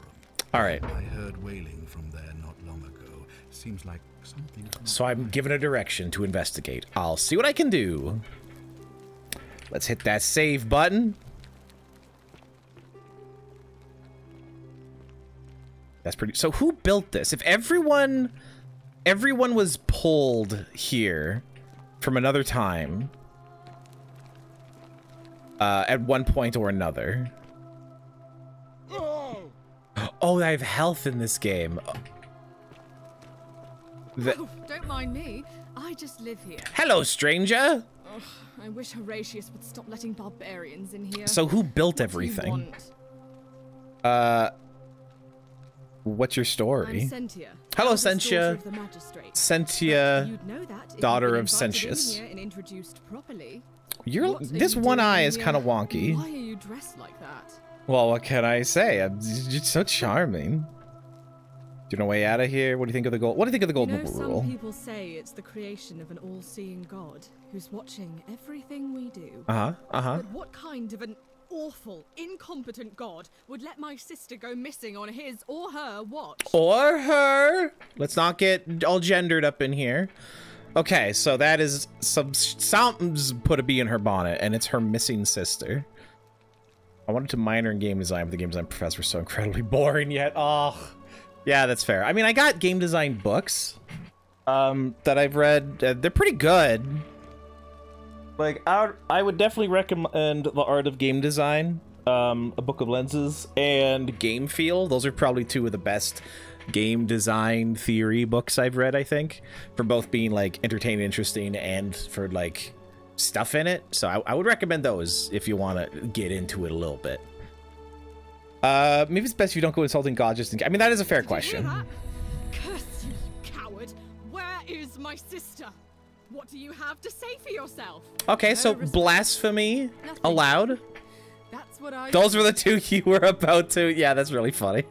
Speaker 3: All right.
Speaker 12: I heard wailing from there not long ago. Seems like something...
Speaker 3: So I'm given a direction to investigate. I'll see what I can do. Let's hit that save button. That's pretty... So who built this? If everyone was pulled here from another time at one point or another. Oh, I have health in this game.
Speaker 13: Oh, don't mind me. I just live here.
Speaker 3: Hello, stranger.
Speaker 13: Ugh, I wish Horatius would stop letting barbarians in here.
Speaker 3: So who built everything? What's your story?
Speaker 13: I'm Sentia.
Speaker 3: Hello,
Speaker 13: Sentia.
Speaker 3: Sentia, daughter of Sentius.
Speaker 13: And introduced properly.
Speaker 3: This one eye is kind of wonky.
Speaker 13: Why are you dressed like that?
Speaker 3: Well, what can I say? You're so charming. Do you know a way out of here? What do you think of the gold? What do you think of the golden rule?
Speaker 13: Some people say it's the creation of an all-seeing God who's watching everything we do.
Speaker 3: But
Speaker 13: what kind of an awful, incompetent God would let my sister go missing on his or her watch?
Speaker 3: Or her? Let's not get all gendered up in here. Okay, so that is something's put a bee in her bonnet, and it's her missing sister. I wanted to minor in game design, but the game design professor was so incredibly boring yet. Oh, yeah, that's fair. I mean, I got game design books that I've read. They're pretty good. Like, I would definitely recommend The Art of Game Design, A Book of Lenses, and Game Feel. Those are probably two of the best game design theory books I've read, I think, for both being like entertaining, interesting, and for like stuff in it. So I would recommend those if you want to get into it a little bit. Maybe it's best if you don't go insulting God just in case. I mean, that is a fair question.
Speaker 13: Curse you, coward! Where is my sister? What do you have to say for yourself?
Speaker 3: Okay, so blasphemy allowed.
Speaker 13: That's what I.
Speaker 3: Those were the two you were about to. Yeah, that's really funny.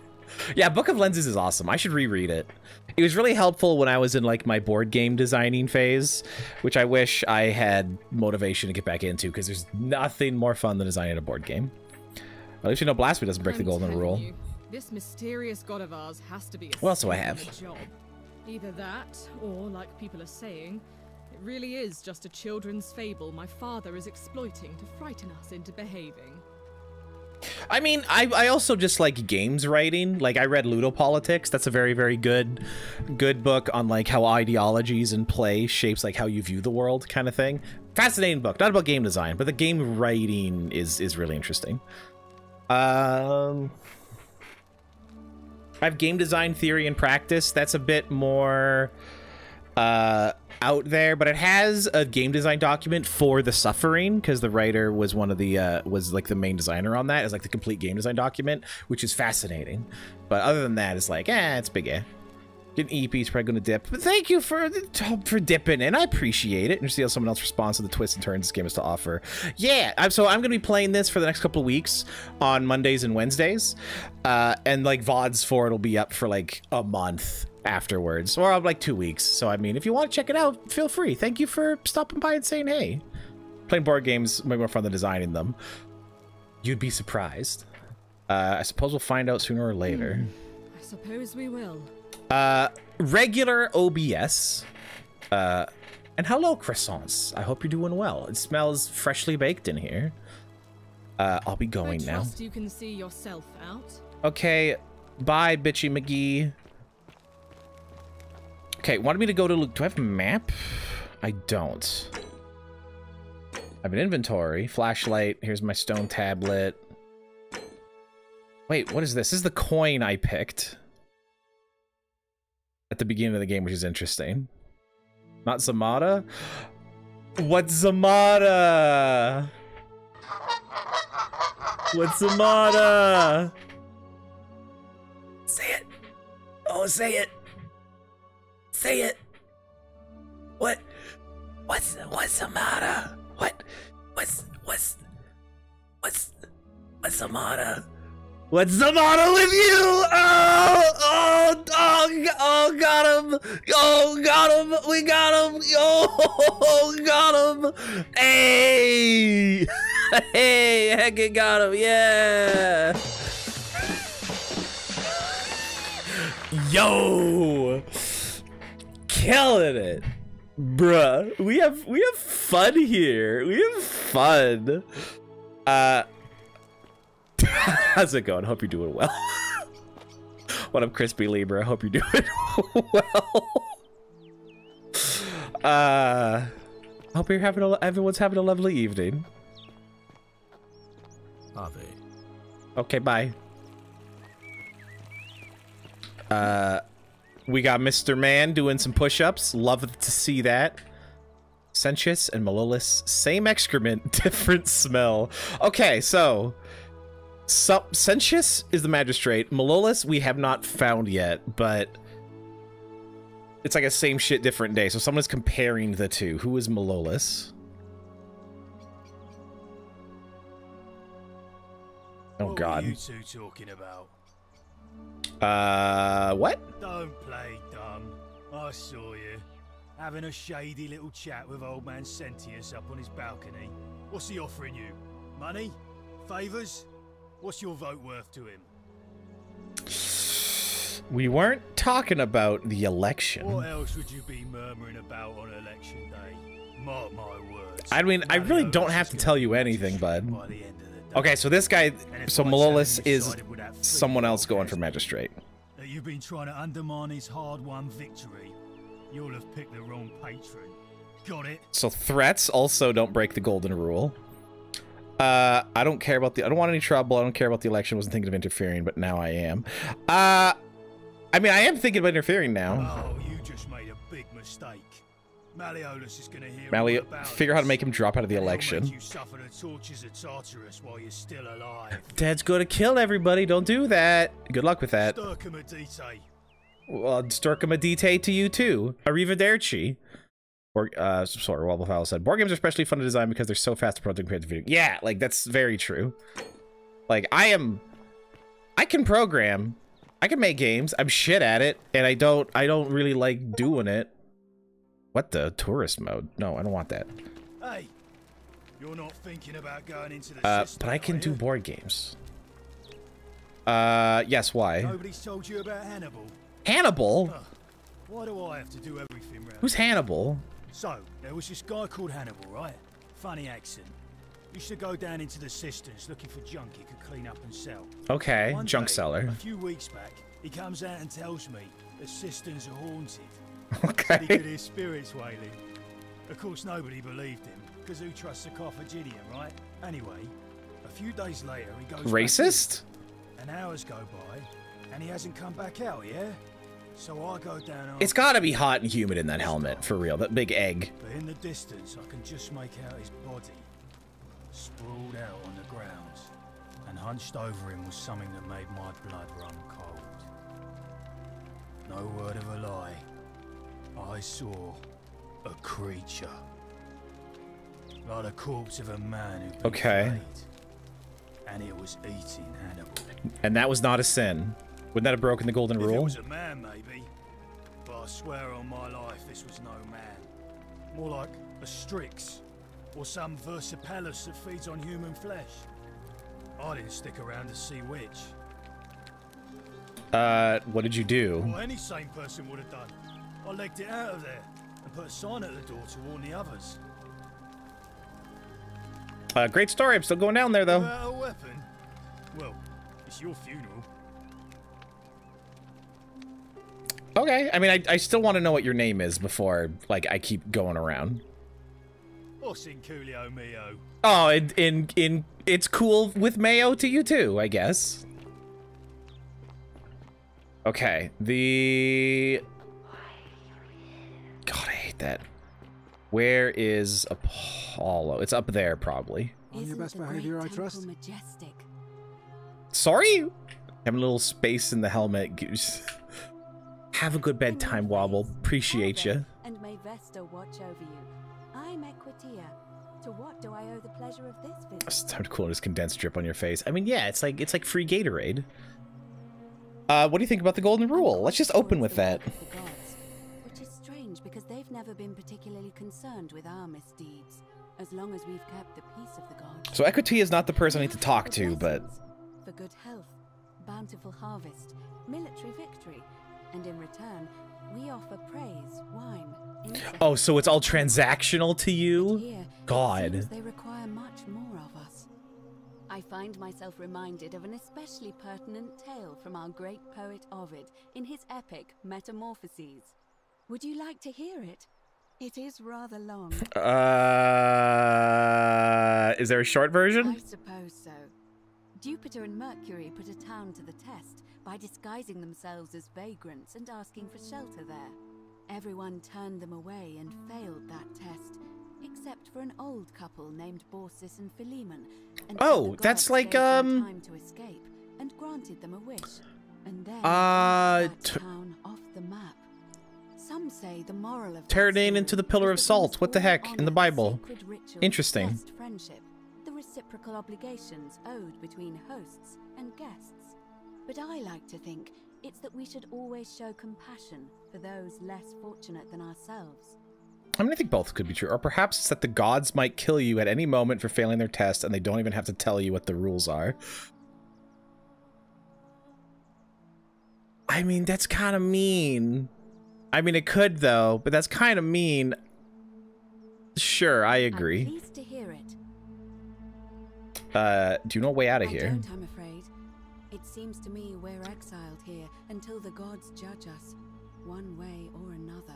Speaker 3: Yeah, Book of Lenses is awesome. I should reread it. It was really helpful when I was in like my board game designing phase, which I wish I had motivation to get back into, because there's nothing more fun than designing a board game. At least you know blasphemy doesn't break the golden rule.
Speaker 13: This mysterious god of ours has to be a
Speaker 3: What else do I have?
Speaker 13: job. Either that, or like people are saying, it really is just a children's fable my father is exploiting to frighten us into behaving.
Speaker 3: I mean, I also just like games writing. Like, I read Ludopolitics. That's a very, very good book on like how ideologies and play shapes like how you view the world, kind of thing. Fascinating book. Not about game design, but the game writing is really interesting. I have game design theory and practice. That's a bit more out there, but it has a game design document for The Suffering, because the writer was one of the was like the main designer on that. It's like the complete game design document, which is fascinating. But other than that, it's like, it's big. Getting EP is probably gonna dip, but thank you for dipping in. I appreciate it. And see how someone else responds to the twists and turns this game has to offer. Yeah, so I'm gonna be playing this for the next couple of weeks on Mondays and Wednesdays, and like VODs for it'll be up for like a month afterwards, or like 2 weeks. So I mean, if you want to check it out, feel free. Thank you for stopping by and saying hey. Playing board games way more fun than designing them. You'd be surprised. I suppose we'll find out sooner or later.
Speaker 13: I suppose we will.
Speaker 3: Regular OBS. And hello, croissants. I hope you're doing well. It smells freshly baked in here. I'll be going now.
Speaker 13: I trust you can see yourself out.
Speaker 3: Okay, bye, bitchy McGee. Okay, wanted me to go to... Do I have a map? I don't. I have an inventory. Flashlight. Here's my stone tablet. Wait, what is this? This is the coin I picked at the beginning of the game, which is interesting. Not Zamada? What's Zamada? What's Zamada? Say it. Oh, say it. Say it. What's Zamada? What's Zamada? What's the matter with you? Oh, got him. Oh, got him. We got him. Oh, got him. Hey. Hey, heck, it got him. Yeah. Yo. Killing it. Bruh. We have fun here. We have fun. How's it going? Hope you're doing well. What up, Crispy Libra? Hope you're doing well. Hope you're having everyone's having a lovely evening.
Speaker 12: Are they?
Speaker 3: Okay, bye. We got Mr. Man doing some push-ups. Love to see that. Sentius and Malolis, same excrement, different smell. Okay, so Sentius is the magistrate. Malolis we have not found yet, but it's like a same shit, different day. So someone is comparing the two. Who is Malolis? Oh God.
Speaker 14: What are you two talking about?
Speaker 3: What?
Speaker 14: Don't play dumb. I saw you having a shady little chat with old man Sentius up on his balcony. What's he offering you? Money? Favors? What's your vote worth to him?
Speaker 3: We weren't talking about the election.
Speaker 14: What else would you be murmuring about on election day? Mark my words.
Speaker 3: I mean, I really don't have to tell you anything, bud. Okay, so this guy, so Malolis is someone else going for magistrate.
Speaker 14: That you've been trying to undermine his hard-won victory. You'll have picked the wrong patron. Got it?
Speaker 3: So threats also don't break the golden rule. I don't care about I don't want any trouble. I don't care about the election. I wasn't thinking of interfering, but now I am. I mean, I am thinking about interfering now.
Speaker 14: Oh, you just made a big mistake. Malleolus is going to hear
Speaker 3: Malleolus,
Speaker 14: all about
Speaker 3: figure out how to make him drop out of the
Speaker 14: and he'll
Speaker 3: election.
Speaker 14: make you suffer the tortures of Tartarus while you're still alive.
Speaker 3: Dad's gonna kill everybody. Don't do that. Good luck with that.
Speaker 14: Sturcum
Speaker 3: Well, Sturcum to you too. Arrivederci. Or, sorry, Wobblefowl said, board games are especially fun to design because they're so fast to prototype and creative video. Yeah, like, that's very true. Like, I can program. I can make games. I'm shit at it, and I don't really like doing it. What the? Tourist mode? No, I don't want that.
Speaker 14: Hey, you're not thinking about going into the system,
Speaker 3: but I can
Speaker 14: are
Speaker 3: do
Speaker 14: you?
Speaker 3: board games. Yes, why?
Speaker 14: Nobody's told you about Hannibal.
Speaker 3: Hannibal?
Speaker 14: Why do I have to do everything round
Speaker 3: Who's
Speaker 14: here?
Speaker 3: Hannibal?
Speaker 14: So, there was this guy called Hannibal, right? Funny accent. Used to go down into the cisterns looking for junk he could clean up and sell.
Speaker 3: Okay,
Speaker 14: One
Speaker 3: junk
Speaker 14: day,
Speaker 3: seller.
Speaker 14: A few weeks back, he comes out and tells me the cisterns are haunted.
Speaker 3: Okay.
Speaker 14: Said he could hear spirits wailing. Of course, nobody believed him, because who trusts a Carthaginian, right? Anyway, a few days later, he goes
Speaker 3: Racist?
Speaker 14: back in, and hours go by, and he hasn't come back out, yeah? So I go down.
Speaker 3: It's gotta be hot and humid in that helmet, for real. That big egg.
Speaker 14: But in the distance, I can just make out his body, sprawled out on the ground, and hunched over him was something that made my blood run cold. No word of a lie. I saw a creature. Like the corpse of a man who'd been
Speaker 3: Okay.
Speaker 14: flayed, and it was eating Hannibal.
Speaker 3: And that was not a sin. Wouldn't that have broken the golden
Speaker 14: If it
Speaker 3: rule?
Speaker 14: was a man, maybe. But I swear on my life, this was no man. More like a Strix, or some Versipelus that feeds on human flesh. I didn't stick around to see which.
Speaker 3: What did you do?
Speaker 14: What any sane person would have done. I legged it out of there, and put a sign at the door to warn the others.
Speaker 3: Great story. I'm still going down there, though.
Speaker 14: Without a weapon? Well, it's your funeral.
Speaker 3: Okay. I mean, I still want to know what your name is before, like, I keep going around.
Speaker 14: Osinculio mio.
Speaker 3: Oh, in it's cool with mayo to you too, I guess. Okay, God, I hate that. Where is Apollo? It's up there, probably.
Speaker 5: On your best behavior, I trust.
Speaker 8: Majestic?
Speaker 3: Sorry? Having a little space in the helmet. Goose. Have a good bedtime, Wobble. Appreciate you.
Speaker 15: And may Vesta watch over you. I'm Equitia. To what do I owe the pleasure of this visit?
Speaker 3: It's time to cool this condensed drip on your face. I mean, yeah, it's like free Gatorade. What do you think about the golden rule? Let's just open with that.
Speaker 15: Which is strange because they've never been particularly concerned with our misdeeds, as long as we've kept the peace of the gods.
Speaker 3: So Equity is not the person I need to talk to, but
Speaker 15: For good health, bountiful harvest, military victory, and in return, we offer praise, wine, incense.
Speaker 3: oh, so it's all transactional to you?
Speaker 15: Here,
Speaker 3: God.
Speaker 15: it seems they require much more of us. I find myself reminded of an especially pertinent tale from our great poet Ovid in his epic Metamorphoses. Would you like to hear it? It is rather long.
Speaker 3: Is there a short version?
Speaker 15: I suppose so. Jupiter and Mercury put a town to the test by disguising themselves as vagrants and asking for shelter there. Everyone turned them away and failed that test, except for an old couple named Baucis and Philemon. And
Speaker 3: Oh,
Speaker 15: the
Speaker 3: that's
Speaker 15: gods
Speaker 3: like,
Speaker 15: gave them time to escape and granted them a wish. And then that town off the map. Some say the moral of
Speaker 3: Turning into the pillar of salt. What the heck? In the Bible. Interesting.
Speaker 15: best friendship, the reciprocal obligations owed between hosts and guests. But I like to think it's that we should always show compassion for those less fortunate than ourselves.
Speaker 3: I mean, I think both could be true. Or perhaps it's that the gods might kill you at any moment for failing their test and they don't even have to tell you what the rules are. I mean, that's kind of mean. I mean, it could, though, but that's kind of mean. Sure, I agree.
Speaker 15: I'm pleased to hear it.
Speaker 3: Do you know a way out of here?
Speaker 15: I don't, I'm afraid. It seems to me we're exiled here until the gods judge us, one way or another.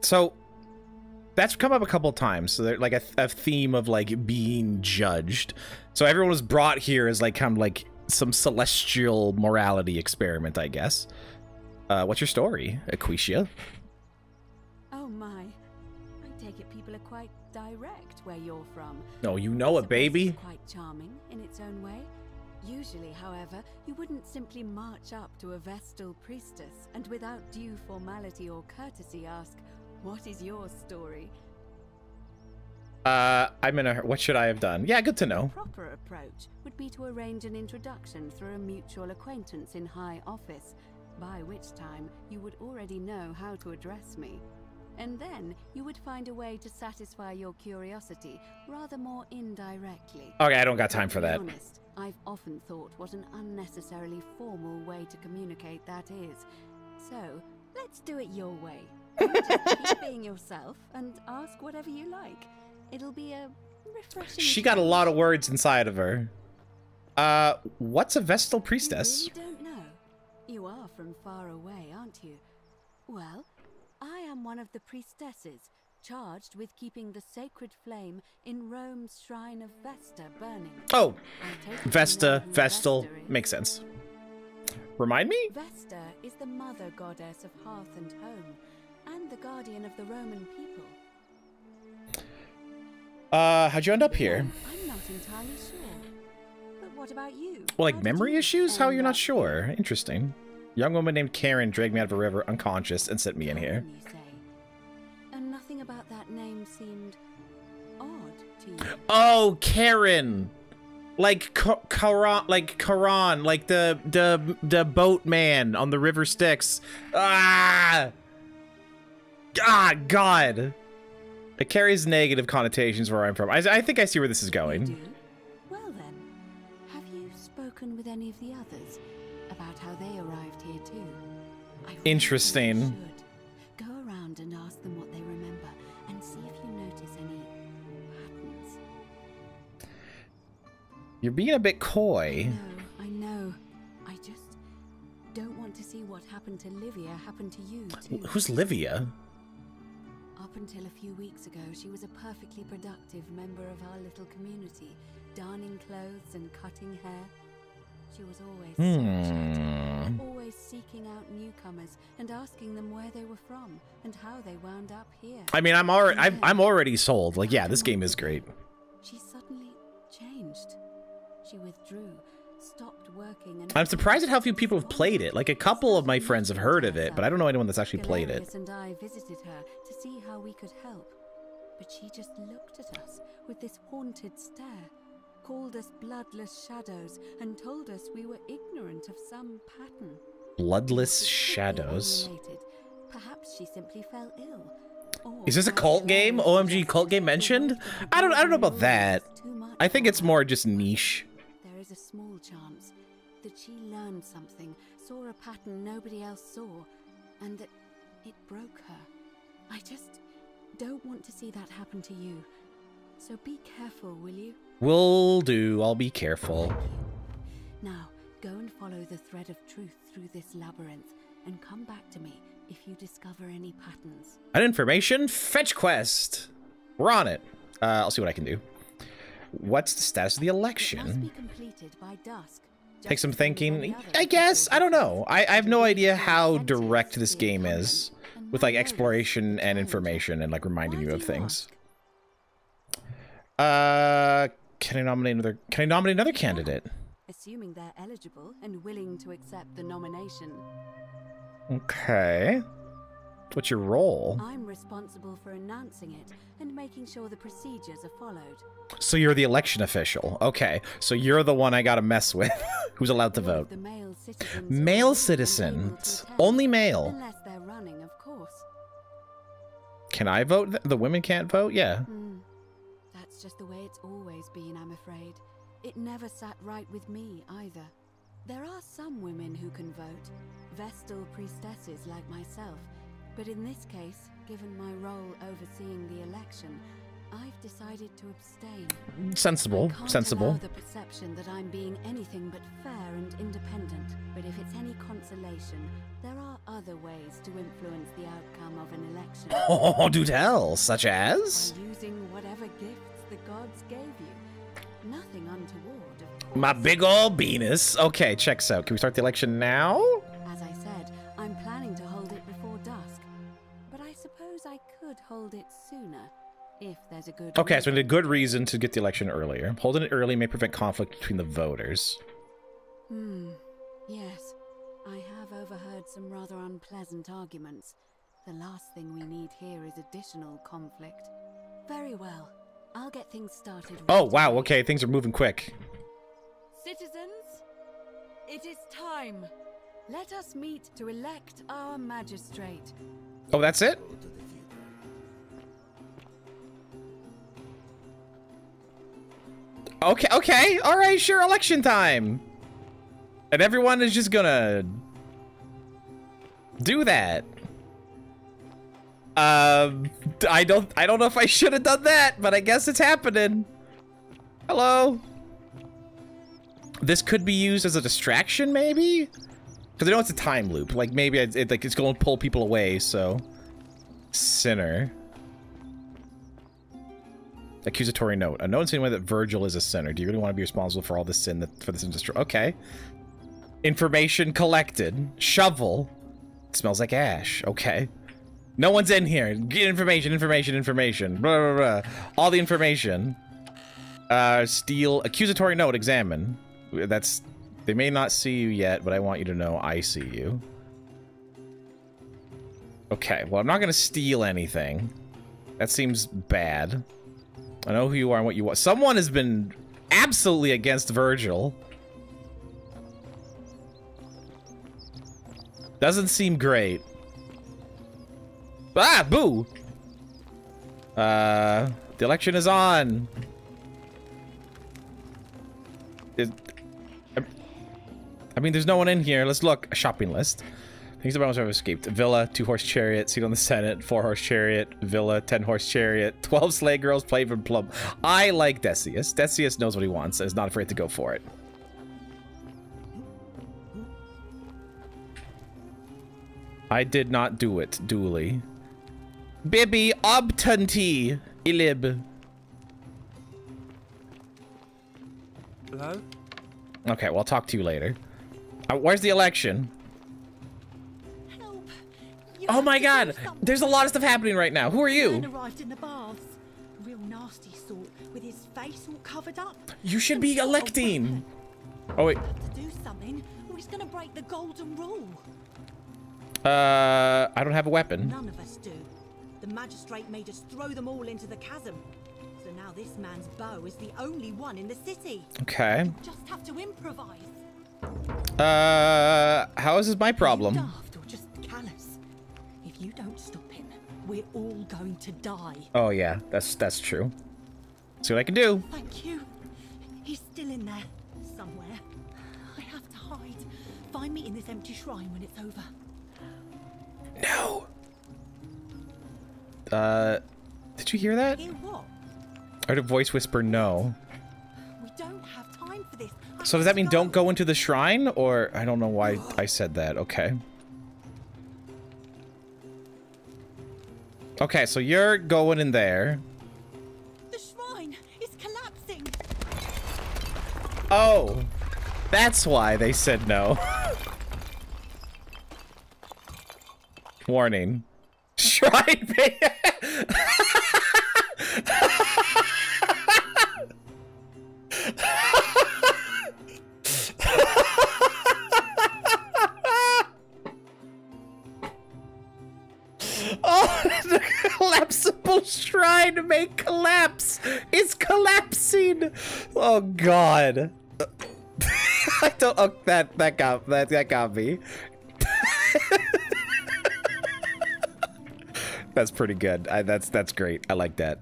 Speaker 3: So, that's come up a couple times. So, there's like a theme of like being judged. So everyone was brought here as like kind of like some celestial morality experiment, I guess. What's your story, Aquisha?
Speaker 15: Oh my. I take it people are quite direct where you're from.
Speaker 3: No, you know it, baby.
Speaker 15: It's quite charming in its own way. Usually, however, you wouldn't simply march up to a Vestal priestess and without due formality or courtesy ask, "What is your story?"
Speaker 3: What should I have done? Yeah, good to know.
Speaker 15: The proper approach would be to arrange an introduction through a mutual acquaintance in high office, by which time you would already know how to address me. And then you would find a way to satisfy your curiosity rather more indirectly.
Speaker 3: Okay, I don't got time for that.
Speaker 15: To be honest, I've often thought what an unnecessarily formal way to communicate that is. So, let's do it your way. Just keep being yourself and ask whatever you like. It'll be a refreshing...
Speaker 3: She got a lot of words inside of her. What's a Vestal priestess?
Speaker 15: You really don't know? You are from far away, aren't you? Well, I am one of the priestesses, charged with keeping the sacred flame in Rome's shrine of Vesta burning.
Speaker 3: Oh, Vesta, Vestal, makes sense. Remind me?
Speaker 15: Vesta is the mother goddess of hearth and home, and the guardian of the Roman people.
Speaker 3: How'd you end up here?
Speaker 15: I'm not entirely sure. But what about you?
Speaker 3: Well, like memory issues? How are you not sure? Interesting. Young woman named Karen dragged me out of a river unconscious and sent me in here.
Speaker 15: You say. And nothing about that name seemed odd to you.
Speaker 3: Oh, Karen. Like Karan, like the boatman on the river Styx. Ah, God. It carries negative connotations where I'm from. I think I see where this is going.
Speaker 15: You do? Well then, have you spoken with any of the others about how they arrived here too?
Speaker 3: Interesting.
Speaker 15: Should. Go around and ask them what they remember and see if you notice any patterns.
Speaker 3: You're being a bit coy.
Speaker 15: I know. I just don't want to see what happened to Livia happen to you too.
Speaker 3: Who's Livia?
Speaker 15: Up until a few weeks ago, she was a perfectly productive member of our little community, darning clothes and cutting hair. She was always so chatty, always seeking out newcomers and asking them where they were from and how they wound up here.
Speaker 3: I mean, I'm already sold. Like, yeah, this game is great.
Speaker 15: She suddenly changed. She withdrew, stopped working, and
Speaker 3: I'm surprised at how few people have played it. Like, a couple of my friends have heard of it, but I don't know anyone that's actually played it.
Speaker 15: Galerius and I visited her to see how we could help, but she just looked at us with this haunted stare, called us bloodless shadows, and told us we were ignorant of some pattern.
Speaker 3: Bloodless shadows.
Speaker 15: Perhaps she simply fell ill.
Speaker 3: Is this a cult game? OMG, cult game mentioned? I don't know about that. I think it's more just niche.
Speaker 15: There is a small chance that she learned something, saw a pattern nobody else saw, and that it broke her. I just don't want to see that happen to you. So be careful, will you?
Speaker 3: Will do. I'll be careful.
Speaker 15: Now, go and follow the thread of truth through this labyrinth, and come back to me if you discover any patterns.
Speaker 3: An information fetch quest. We're on it. I'll see what I can do. What's the status of the election?
Speaker 15: It must be completed by dusk.
Speaker 3: Take some thinking. I guess. I don't know. I have no idea how direct this game is with like exploration and information and like reminding you of things. Can I nominate another candidate?
Speaker 15: Assuming they're eligible and willing to accept the nomination.
Speaker 3: Okay. What's your role?
Speaker 15: I'm responsible for announcing it and making sure the procedures are followed.
Speaker 3: So you're the election official. Okay. So you're the one I gotta mess with. Who's allowed to vote? Male citizens. Only male.
Speaker 15: Unless they're running, of course.
Speaker 3: Can I vote? The women can't vote? Yeah.
Speaker 15: That's just the way it's always been, I'm afraid. It never sat right with me, either. There are some women who can vote, Vestal priestesses like myself, but in this case, given my role overseeing the election, I've decided to abstain.
Speaker 3: Sensible, sensible.
Speaker 15: Allow the perception that I'm being anything but fair and independent, but if it's any consolation, there are other ways to influence the outcome of an election.
Speaker 3: Oh, do tell, such as?
Speaker 15: By using whatever gifts the gods gave you. Nothing untoward, of course.
Speaker 3: My big ol' penis. Okay, checks out. Can we start the election now?
Speaker 15: As I said, I'm planning suppose I could hold it sooner, if there's a good
Speaker 3: Okay, so
Speaker 15: reason.
Speaker 3: we need a good reason to get the election earlier. Holding it early may prevent conflict between the voters.
Speaker 15: Yes. I have overheard some rather unpleasant arguments. The last thing we need here is additional conflict. Very well. I'll get things started.
Speaker 3: Oh, wow, okay, things are moving quick.
Speaker 15: Citizens, it is time. Let us meet to elect our magistrate.
Speaker 3: Oh, that's it? Okay, alright, sure, election time. And everyone is just gonna do that. I don't know if I should have done that, but I guess it's happening. Hello. This could be used as a distraction, maybe? Because I know it's a time loop. Like, maybe it's going to pull people away, so... Sinner. Accusatory note. A note insinuating that Virgil is a sinner. Do you really want to be responsible for all this sin for this industry? Okay. Information collected. Shovel. It smells like ash. Okay. No one's in here. Get information. Blah, blah, blah. All the information. Steal. Accusatory note. Examine. That's... They may not see you yet, but I want you to know I see you. Okay, well, I'm not gonna steal anything. That seems bad. I know who you are and what you want. Someone has been absolutely against Virgil. Doesn't seem great. Ah, boo! The election is on. I mean, there's no one in here. Let's look. A shopping list. Things about have escaped. Villa, 2-horse chariot, seat on the Senate, 4-horse chariot, villa, 10-horse chariot, 12 slave girls, Playford plum. I like Decius. Decius knows what he wants and is not afraid to go for it. I did not do it, duly. Bibby obtunty, ilib.
Speaker 16: Hello?
Speaker 3: Okay, well, I'll talk to you later. Where's the election?
Speaker 10: Help.
Speaker 3: Oh my god! There's a lot of stuff happening right now. Who are you?
Speaker 10: Man arrived in the baths. Real nasty sort, with his face all covered up.
Speaker 3: You should be electing. Oh wait.
Speaker 10: To do something, or he's gonna break the golden rule.
Speaker 3: I don't have a weapon.
Speaker 10: None of us do. The magistrate made us throw them all into the chasm. So now this man's bow is the only one in the city.
Speaker 3: Okay.
Speaker 10: Just have to improvise.
Speaker 3: How is this my problem?
Speaker 10: Daft or just callous. If you don't stop him, we're all going to die.
Speaker 3: Oh yeah, that's true. See what I can do.
Speaker 10: Thank you. He's still in there somewhere. I have to hide. Find me in this empty shrine when it's over.
Speaker 3: No. Did you hear that?
Speaker 10: Hear what?
Speaker 3: I heard a voice whisper no.
Speaker 10: We don't have time for this.
Speaker 3: So does that mean don't go into the shrine? Or I don't know why I said that. Okay. Okay, so you're going in there.
Speaker 10: The shrine is collapsing.
Speaker 3: Oh, that's why they said no. Warning. Shrine. Oh, the collapsible shrine may collapse. It's collapsing. Oh God. I don't. Oh, that got me. That's pretty good. That's great. I like that.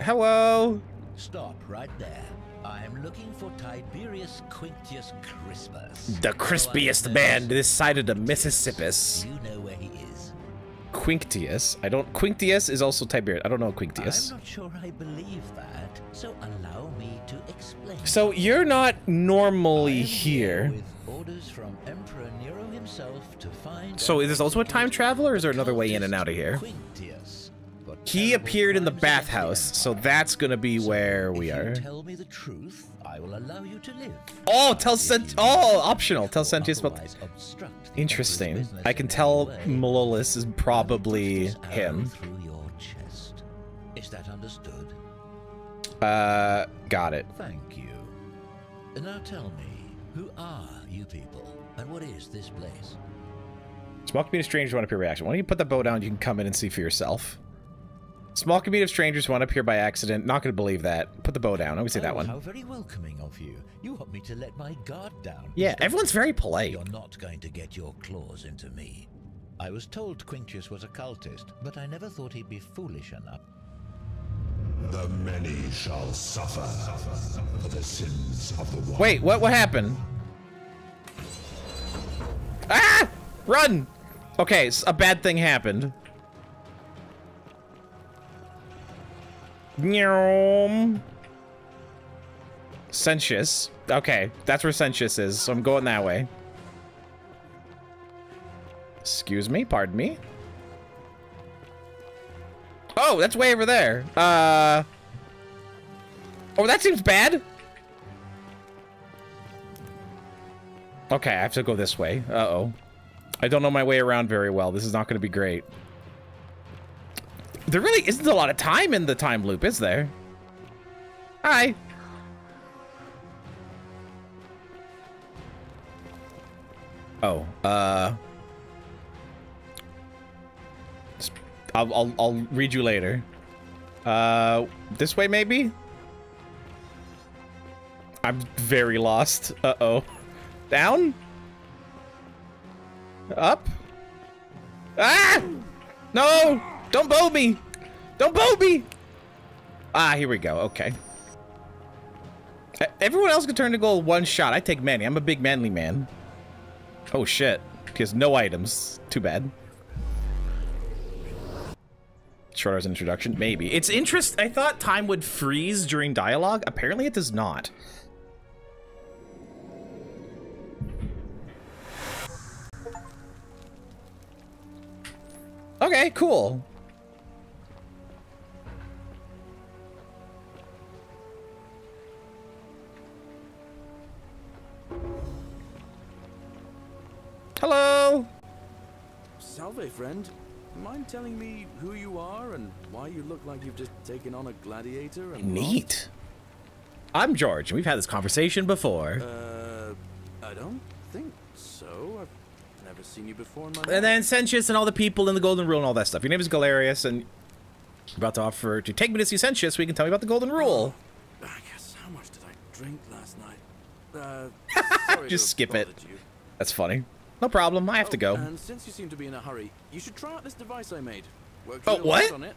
Speaker 3: Hello.
Speaker 17: Stop right there. I'm looking for Tiberius Quinctius Crispus.
Speaker 3: The crispiest man this side of the Mississippi.
Speaker 17: You know where he is?
Speaker 3: Quinctius. Quinctius is also Tiberius. I don't know Quinctius.
Speaker 17: I'm not sure I believe that, so allow me to explain.
Speaker 3: So you're not normally here.
Speaker 17: With orders from Emperor Nero himself to find.
Speaker 3: So is this also a time traveler, or is there another way in and out of here?
Speaker 17: Quinctius, but
Speaker 3: He appeared in the bathhouse, so that's gonna be where we are.
Speaker 17: If you tell me the truth, I will allow you to live.
Speaker 3: Oh, optional. Tell Sentius about. Interesting. I can tell Malolis is probably him.
Speaker 17: Through your chest. Is that understood?
Speaker 3: Got it.
Speaker 17: Thank you. Now tell me, who are you people, and what is this place?
Speaker 3: Small community of strangers want to appear by accident. Why don't you put the bow down? You can come in and see for yourself. Small community of strangers want to appear by accident. Not going to believe that. Put the bow down. I would say that one.
Speaker 17: How very welcoming of you. You want me to let my guard down.
Speaker 3: Yeah, everyone's very polite.
Speaker 17: You're not going to get your claws into me. I was told Quinctius was a cultist, but I never thought he'd be foolish enough.
Speaker 18: The many shall suffer for the sins of the one.
Speaker 3: Wait, what happened? Ah! Run! Okay, a bad thing happened. Sentius. Okay, that's where Sentius is, so I'm going that way. Excuse me, pardon me. Oh, that's way over there. Oh, that seems bad. Okay, I have to go this way. Uh-oh. I don't know my way around very well. This is not going to be great. There really isn't a lot of time in the time loop, is there? Hi. Oh, I'll read you later. This way maybe? I'm very lost. Uh-oh. Down? Up? Ah! No! Don't bow me! Don't bow me! Ah, here we go. Okay. Everyone else can turn to gold one shot. I take many. I'm a big manly man. Oh shit. He has no items. Too bad. Short as an introduction? Maybe. It's interest. I thought time would freeze during dialogue. Apparently it does not. Okay, cool. Hello.
Speaker 9: Salve, friend. Mind telling me who you are and why you look like you've just taken on a gladiator? And
Speaker 3: Neat. I'm George, and we've had this conversation before.
Speaker 9: I don't think so. I've never seen you before in my life.
Speaker 3: And then Sentius and all the people in the Golden Rule and all that stuff. Your name is Galerius, and you're about to offer to take me to see Sentius so you can tell me about the Golden Rule.
Speaker 9: I guess, how much did I drink last night? Sorry
Speaker 3: Just
Speaker 9: to
Speaker 3: skip
Speaker 9: have
Speaker 3: it.
Speaker 9: bothered you.
Speaker 3: That's funny. No problem. I have to go.
Speaker 9: And since you seem to be in a hurry, you should try out this device I made. Works
Speaker 3: Oh,
Speaker 9: real
Speaker 3: what?
Speaker 9: nice on it.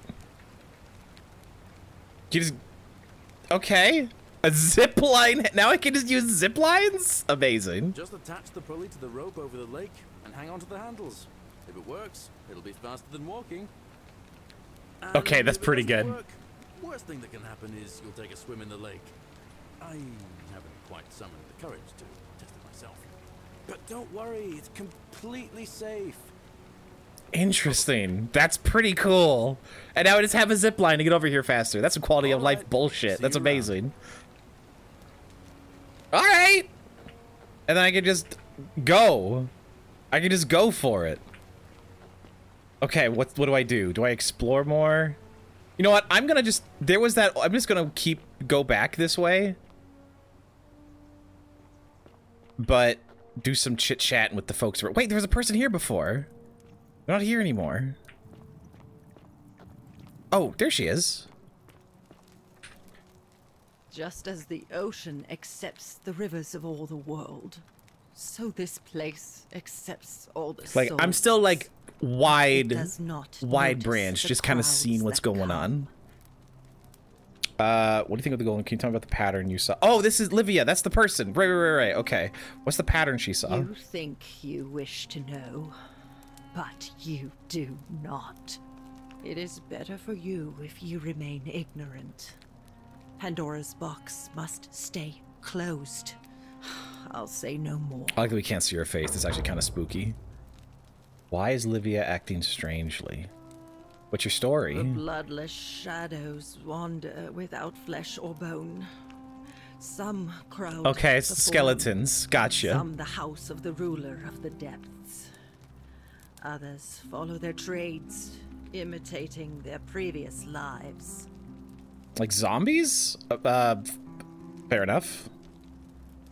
Speaker 3: You just... Okay. A zip line. Now I can just use zip lines? Amazing.
Speaker 9: Just attach the pulley to the rope over the lake and hang on to the handles. If it works, it'll be faster than walking. And
Speaker 3: Okay, that's
Speaker 9: if it
Speaker 3: pretty
Speaker 9: doesn't
Speaker 3: good.
Speaker 9: work, worst thing that can happen is you'll take a swim in the lake. I haven't quite summoned the courage to test it myself. But don't worry, it's completely safe.
Speaker 3: Interesting. That's pretty cool. And now I just have a zip line to get over here faster. That's some quality of life bullshit. That's amazing. All right. And then I can just go. I can just go for it. Okay, what do I do? Do I explore more? You know what? I'm gonna just... There was that... I'm just gonna go back this way. But do some chit-chatting with the folks. Wait, there was a person here before. They're not here anymore. Oh, there she is.
Speaker 11: Just as the ocean accepts the rivers of all the world, so this place accepts all the
Speaker 3: Like, I'm still, like, wide
Speaker 11: notice
Speaker 3: branch,
Speaker 11: the
Speaker 3: just kind of
Speaker 11: crowds
Speaker 3: seeing what's
Speaker 11: that
Speaker 3: going on. What do you think of the golden? Can you tell me about the pattern you saw? Oh, this is Livia. That's the person. Right. Okay. What's the pattern she saw?
Speaker 11: You think you wish to know, but you do not. It is better for you if you remain ignorant. Pandora's box must stay closed. I'll say no more.
Speaker 3: I like that we can't see her face. This is actually kind of spooky. Why is Livia acting strangely? What's your story?
Speaker 11: The bloodless shadows wander without flesh or bone. Some crowd.
Speaker 3: Okay, it's the skeletons. Gotcha.
Speaker 11: Some the house of the ruler of the depths. Others follow their trades, imitating their previous lives.
Speaker 3: Like zombies? Fair enough.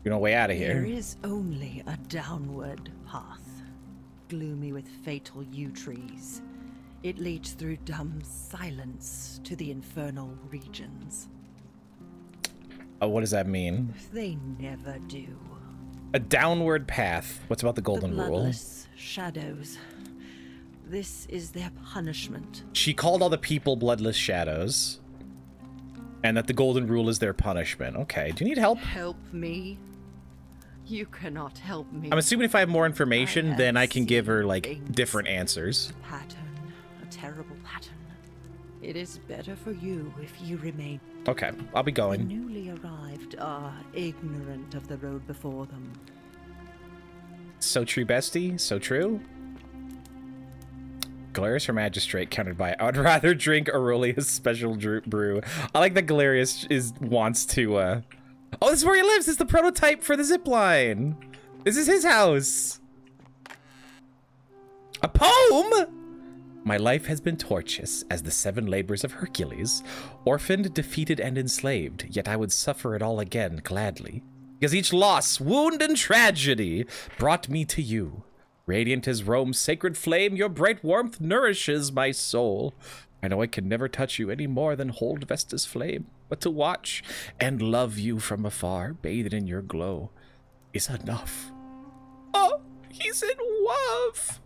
Speaker 3: You're no way out of here.
Speaker 11: There is only a downward path, gloomy with fatal yew trees. It leads through dumb silence to the infernal regions.
Speaker 3: What does that mean?
Speaker 11: They never do.
Speaker 3: A downward path. What's about the golden
Speaker 11: The
Speaker 3: rule?
Speaker 11: bloodless shadows. This is their punishment.
Speaker 3: She called all the people bloodless shadows. And that the golden rule is their punishment. Okay, do you need help?
Speaker 11: Help me. You cannot help me.
Speaker 3: I'm assuming if I have more information, then I can give her, like, different answers.
Speaker 11: Pattern. A terrible pattern. It is better for you if you remain.
Speaker 3: Okay, I'll be
Speaker 11: The
Speaker 3: going.
Speaker 11: newly arrived are ignorant of the road before them.
Speaker 3: So true, bestie. So true. Galerius for Magistrate countered by, I would rather drink Aurelia's special brew. I like that Galerius wants to, Oh, this is where he lives! This is the prototype for the zipline! This is his house! A poem?! My life has been tortuous as the 7 labors of Hercules, orphaned, defeated, and enslaved, yet I would suffer it all again gladly. Because each loss, wound, and tragedy brought me to you. Radiant as Rome's sacred flame, your bright warmth nourishes my soul. I know I can never touch you any more than hold Vesta's flame, but to watch and love you from afar, bathed in your glow, is enough. Oh, he's in love.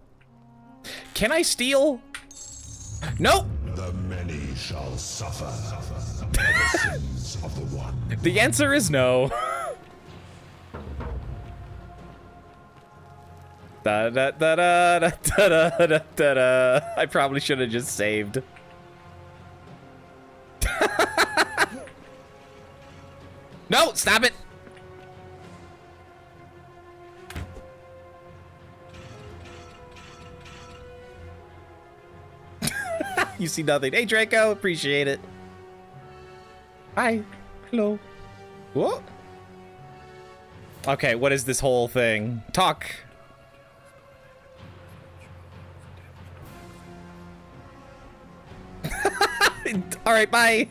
Speaker 3: Can I steal? Nope.
Speaker 18: The many shall suffer for the sins of the one.
Speaker 3: The answer is no. Da, da, da, da, da, da, da, da, da. I probably should have just saved. No, stop it. You see nothing. Hey, Draco, appreciate it. Hi. Hello. Whoa. Okay, what is this whole thing? Talk. All right, bye.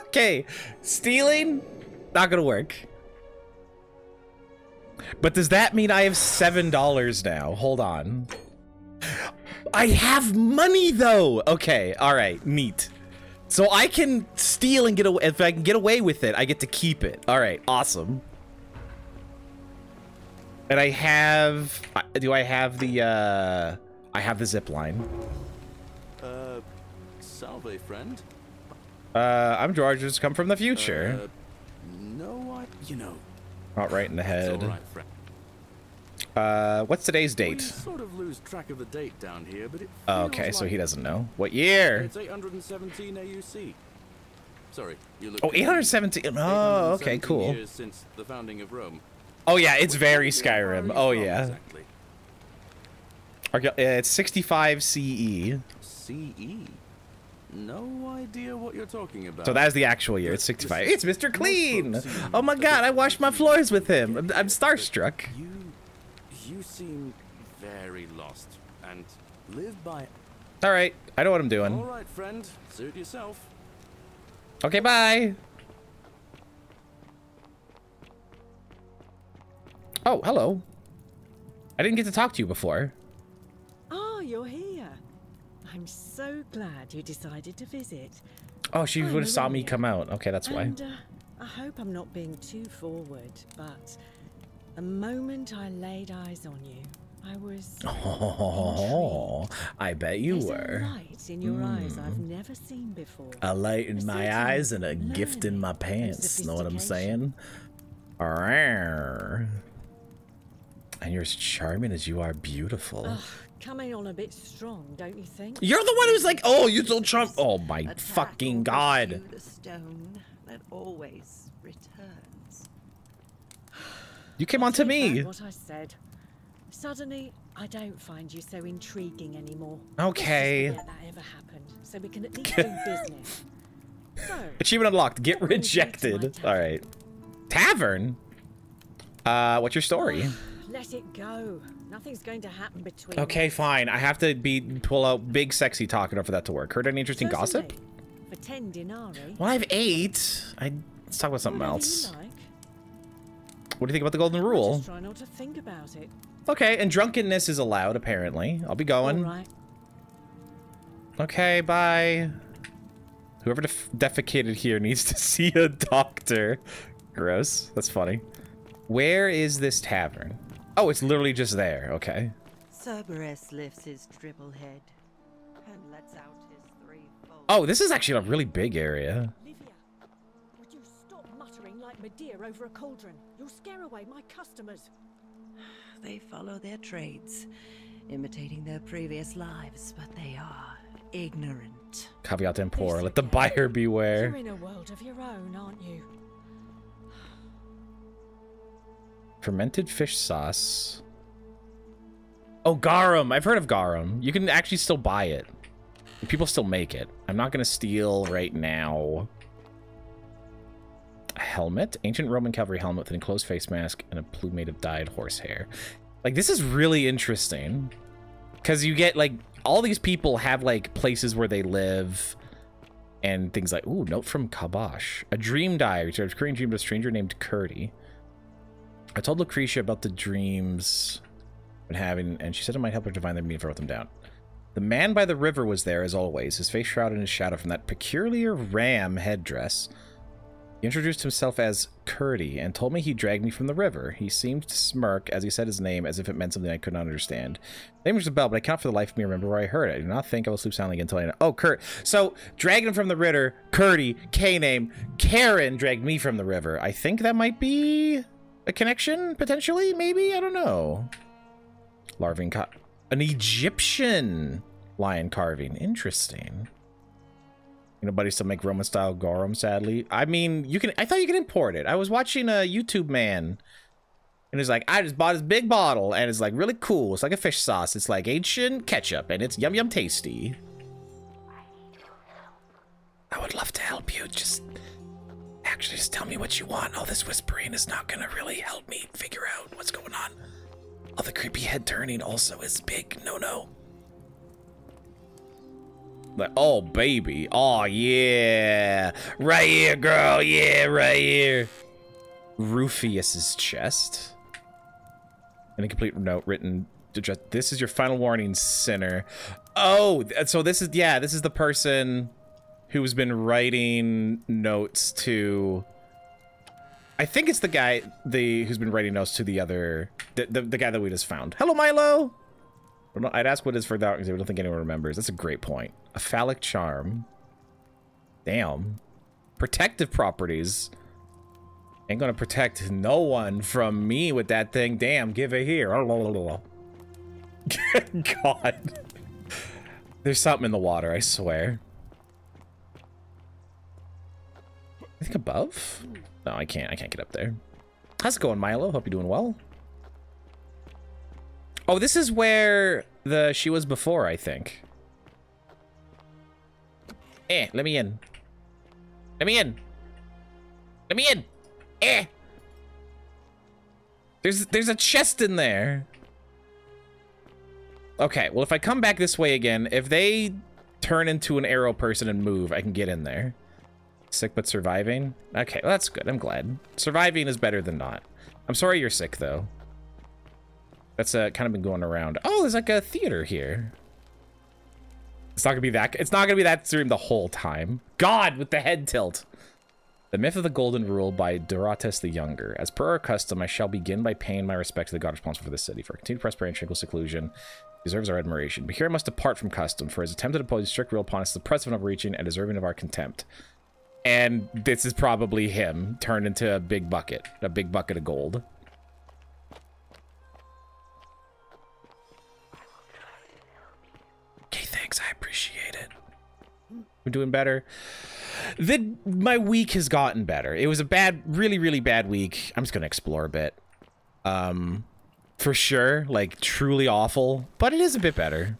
Speaker 3: Okay, stealing, not gonna work. But does that mean I have $7 now? Hold on. I have money though. Okay, all right, neat. So I can steal and get away. If I can get away with it, I get to keep it. All right, awesome. And I have, do I have the, I have the zip line.
Speaker 9: Salve, friend.
Speaker 3: I'm George, just come from the future.
Speaker 9: No, you know.
Speaker 3: Not right in the head.
Speaker 9: All right, friend.
Speaker 3: What's today's date?
Speaker 9: We sort of lose track of the date down here, but it
Speaker 3: Oh, okay, so he doesn't know. What year?
Speaker 9: It's 817 AUC. Sorry, you look.
Speaker 3: Oh, 817. Oh, okay, cool.
Speaker 9: Years since the founding of Rome.
Speaker 3: Oh yeah, it's very Skyrim. Oh yeah.
Speaker 9: Exactly.
Speaker 3: Okay, it's 65 CE.
Speaker 9: CE. No idea what you're talking about.
Speaker 3: So that's the actual year. It's 65. It's Mr. Clean. Oh my God, I washed my floors with him. I'm starstruck.
Speaker 9: You seem very lost and live by.
Speaker 3: All right, I know what I'm doing.
Speaker 9: All right, friend. Suit yourself.
Speaker 3: Okay, bye. Oh, hello. I didn't get to talk to you before.
Speaker 19: Oh, you're here. I'm so glad you decided to visit.
Speaker 3: Oh, she would have saw me come out. Okay, that's why.
Speaker 19: And, I hope I'm not being too forward, but the moment I laid eyes on you, I was
Speaker 3: Oh, I bet you
Speaker 19: There's
Speaker 3: were.
Speaker 19: a light in your eyes I've never seen before.
Speaker 3: A light in my eyes and a gift in my pants. Know what I'm saying? Arrgh. And you're as charming as you are beautiful.
Speaker 19: Ugh, coming on a bit strong, don't you think?
Speaker 3: You're the one who's like, oh, you're so charming. Oh my fucking God.
Speaker 11: The stone that always returns.
Speaker 3: You came on to me.
Speaker 19: What I said. Suddenly, I don't find you so intriguing anymore.
Speaker 3: Okay.
Speaker 19: Let's just forget that ever happened, so we can at least do business. So,
Speaker 3: Achievement unlocked. Get rejected. All right. Tavern? What's your story?
Speaker 19: let it go. Nothing's going to happen between
Speaker 3: Okay,
Speaker 19: us.
Speaker 3: fine. I have to pull out big sexy talk in order for that to work. Heard any interesting gossip?
Speaker 19: For 10 denarii.
Speaker 3: Well, I have 8. Let's talk about something else.
Speaker 19: You like.
Speaker 3: What do you think about the golden rule?
Speaker 19: Just try not to think about it.
Speaker 3: Okay, and drunkenness is allowed, apparently. I'll be going.
Speaker 19: All right.
Speaker 3: Okay, bye. Whoever defecated here needs to see a doctor. Gross. That's funny. Where is this tavern? Oh, it's literally just there. Okay.
Speaker 11: Cerberus lifts his triple head and lets out his threefold.
Speaker 3: Oh, this is actually a really big area.
Speaker 19: Would you stop muttering like Medea over a cauldron? You'll scare away my customers.
Speaker 11: They follow their trades, imitating their previous lives, but they are ignorant.
Speaker 3: Caveat emptor. Let the buyer beware.
Speaker 19: You're in a world of your own, aren't you?
Speaker 3: Fermented fish sauce. Oh, garum. I've heard of garum. You can actually still buy it. People still make it. I'm not going to steal right now. A helmet. Ancient Roman cavalry helmet with an enclosed face mask and a plume made of dyed horsehair. Like, this is really interesting. Because you get, like, all these people have, like, places where they live. And things like, ooh, note from Kabosh. A dream diary. A recurring dream of a stranger named Curdy. I told Lucretia about the dreams I've been having, and she said it might help her divine their meaning if I wrote them down. The man by the river was there, as always, his face shrouded in his shadow from that peculiar ram headdress. He introduced himself as Curdy and told me he dragged me from the river. He seemed to smirk as he said his name, as if it meant something I could not understand. The name was a bell, but I cannot for the life of me remember where I heard it. I do not think I will sleep soundly until I know. Oh, Kurt. So, dragging him from the river, Curdy, K-name, Karen dragged me from the river. I think that might be a connection, potentially, maybe? I don't know. Larving an Egyptian lion carving. Interesting. Nobody still make Roman style garum, sadly. I mean, you can. I thought you could import it. I was watching a YouTube man, and he's like, I just bought this big bottle, and it's like really cool. It's like a fish sauce. It's like ancient ketchup, and it's yum yum tasty. I would love to help you. Actually, just tell me what you want. All this whispering is not gonna really help me figure out what's going on. All the creepy head turning also is big no-no. Like, oh, baby. Oh, yeah. Right here, girl. Yeah, right here. Rufius's chest. An incomplete note written to just, this is your final warning, sinner. Oh, so this is, yeah, this is the person who's been writing notes to, I think it's the guy who's been writing notes to the other, the guy that we just found. Hello, Milo. I'd ask what it is for that because I don't think anyone remembers. That's a great point. A phallic charm. Damn. Protective properties. Ain't gonna protect no one from me with that thing. Damn, give it here. God. There's something in the water, I swear. I think above? No, I can't get up there. How's it going, Milo? Hope you're doing well. Oh, this is where she was before, I think. Let me in. Let me in. Let me in. There's a chest in there. Okay, well, if I come back this way again, if they turn into an arrow person and move, I can get in there. Sick but surviving? Okay, well, that's good. I'm glad. Surviving is better than not. I'm sorry you're sick, though. That's kind of been going around. Oh, there's like a theater here. It's not gonna be that. It's not gonna be that stream the whole time. God, with the head tilt. The Myth of the Golden Rule by Dorotus the Younger. As per our custom, I shall begin by paying my respect to the god responsible for this city. For continued prosperity and tranquil seclusion, he deserves our admiration. But here I must depart from custom, for his attempt to impose strict rule upon us is oppressive and overreaching and deserving of our contempt. And this is probably him turned into a big bucket of gold. Okay, thanks. I appreciate it. We're doing better. My week has gotten better. It was a bad, really, really bad week. I'm just gonna explore a bit. For sure, like, truly awful. But it is a bit better.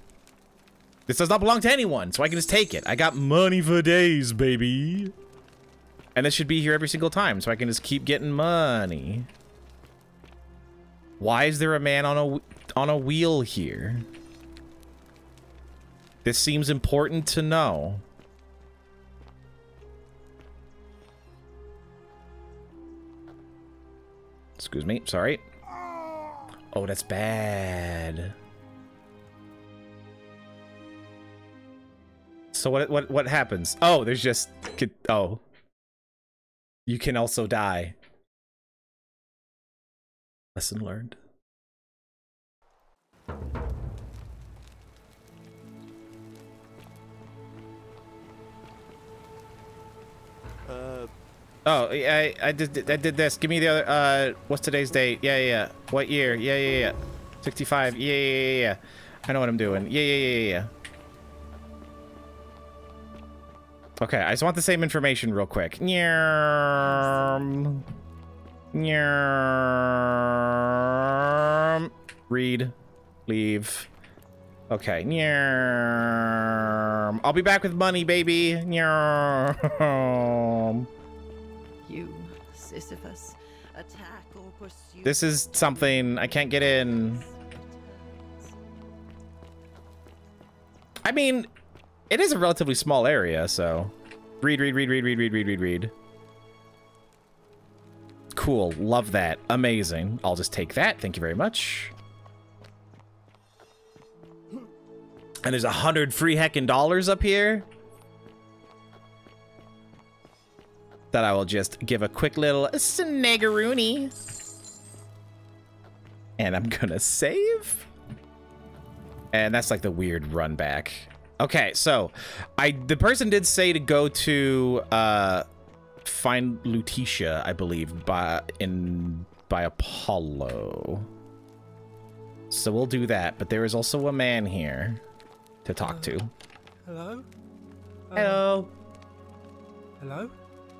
Speaker 3: This does not belong to anyone, so I can just take it. I got money for days, baby. And this should be here every single time, so I can just keep getting money. Why is there a man on a wheel here? This seems important to know. Excuse me, sorry. Oh, that's bad. So what happens? Oh, there's just oh. You can also die. Lesson learned. Oh, yeah, I did this. Give me the other, what's today's date? Yeah. What year? Yeah. 65. Yeah. I know what I'm doing. Yeah. Okay, I just want the same information real quick. Read. Leave. Okay. I'll be back with money, baby.
Speaker 11: You, Sisyphus, attack or pursue.
Speaker 3: This is something I can't get in. I mean, it is a relatively small area, so read. Cool, love that. Amazing. I'll just take that. Thank you very much. And there's 100 free heckin' dollars up here that I will just give a quick little snaggeroony. And I'm gonna save. And that's like the weird run back. Okay, so the person did say to go to find Lutetia, I believe, by Apollo. So we'll do that, but there is also a man here to talk to.
Speaker 16: Hello?
Speaker 3: Hello.
Speaker 16: Hello?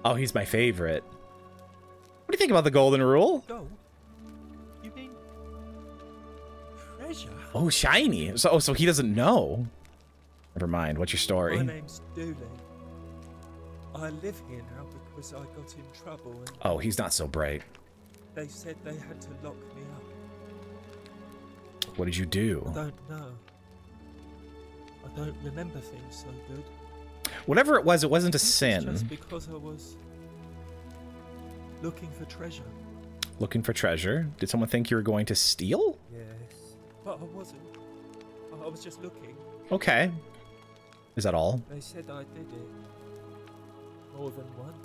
Speaker 3: Oh, he's my favorite. What do you think about the golden rule?
Speaker 16: Gold? You mean treasure?
Speaker 3: Oh, shiny. So he doesn't know. Never mind. What's your story?
Speaker 16: My name's Dooley. I live here now because I got in trouble and
Speaker 3: Oh, he's not so bright.
Speaker 16: they said they had to lock me up.
Speaker 3: What did you do?
Speaker 16: I don't know. I don't remember things so good.
Speaker 3: Whatever it wasn't a
Speaker 16: Just
Speaker 3: sin.
Speaker 16: because I was looking for treasure.
Speaker 3: Looking for treasure? Did someone think you were going to steal?
Speaker 16: Yes. But I wasn't. I was just looking.
Speaker 3: Okay. Is that all?
Speaker 16: They said I did it more than once.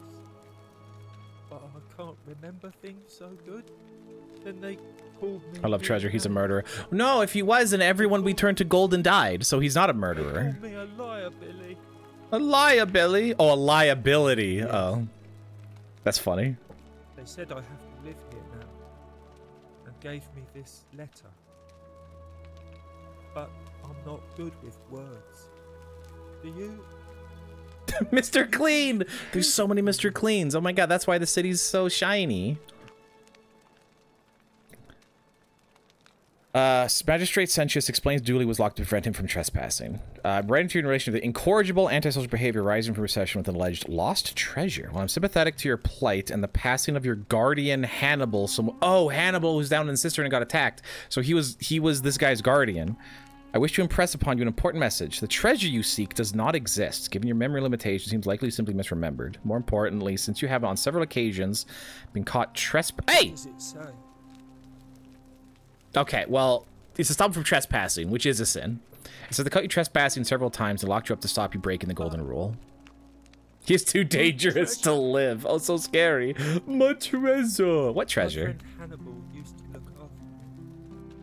Speaker 16: But I can't remember things so good. Then they called me.
Speaker 3: I love treasure. He's a murderer. No, if he was, then everyone we turned to gold and died. So he's not a murderer.
Speaker 16: They called me a liar, Billy.
Speaker 3: A liability? Oh, a liability. Yes. Oh. That's funny.
Speaker 16: They said I have to live here now. And gave me this letter. But I'm not good with words. Do you?
Speaker 3: Mr. Clean! There's so many Mr. Cleans. Oh my god, that's why the city's so shiny. Magistrate Sentius explains Dooley was locked to prevent him from trespassing. Writing to you in relation to the incorrigible antisocial behavior arising from recession with an alleged lost treasure. Well, I'm sympathetic to your plight and the passing of your guardian Hannibal. Oh, Hannibal was down in the cistern and got attacked. So he was this guy's guardian. I wish to impress upon you an important message. The treasure you seek does not exist. Given your memory limitation, it seems likely simply misremembered. More importantly, since you have on several occasions been caught trespassing. Hey!
Speaker 16: What does it say?
Speaker 3: Okay, well, it's to stop from trespassing, which is a sin. It says they caught you trespassing several times and locked you up to stop you breaking the golden rule. He's too dangerous to live. Oh, so scary. My treasure. What treasure?
Speaker 16: My friend Hannibal used to look after me.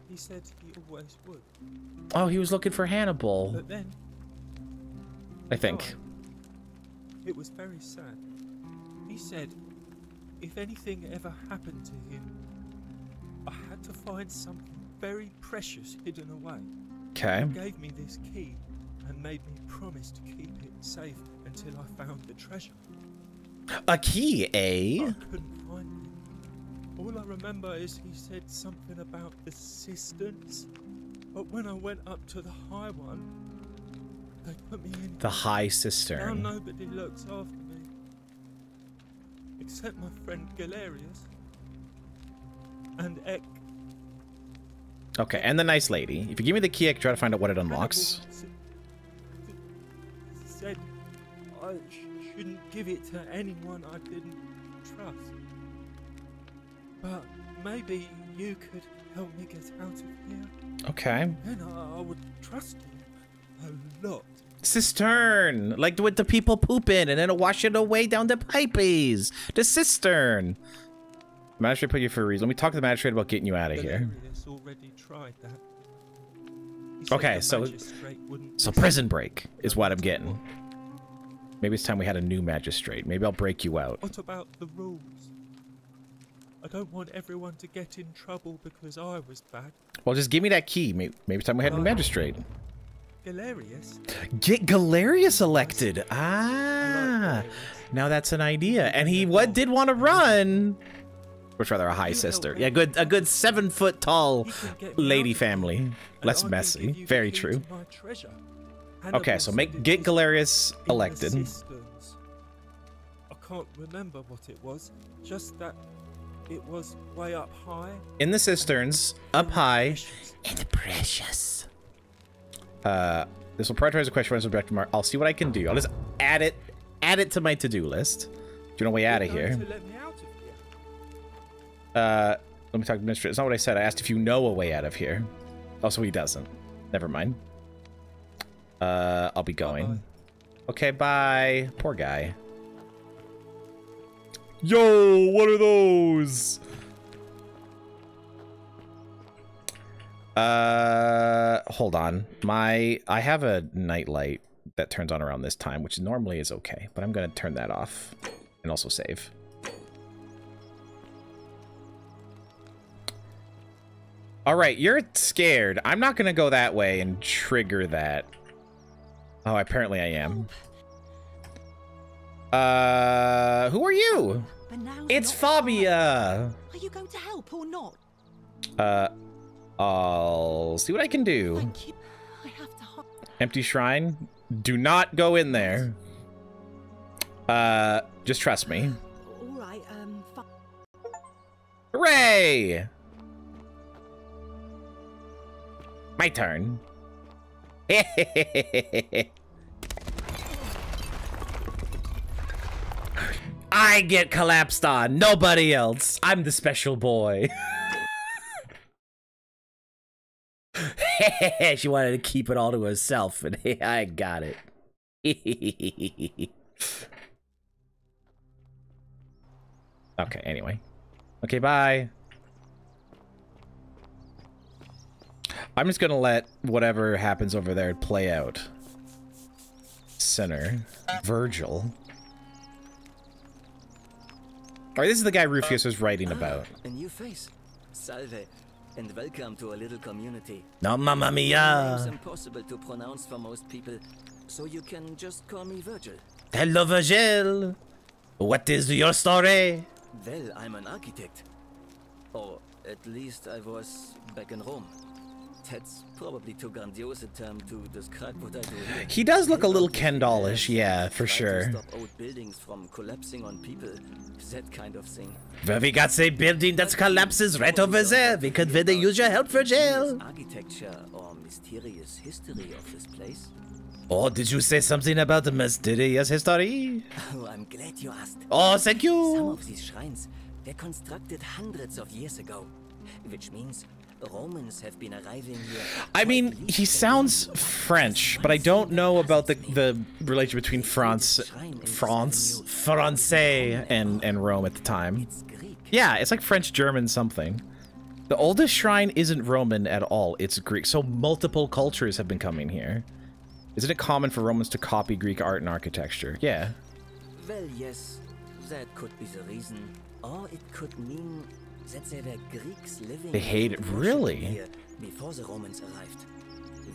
Speaker 16: He said he always would.
Speaker 3: Oh, he was looking for Hannibal.
Speaker 16: But then,
Speaker 3: I think.
Speaker 16: it was very sad. He said if anything ever happened to him, I had to find something very precious hidden away.
Speaker 3: Okay.
Speaker 16: He gave me this key and made me promise to keep it safe until I found the treasure.
Speaker 3: A key, eh?
Speaker 16: I couldn't find it. All All I remember is he said something about the cisterns, but when I went up to the high one, they put me in
Speaker 3: The high
Speaker 16: Now
Speaker 3: cistern.
Speaker 16: nobody looks after me, except my friend Galerius and Ek.
Speaker 3: Okay, and the nice lady. If you give me the key, I can try to find out what it unlocks.
Speaker 16: Said I shouldn't give it to anyone I didn't trust. But maybe you could help me get out of here.
Speaker 3: Okay.
Speaker 16: Then I would trust you a lot.
Speaker 3: Cistern! Like with the people poop in and then it'll wash it away down the pipes. The cistern! Magistrate put you for a reason. Let me talk to the magistrate about getting you out of here.
Speaker 16: Galerius already tried that. He said
Speaker 3: Okay,
Speaker 16: the
Speaker 3: so
Speaker 16: magistrate wouldn't
Speaker 3: prison break is what I'm getting. Maybe it's time we had a new magistrate. Maybe I'll break you out.
Speaker 16: What about the rules? I don't want everyone to get in trouble because I was bad.
Speaker 3: Well, just give me that key. Maybe it's time we had a new magistrate.
Speaker 16: Galerius?
Speaker 3: Get Galerius elected. Ah, now that's an idea. And he did want to run. Or rather, a high sister. Yeah, a good 7 foot tall lady family. Less messy. Very true. Okay, so get Galerius elected.
Speaker 16: I can't remember what it was. Just that it was way up high.
Speaker 3: In the cisterns, up high, and precious. This will prioritize the question for objective mark. I'll see what I can do. I'll just add it to my to-do list. Do you know a way out of here? Let me talk to the administrator. It's not what I said. I asked if you know a way out of here. Also, he doesn't. Never mind. I'll be going. Okay, bye. Poor guy. Yo, what are those? Hold on. I have a nightlight that turns on around this time, which normally is okay, but I'm gonna turn that off and also save. All right, you're scared. I'm not gonna go that way and trigger that. Oh, apparently I am. Who are you? It's Fabia.
Speaker 10: Are you going to help or not?
Speaker 3: I'll see what I can do.
Speaker 10: Thank you. I have to.
Speaker 3: Empty shrine. Do not go in there. Just trust me.
Speaker 10: All right.
Speaker 3: Hooray! My turn. I get collapsed on. Nobody else. I'm the special boy. She wanted to keep it all to herself, and I got it. Okay, anyway. Okay, bye. I'm just gonna let whatever happens over there play out. Sinner. Virgil. Alright, this is the guy Rufius was writing about.
Speaker 20: A new face. Salve. And welcome to a little community.
Speaker 3: No, mamma
Speaker 20: It's
Speaker 3: mia.
Speaker 20: impossible to pronounce for most people, so you can just call me Virgil.
Speaker 3: Hello, Virgil. What is your story?
Speaker 20: Well, I'm an architect. Or at least I was back in Rome. That's probably too grandiose a term to describe what I do here.
Speaker 3: He does look a little Ken-dollish, yeah, for sure.
Speaker 20: Stop old buildings from collapsing on people, that kind of thing.
Speaker 3: Well, we got a building that collapses right over there. We could really use your help, Virgil.
Speaker 20: Architecture or mysterious history of this place?
Speaker 3: Oh, did you say something about the mysterious history?
Speaker 20: Oh, I'm glad you asked.
Speaker 3: Oh, thank you.
Speaker 20: Some of these shrines were constructed hundreds of years ago, which means Romans have been arriving here.
Speaker 3: I mean, he sounds French, but I don't know about the relation between Francais and Rome at the time. Yeah, it's like French-German something. The oldest shrine isn't Roman at all, it's Greek. So multiple cultures have been coming here. Isn't it common for Romans to copy Greek art and architecture? Yeah.
Speaker 20: Well, yes, that could be the reason. Or it could mean that there were Greeks living.
Speaker 3: They hate it, really?
Speaker 20: Here before the Romans arrived.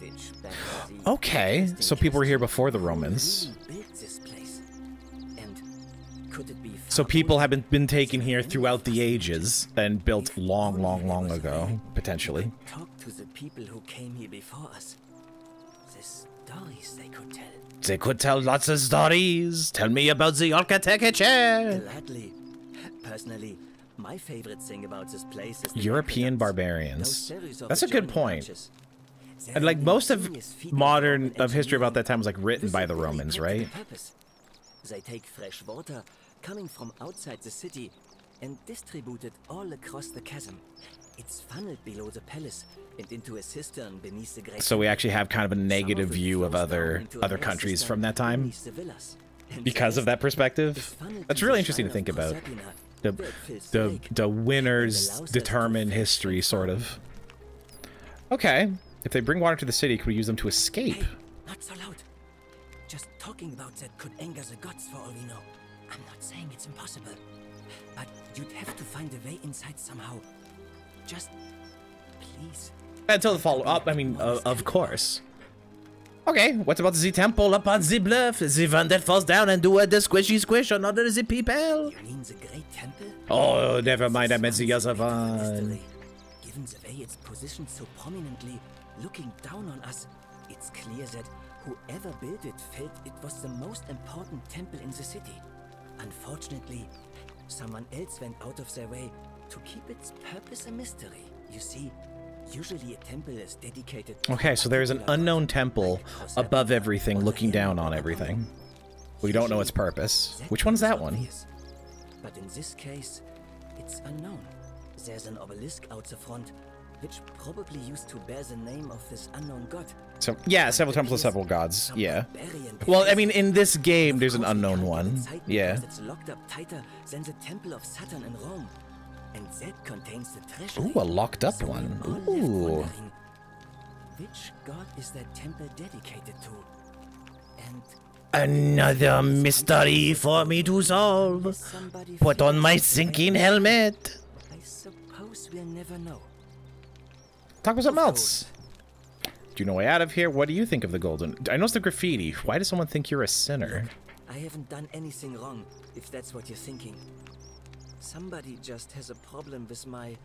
Speaker 20: Which back the
Speaker 3: Okay, so people were here before the Romans.
Speaker 20: built this place. And Could it be
Speaker 3: So people have been taken here throughout the ages and built long ago, potentially.
Speaker 20: Talk to the people who came here before us. The stories they could tell.
Speaker 3: They could tell lots of stories. Tell me about the architecture.
Speaker 20: Gladly. Personally, my favorite thing about this place is the
Speaker 3: European barbarians. That's a good point. And like most of history about that time was like written by the Romans, right?
Speaker 20: They take fresh water coming from outside the city and distribute it all across the chasm. It's funneled below the palace and into a cistern beneath the great.
Speaker 3: So we actually have kind of a negative view of other countries from that time because of that perspective. That's really interesting to think about. The winners determine history, sort of. Okay. If they bring water to the city, could we use them to escape?
Speaker 20: Hey, not so loud. Just talking about that could anger the gods for all we know. I'm not saying it's impossible, but you'd have to find a way inside somehow. Just, please.
Speaker 3: Until the follow-up, I mean, of course. Okay, what about the temple up on the bluff? The one that falls down and do the squishy squish on other the people?
Speaker 20: You mean the great temple?
Speaker 3: Oh, never mind, I meant the other one.
Speaker 20: Given the way it's positioned so prominently, looking down on us, it's clear that whoever built it felt it was the most important temple in the city. Unfortunately, someone else went out of their way to keep its purpose a mystery. You see, usually a temple is dedicated to
Speaker 3: Okay, so there's an unknown temple above everything, looking down on everything. We don't know its purpose. Which one's that one?
Speaker 20: But in this case, it's unknown. There's an obelisk out the front, which probably used to bear the name of this unknown god.
Speaker 3: So yeah, several temples of several gods. Yeah. Well, I mean, in this game, there's an unknown one. Yeah.
Speaker 20: It's locked up tighter than the temple of Saturn in Rome, and that contains the treasure.
Speaker 3: Ooh, a locked up one. Ooh.
Speaker 20: Which god is that temple dedicated to? And
Speaker 3: another mystery for me to solve. Put on my sinking helmet.
Speaker 20: I suppose we'll never know.
Speaker 3: Talk about something else. Do you know a way out of here? What do you think of the golden? I noticed the graffiti. Why does someone think you're a sinner?
Speaker 20: Look, I haven't done anything wrong, if that's what you're thinking. Somebody just has a problem with my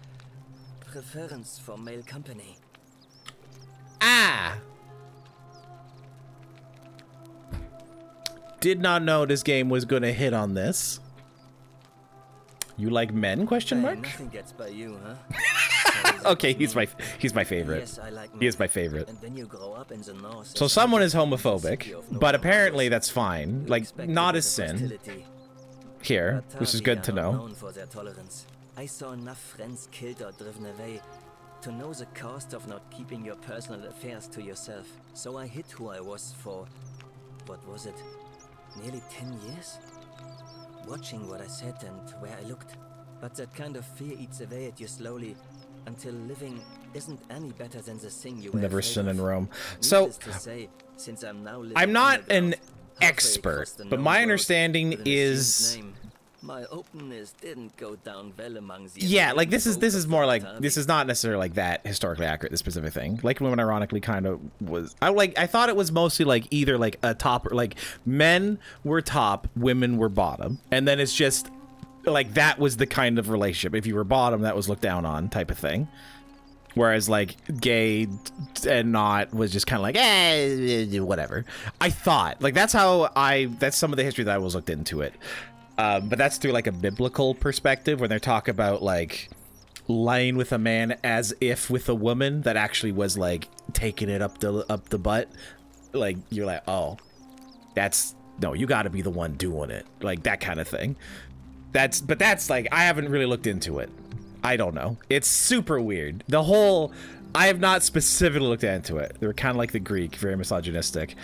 Speaker 20: preference for male company.
Speaker 3: Ah! Did not know this game was gonna hit on this. You like men? Question mark.
Speaker 20: Nothing gets by you, huh?
Speaker 3: Okay, he's my favorite.
Speaker 20: Yes, I like
Speaker 3: he is my favorite.
Speaker 20: And when you grow up in the north,
Speaker 3: so someone is homophobic, but apparently that's fine. Like, not a sin. Here, which is good to know.
Speaker 20: For their tolerance. I saw enough friends killed or driven away to know the cost of not keeping your personal affairs to yourself. So I hid who I was for, what was it, nearly 10 years? Watching what I said and where I looked. But that kind of fear eats away at you slowly, until living isn't any better than the thing you
Speaker 3: never sin in Rome. So,
Speaker 20: say, since
Speaker 3: I'm not an expert, but my understanding is
Speaker 20: my openness didn't go down well among the
Speaker 3: like this is more like, this is not necessarily like that historically accurate, this specific thing. Like women ironically kind of was, I thought it was mostly like either like a top, like men were top, women were bottom, and then it's just like that was the kind of relationship. If you were bottom, that was looked down on type of thing. Whereas like gay and not was just kind of like, whatever. I thought like that's some of the history that I was looked into it. But that's through like a biblical perspective when they talk about like lying with a man as if with a woman that actually was like taking it up the butt. Like you're like, oh, no, you got to be the one doing it, like that kind of thing. That's like, I haven't really looked into it. I don't know. It's super weird. I have not specifically looked into it. They were kind of like the Greek, very misogynistic.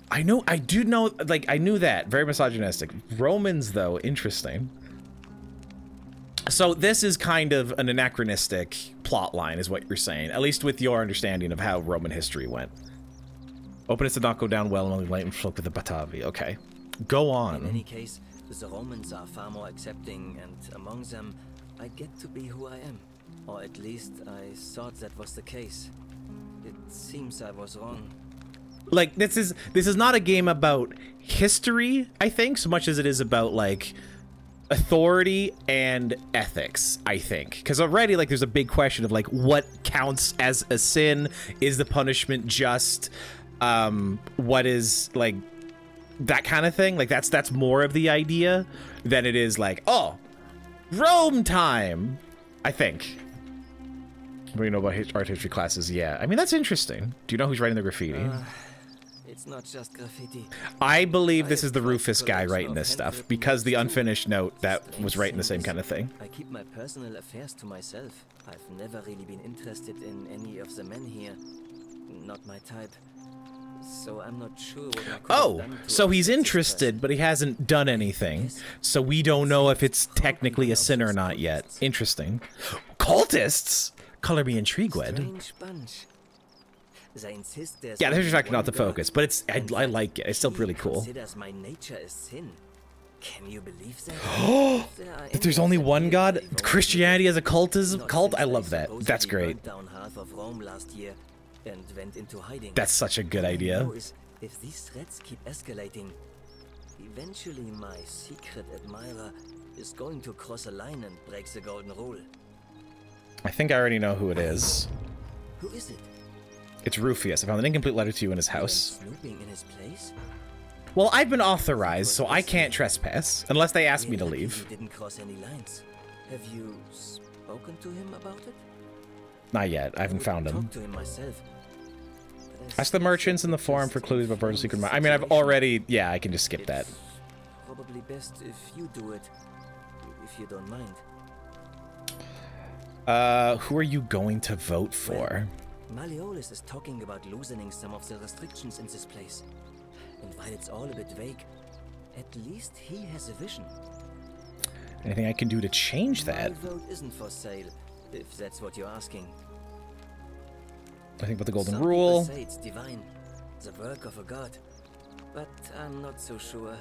Speaker 3: I knew that, very misogynistic. Romans, though, interesting. So this is kind of an anachronistic plot line, is what you're saying, at least with your understanding of how Roman history went. Openness did not go down well among the enlightened folk of the Batavi. Okay, go on.
Speaker 20: In any case, the Romans are far more accepting, and among them, I get to be who I am. Or at least I thought that was the case. It seems I was wrong.
Speaker 3: Like, this is not a game about history, I think, so much as it is about, like, authority and ethics, I think, because already like there's a big question of like what counts as a sin. Is the punishment just what is like that kind of thing? Like that's more of the idea than it is like, oh, Rome time, I think. What do you know about art history classes? Yeah, I mean that's interesting. Do you know who's writing the graffiti?
Speaker 20: It's not just graffiti.
Speaker 3: I believe this is the Rufus guy writing this stuff, because the unfinished note that was writing the same kind of thing.
Speaker 20: I keep my personal affairs to myself. I've never really been interested in any of the men here. Not my type. So I'm not sure what I could have done to
Speaker 3: so he's interested, but he hasn't done anything. So we don't know if it's technically a sin or not yet. Interesting. Cultists? Color me intrigued.
Speaker 20: Strange bunch. They insist there's
Speaker 3: Yeah, they're just
Speaker 20: only
Speaker 3: not the
Speaker 20: one God.
Speaker 3: focus, but it's I like it. It's still really cool.
Speaker 20: Considers my nature a sin. Can you believe that?
Speaker 3: That there's only one God? Christianity as a cult? I love that. That's great.
Speaker 20: Down half of Rome last year and went into hiding.
Speaker 3: That's such a good idea.
Speaker 20: If these threats keep escalating, eventually my secret admirer is going to cross a line and break the golden rule.
Speaker 3: I think I already know who it is.
Speaker 20: Who is it?
Speaker 3: It's Rufus. I found an incomplete letter to you in his house.
Speaker 20: Snooping in his place?
Speaker 3: Well, I've been authorized, so I can't trespass unless they ask me to leave.
Speaker 20: He didn't cross any lines. Have you spoken to him about it?
Speaker 3: Not yet. I haven't found him.
Speaker 20: Talk to him myself.
Speaker 3: Ask the merchants in the forum for clues about Virgil's secret. I mean, I've already. Yeah, I can just skip that.
Speaker 20: Probably best if you do it, if you don't mind.
Speaker 3: Who are you going to vote for?
Speaker 20: Malleolus is talking about loosening some of the restrictions in this place. And while it's all a bit vague, at least he has a vision.
Speaker 3: Anything I can do to change that?
Speaker 20: My vote isn't for sale, if that's what you're asking.
Speaker 3: I think about the golden
Speaker 20: Some
Speaker 3: rule.
Speaker 20: people say it's divine, the work of a god, but I'm not so sure.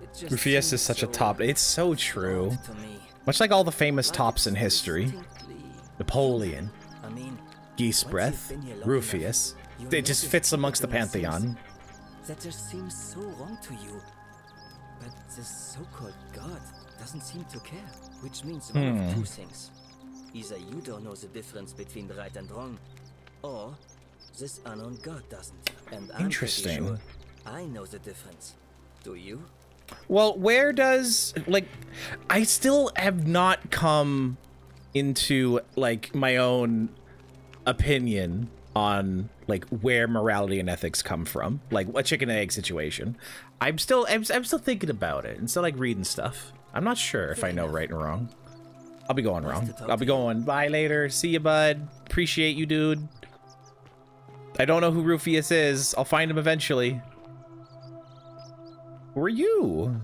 Speaker 20: It just
Speaker 3: Rufus is
Speaker 20: seems
Speaker 3: such a
Speaker 20: so
Speaker 3: top. It's so true.
Speaker 20: to me.
Speaker 3: Much like all the famous tops in history. Napoleon.
Speaker 20: I mean,
Speaker 3: Geesebreath. Rufus. It just fits amongst the pantheon.
Speaker 20: That just seems so wrong to you. But this so-called god doesn't seem to care. Which means one of two things. Either you don't know the difference between right and wrong, or this unknown god doesn't. And I'm
Speaker 3: Interesting.
Speaker 20: pretty sure I know the difference. Do you?
Speaker 3: Well, where does, like, I still have not come into, like, my own opinion on, like, where morality and ethics come from. Like, a chicken and egg situation. I'm still thinking about it and still, like, reading stuff. I'm not sure if I know right and wrong. I'll be going wrong. I'll be going, bye later. See you, bud. Appreciate you, dude. I don't know who Rufus is. I'll find him eventually. Who are you?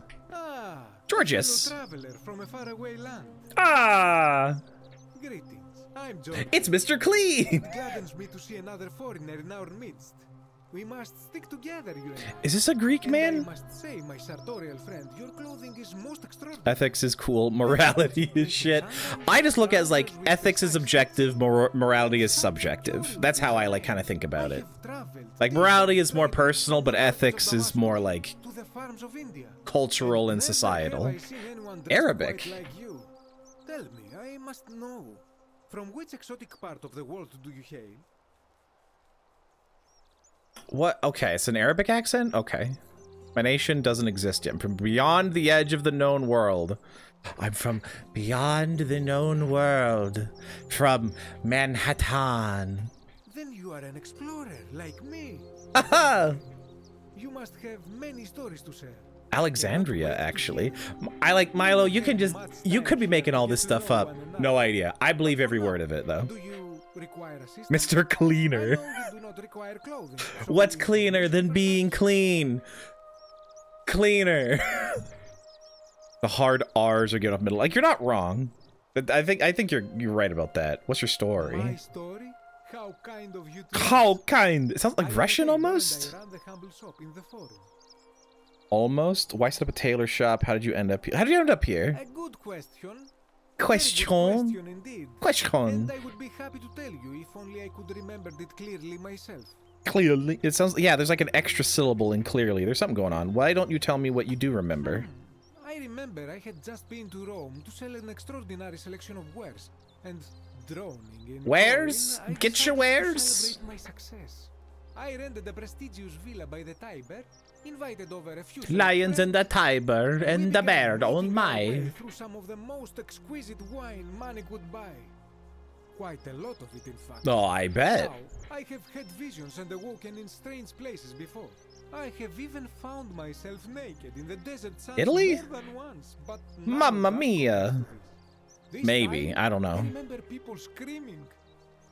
Speaker 3: Georgius.
Speaker 5: Traveler from a faraway land. Greetings. I'm George.
Speaker 3: It's Mr. Clean.
Speaker 5: It gladdens me to see another foreigner in our midst. We must stick together, you and I.
Speaker 3: Is this a Greek man?
Speaker 5: I must say, my sartorial friend, your clothing is most extraordinary.
Speaker 3: Ethics is cool. Morality is shit. I just look at it as like ethics is objective, morality is subjective. That's how I like kind of think about it. Like morality is more personal, but ethics is more like cultural and societal. Arabic.
Speaker 5: Tell me, I must know. From which exotic part of the world do you hail?
Speaker 3: What? Okay, it's an Arabic accent? Okay. My nation doesn't exist yet. I'm from beyond the edge of the known world. I'm from beyond the known world. From Manhattan.
Speaker 5: Then you are an explorer, like me.
Speaker 3: Aha!
Speaker 5: You must have many stories to share.
Speaker 3: Alexandria, actually. I like, Milo, you could be making all this stuff up. No idea. I believe every word of it, though. Mr. Cleaner. What's cleaner than being clean? Cleaner. The hard R's are getting off middle. Like, you're not wrong. But I think you're right about that. What's your story?
Speaker 5: My story? How kind of you to
Speaker 3: How kind? It sounds like Russian almost. Almost? Why set up a tailor shop? How did you end up here? How did you end up here?
Speaker 5: A good question.
Speaker 3: Question?
Speaker 5: Indeed.
Speaker 3: Question.
Speaker 5: And I would be happy to tell you if only I could remember it clearly myself.
Speaker 3: Clearly. It sounds, yeah, there's like an extra syllable in clearly. There's something going on. Why don't you tell me what you do remember?
Speaker 5: I remember I had just been to Rome to sell an extraordinary selection of wares, and droning in
Speaker 3: Wares?
Speaker 5: Turin, I
Speaker 3: Get your
Speaker 5: decided to
Speaker 3: wares?
Speaker 5: celebrate my success. I rented a prestigious villa by the Tiber, invited over a few
Speaker 3: Lions in the Tiber and the bear don't
Speaker 5: way
Speaker 3: mind.
Speaker 5: through some of the most exquisite wine money could buy. Quite a lot of it, in fact.
Speaker 3: Oh, I bet.
Speaker 5: Now, I have had visions and awoken in strange places before. I have even found myself naked in the desert sands
Speaker 3: Italy?
Speaker 5: more than once, but
Speaker 3: Mamma mia.
Speaker 5: this
Speaker 3: Maybe.
Speaker 5: time,
Speaker 3: I don't know.
Speaker 5: remember people screaming,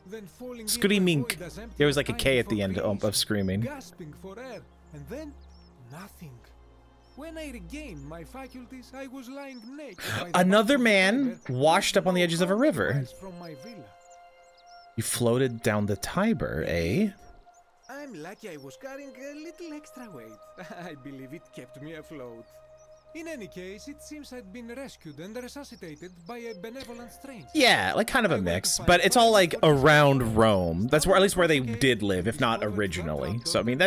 Speaker 5: then falling into a
Speaker 3: Screaming.
Speaker 5: void as empty
Speaker 3: There was
Speaker 5: as
Speaker 3: like a
Speaker 5: time
Speaker 3: K at
Speaker 5: before
Speaker 3: the end of
Speaker 5: creation,
Speaker 3: screaming.
Speaker 5: gasping for air, and then nothing. When I regained my faculties, I was lying naked by the
Speaker 3: Another
Speaker 5: banks of the
Speaker 3: man
Speaker 5: Tiber,
Speaker 3: washed up on the edges of a river.
Speaker 5: miles from my villa.
Speaker 3: You floated down the Tiber, eh?
Speaker 5: I'm lucky I was carrying a little extra weight. I believe it kept me afloat. In any case, it seems I'd been rescued and resuscitated by a benevolent stranger.
Speaker 3: Yeah, like kind of a mix, but it's all like around Rome. That's where, at least where they did live, if not originally. So I mean,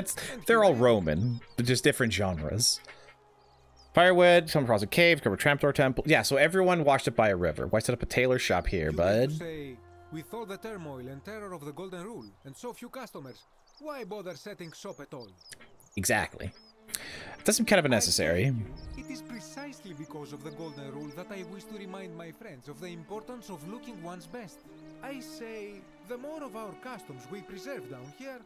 Speaker 3: they're all Roman, but just different genres. Firewood, come across a cave, cover Tramptor Temple. Yeah, so everyone washed up by a river. Why set up a tailor shop here, bud?
Speaker 5: Say, with all the turmoil and terror of the Golden Rule and so few customers, why bother setting shop at all?
Speaker 3: Exactly. Does seem kind of unnecessary.
Speaker 5: It is precisely because of the Golden Rule that I wish to remind my friends of the importance of looking one's best. I say, the more of our customs we preserve down here,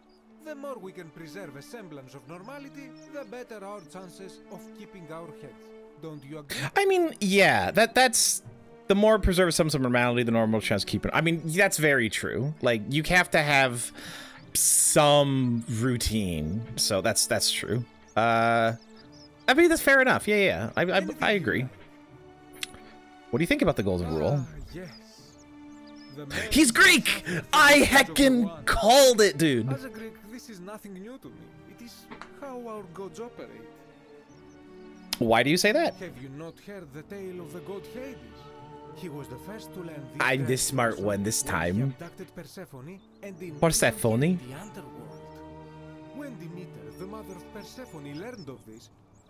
Speaker 5: the more we can preserve a semblance of normality, the better our chances of keeping our heads. Don't you agree?
Speaker 3: I mean, yeah, that's the more preserve some normality, the normal chance of keeping. I mean, that's very true. Like, you have to have some routine, so that's true. I mean, that's fair enough. Yeah. I agree. What do you think about the Golden Rule?
Speaker 5: Yes.
Speaker 3: He's Greek! I heckin' called it, dude.
Speaker 5: As a Greek, this is nothing new to me. It is how our gods operate.
Speaker 3: Why do you say that?
Speaker 5: Have you not heard the tale of the god Hades? He was the first to learn this
Speaker 3: I'm the smart one this time.
Speaker 5: abducted Persephone and
Speaker 3: Persephone?
Speaker 5: the underworld. When Demeter, the mother of Persephone, learned of this,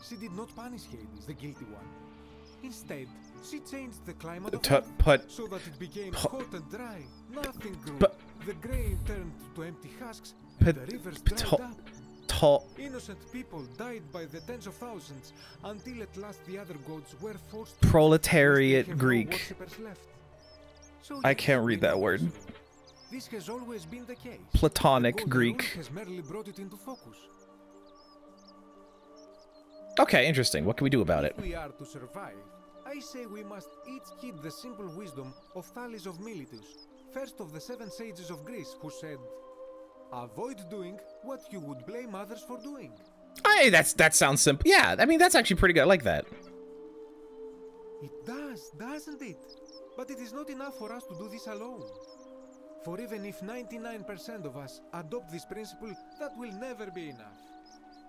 Speaker 5: she did not punish Hades, the guilty one. Instead, she changed the climate of Earth so that it became hot and dry. Nothing grew. The grain turned to empty husks. The rivers dried up. Innocent people died by the tens of thousands until at last the other gods were forced to
Speaker 3: Proletariat Greek.
Speaker 5: worshippers left. So
Speaker 3: I can't read that word.
Speaker 5: this has always been the case.
Speaker 3: Platonic
Speaker 5: The Golden
Speaker 3: Greek.
Speaker 5: Rule has merely brought it into focus.
Speaker 3: Okay, interesting. What can we do about it?
Speaker 5: If we are to survive, I say we must each heed the simple wisdom of Thales of Miletus, first of the 7 sages of Greece, who said, avoid doing what you would blame others for doing.
Speaker 3: Hey, that sounds simple. Yeah, I mean, that's actually pretty good. I like that.
Speaker 5: It does, doesn't it? But it is not enough for us to do this alone. For even if 99% of us adopt this principle, that will never be enough.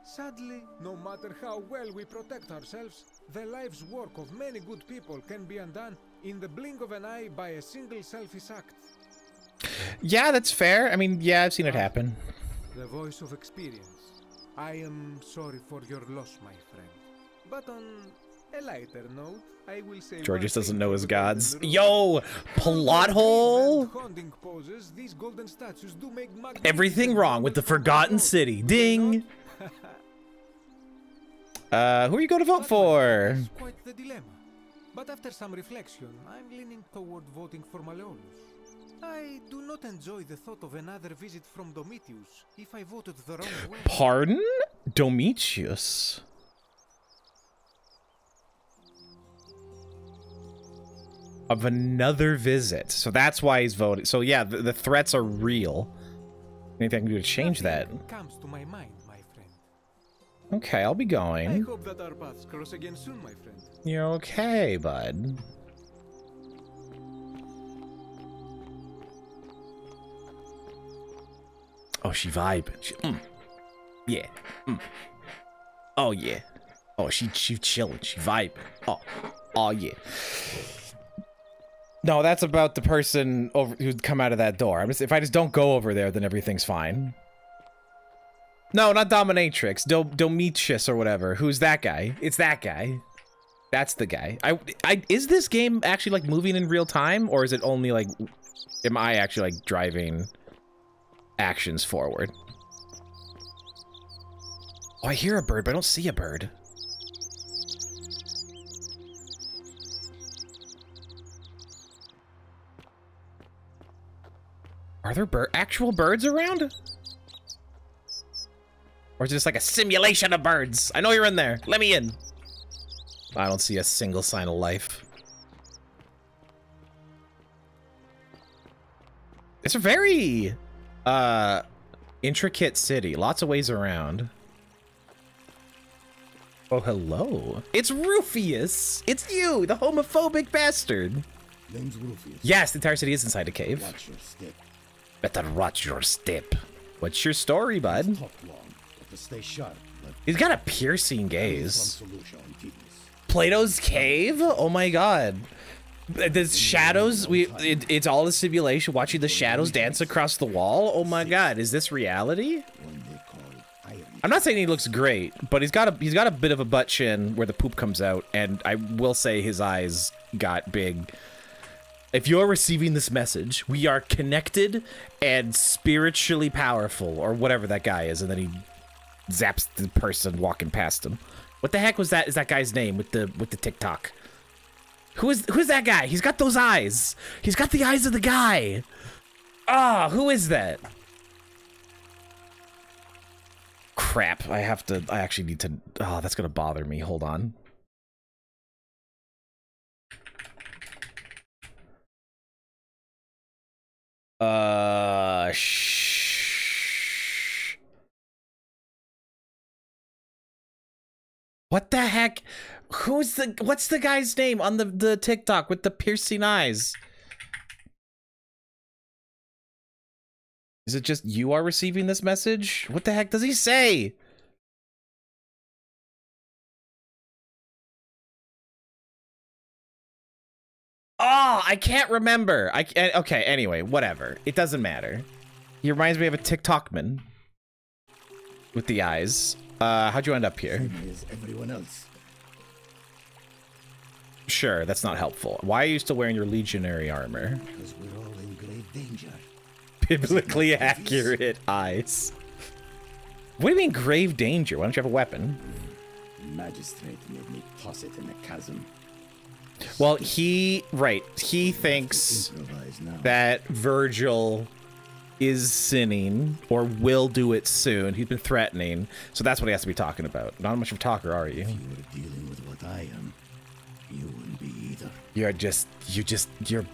Speaker 5: Sadly, no matter how well we protect ourselves, the life's work of many good people can be undone in the blink of an eye by a single selfish act.
Speaker 3: Yeah, that's fair. I mean, yeah, I've seen it happen.
Speaker 5: The voice of experience. I am sorry for your loss, my friend. But on a lighter note, I will say
Speaker 3: Georges doesn't know his gods. Yo, plot hole.
Speaker 5: haunting poses, these golden statues do make
Speaker 3: Everything wrong with the Forgotten City. Ding. Who are you going to vote for?
Speaker 5: quite the dilemma. But after some reflection, I'm leaning toward voting for Malleolus. I do not enjoy the thought of another visit from Domitius if I voted the wrong way.
Speaker 3: Pardon? Domitius. Of another visit. So that's why he's voting. So yeah, the threats are real. Anything I can do to change that?
Speaker 5: Comes to my mind, my friend.
Speaker 3: Okay, I'll be
Speaker 5: I
Speaker 3: going.
Speaker 5: hope that our paths cross again soon, my friend.
Speaker 3: You're okay, bud. Oh, she vibing. Yeah. Oh yeah. Oh, she chilling. She vibing. Oh yeah. No, that's about the person over who'd come out of that door. If I just don't go over there, then everything's fine. No, not Dominatrix. Domitius or whatever. Who's that guy? It's that guy. That's the guy. Is this game actually like moving in real time, or is it only like, am I actually like driving actions forward? Oh, I hear a bird, but I don't see a bird. Are there actual birds around? Or is it just like a simulation of birds? I know you're in there. Let me in. I don't see a single sign of life. It's a very intricate city. Lots of ways around. Oh, hello. It's Rufius. It's you, the homophobic bastard.
Speaker 21: Name's Rufius.
Speaker 3: Yes, the entire city is inside a cave.
Speaker 21: Watch your step.
Speaker 3: Better watch your step. What's your story, bud?
Speaker 21: Talk long, but to stay sharp.
Speaker 3: He's got a piercing gaze. Plato's cave? Oh my god. The shadows, it's all a simulation, watching the shadows dance across the wall. Oh my god, is this reality? I'm not saying he looks great, but he's got a bit of a butt chin where the poop comes out, and I will say his eyes got big. If you're receiving this message, we are connected and spiritually powerful, or whatever that guy is, and then he zaps the person walking past him. What the heck was that? Is that guy's name with the TikTok? Who's that guy? He's got those eyes. He's got the eyes of the guy. Ah, who is that? Crap, I actually need to, oh, that's gonna bother me. Hold on. What the heck? What's the guy's name on the TikTok with the piercing eyes? Is it just you are receiving this message? What the heck does he say? Oh, I can't remember. Okay, anyway, whatever. It doesn't matter. He reminds me of a TikTokman with the eyes. How'd you end up here?
Speaker 21: As everyone else.
Speaker 3: Sure, that's not helpful. Why are you still wearing your legionary armor?
Speaker 21: Because we're all in grave danger.
Speaker 3: Biblically accurate eyes. What do you mean grave danger? Why don't you have a weapon?
Speaker 21: Magistrate made me toss it in the chasm.
Speaker 3: Well, he thinks that Virgil is sinning or will do it soon.'s been threatening, so that's what he has to be talking about. Not much of a talker, are you?
Speaker 21: If you were dealing with what I am, you wouldn't be either.
Speaker 3: You're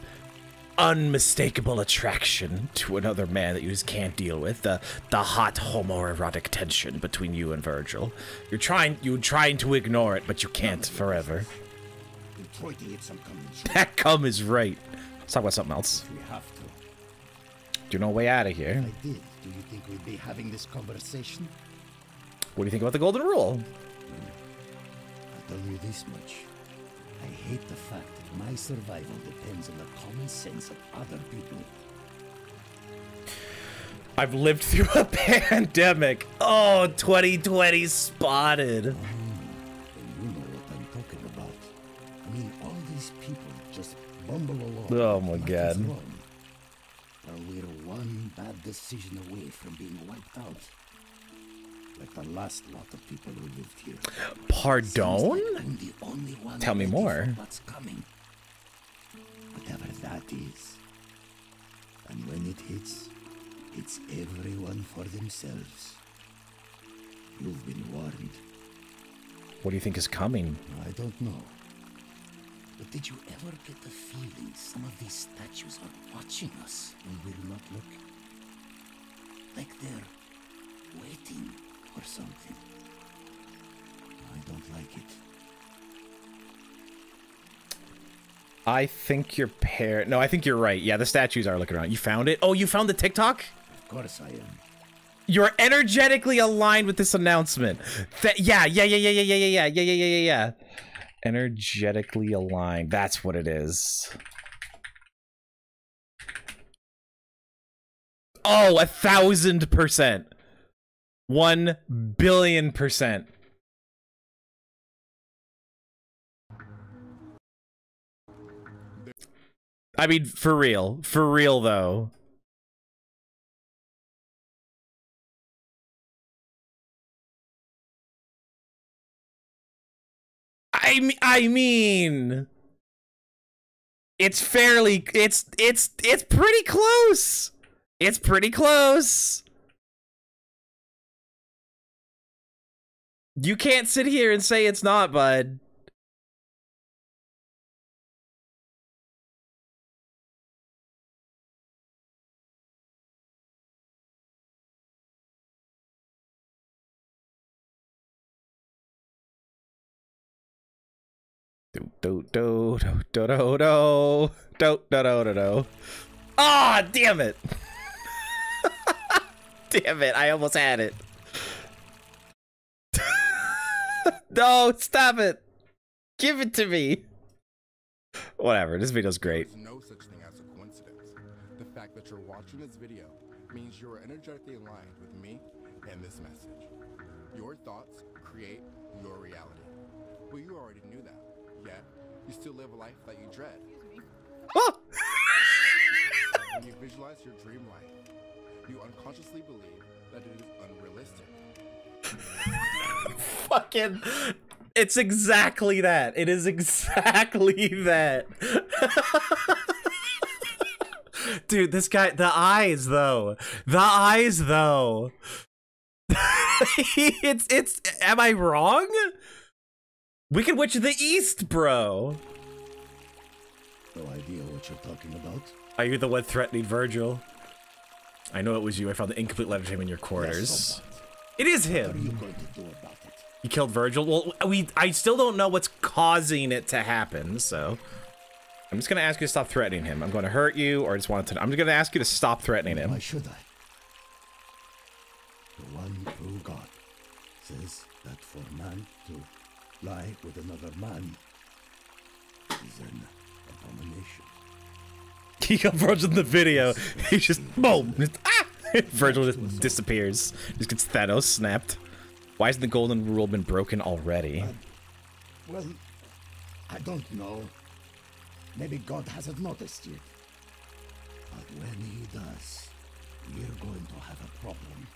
Speaker 3: unmistakable attraction to another man that you just can't deal with. The hot homoerotic tension between you and Virgil. You're trying to ignore it, but you can't forever.
Speaker 21: Try to get some cum.
Speaker 3: That cum is right. Let's talk about something else.
Speaker 21: We have to.
Speaker 3: Do you know a way out of here?
Speaker 21: If I did, do you think we'd be having this conversation?
Speaker 3: What do you think about the golden rule?
Speaker 21: I'll tell you this much. I hate the fact that my survival depends on the common sense of other people.
Speaker 3: I've lived through a pandemic. Oh, 2020 spotted.
Speaker 21: And you know what I'm talking about. I mean, all these people just bumble along.
Speaker 3: Oh my god.
Speaker 21: Well, we're one bad decision away from being wiped out. Like the last lot of people who lived here.
Speaker 3: Pardon?
Speaker 21: Like
Speaker 3: Tell me more.
Speaker 21: What's coming? Whatever that is. And when it hits, it's everyone for themselves. You've been warned.
Speaker 3: What do you think is coming?
Speaker 21: I don't know. But did you ever get the feeling some of these statues are watching us when we're not looking? Like they're waiting for something. I don't like it.
Speaker 3: I think no, I think you're right. Yeah, the statues are looking around. You found it? Oh, you found the TikTok?
Speaker 21: Of course I am.
Speaker 3: You're energetically aligned with this announcement. Yeah. Energetically aligned. That's what it is. Oh, 1,000%. 1,000,000,000%. I mean, for real though. I mean, it's fairly, it's pretty close. It's pretty close. You can't sit here and say it's not, bud. Ah, damn it. Damn it, I almost had it. No, stop it. Give it to me. Whatever, this video's great.
Speaker 1: There's no such thing as a coincidence. The fact that you're watching this video means you are energetically aligned with me and this message. Your thoughts create your reality. Well, you already knew that, yet you still live a life that you dread.
Speaker 3: Oh!
Speaker 1: When you visualize your dream life, you unconsciously believe that it is unrealistic.
Speaker 3: Fucking, it's exactly that. It is exactly that. Dude, this guy, the eyes though. It's, am I wrong? Wicked Witch of the East, bro.
Speaker 21: No idea what you're talking about.
Speaker 3: Are you the one threatening Virgil? I know it was you. I found the incomplete letter to him in your quarters. It is him.
Speaker 21: What are you going to do about it?
Speaker 3: You killed Virgil? Well, I still don't know what's causing it to happen, so I'm just gonna ask you to stop threatening him. I'm gonna hurt you, or I just want to. I'm just gonna ask you to stop threatening him.
Speaker 21: Why should I? The one true God says that for man to lie with another man is an abomination.
Speaker 3: He got Virgil in the video. He just boom. Ah! Virgil just disappears. Just gets Thanos snapped. Why hasn't the golden rule been broken already?
Speaker 21: Well, I don't know. Maybe God hasn't noticed yet. But when he does, we're going to have a problem.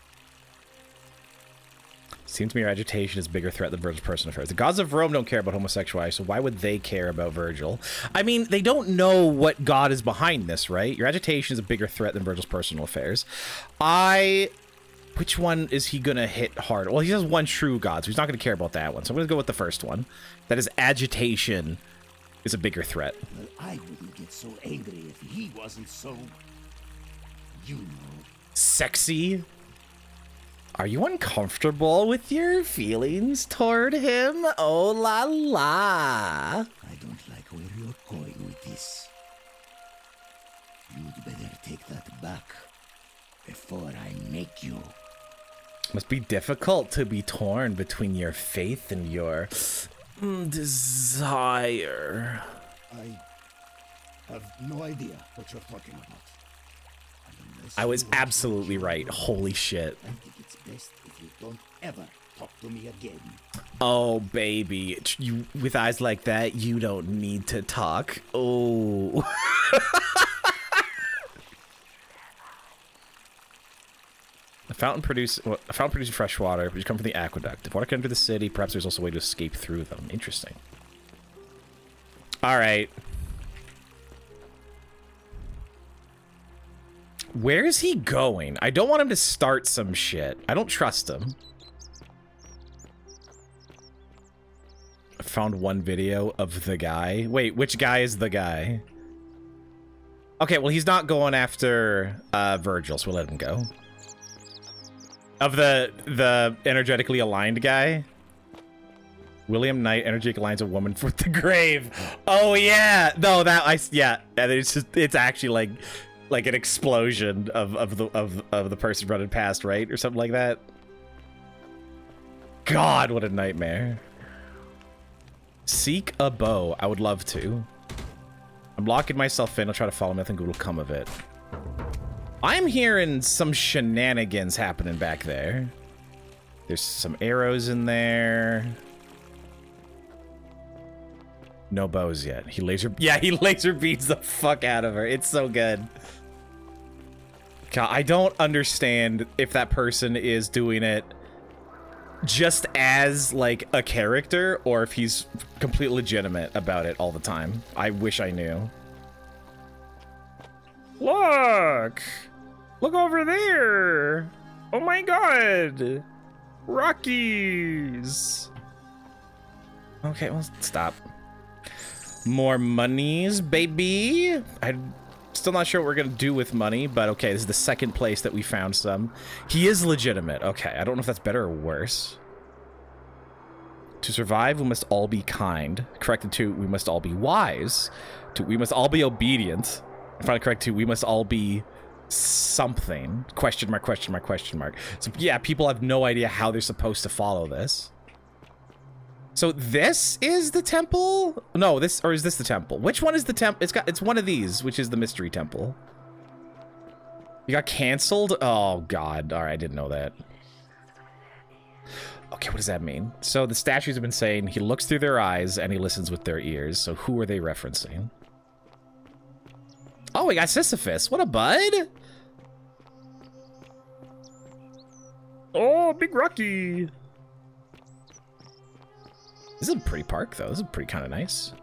Speaker 3: Seems to me your agitation is a bigger threat than Virgil's personal affairs. The gods of Rome don't care about homosexuality, so why would they care about Virgil? I mean, they don't know what God is behind this, right? Your agitation is a bigger threat than Virgil's personal affairs. Which one is he gonna hit hard? Well, he has one true god, so he's not gonna care about that one. So I'm gonna go with the first one. That is agitation is a bigger threat.
Speaker 21: Well, I wouldn't get so angry if he wasn't so, you know.
Speaker 3: Sexy? Are you uncomfortable with your feelings toward him? Oh la la.
Speaker 21: I don't like where you're going with this. You'd better take that back before I make you.
Speaker 3: Must be difficult to be torn between your faith and your desire.
Speaker 21: I have no idea what you're talking about.
Speaker 3: I was absolutely right. Holy shit.
Speaker 21: I think it's best if you don't ever talk to me again.
Speaker 3: Oh, baby. You, with eyes like that, you don't need to talk. Oh. A fountain producing fresh water, which come from the aqueduct. If water can enter the city, perhaps there's also a way to escape through them. Interesting. All right. Where is he going? I don't want him to start some shit. I don't trust him. I found one video of the guy. Wait, which guy is the guy? Okay, well, he's not going after Virgil, so we'll let him go. Of the energetically aligned guy? William Knight, energetic aligns a woman for the grave. Oh, yeah. No, yeah. It's actually like an explosion of the person running past, right? Or something like that. God, what a nightmare. Seek a bow. I would love to. I'm locking myself in. I'll try to follow him. I think it will come of it. I'm hearing some shenanigans happening back there. There's some arrows in there. No bows yet. He laser beats the fuck out of her. It's so good. God, I don't understand if that person is doing it just as like a character or if he's completely legitimate about it all the time. I wish I knew. Look! Look over there! Oh my god! Rockies! Okay, well, stop. More monies, baby! I'm still not sure what we're gonna do with money, but okay, this is the second place that we found some. He is legitimate. Okay, I don't know if that's better or worse. To survive, we must all be kind. Corrected to, we must all be wise. To, we must all be obedient. Finally correct to, we must all be something. Question mark, question mark, question mark. So yeah, people have no idea how they're supposed to follow this. So this is the temple? No, this, or is this the temple? Which one is the temple? It's one of these, which is the mystery temple. You got canceled? Oh god, alright, I didn't know that. Okay, what does that mean? So the statues have been saying he looks through their eyes and he listens with their ears. So who are they referencing? Oh, we got Sisyphus. What a bud! Oh, big Rocky! This is a pretty park, though. This is pretty kind of nice.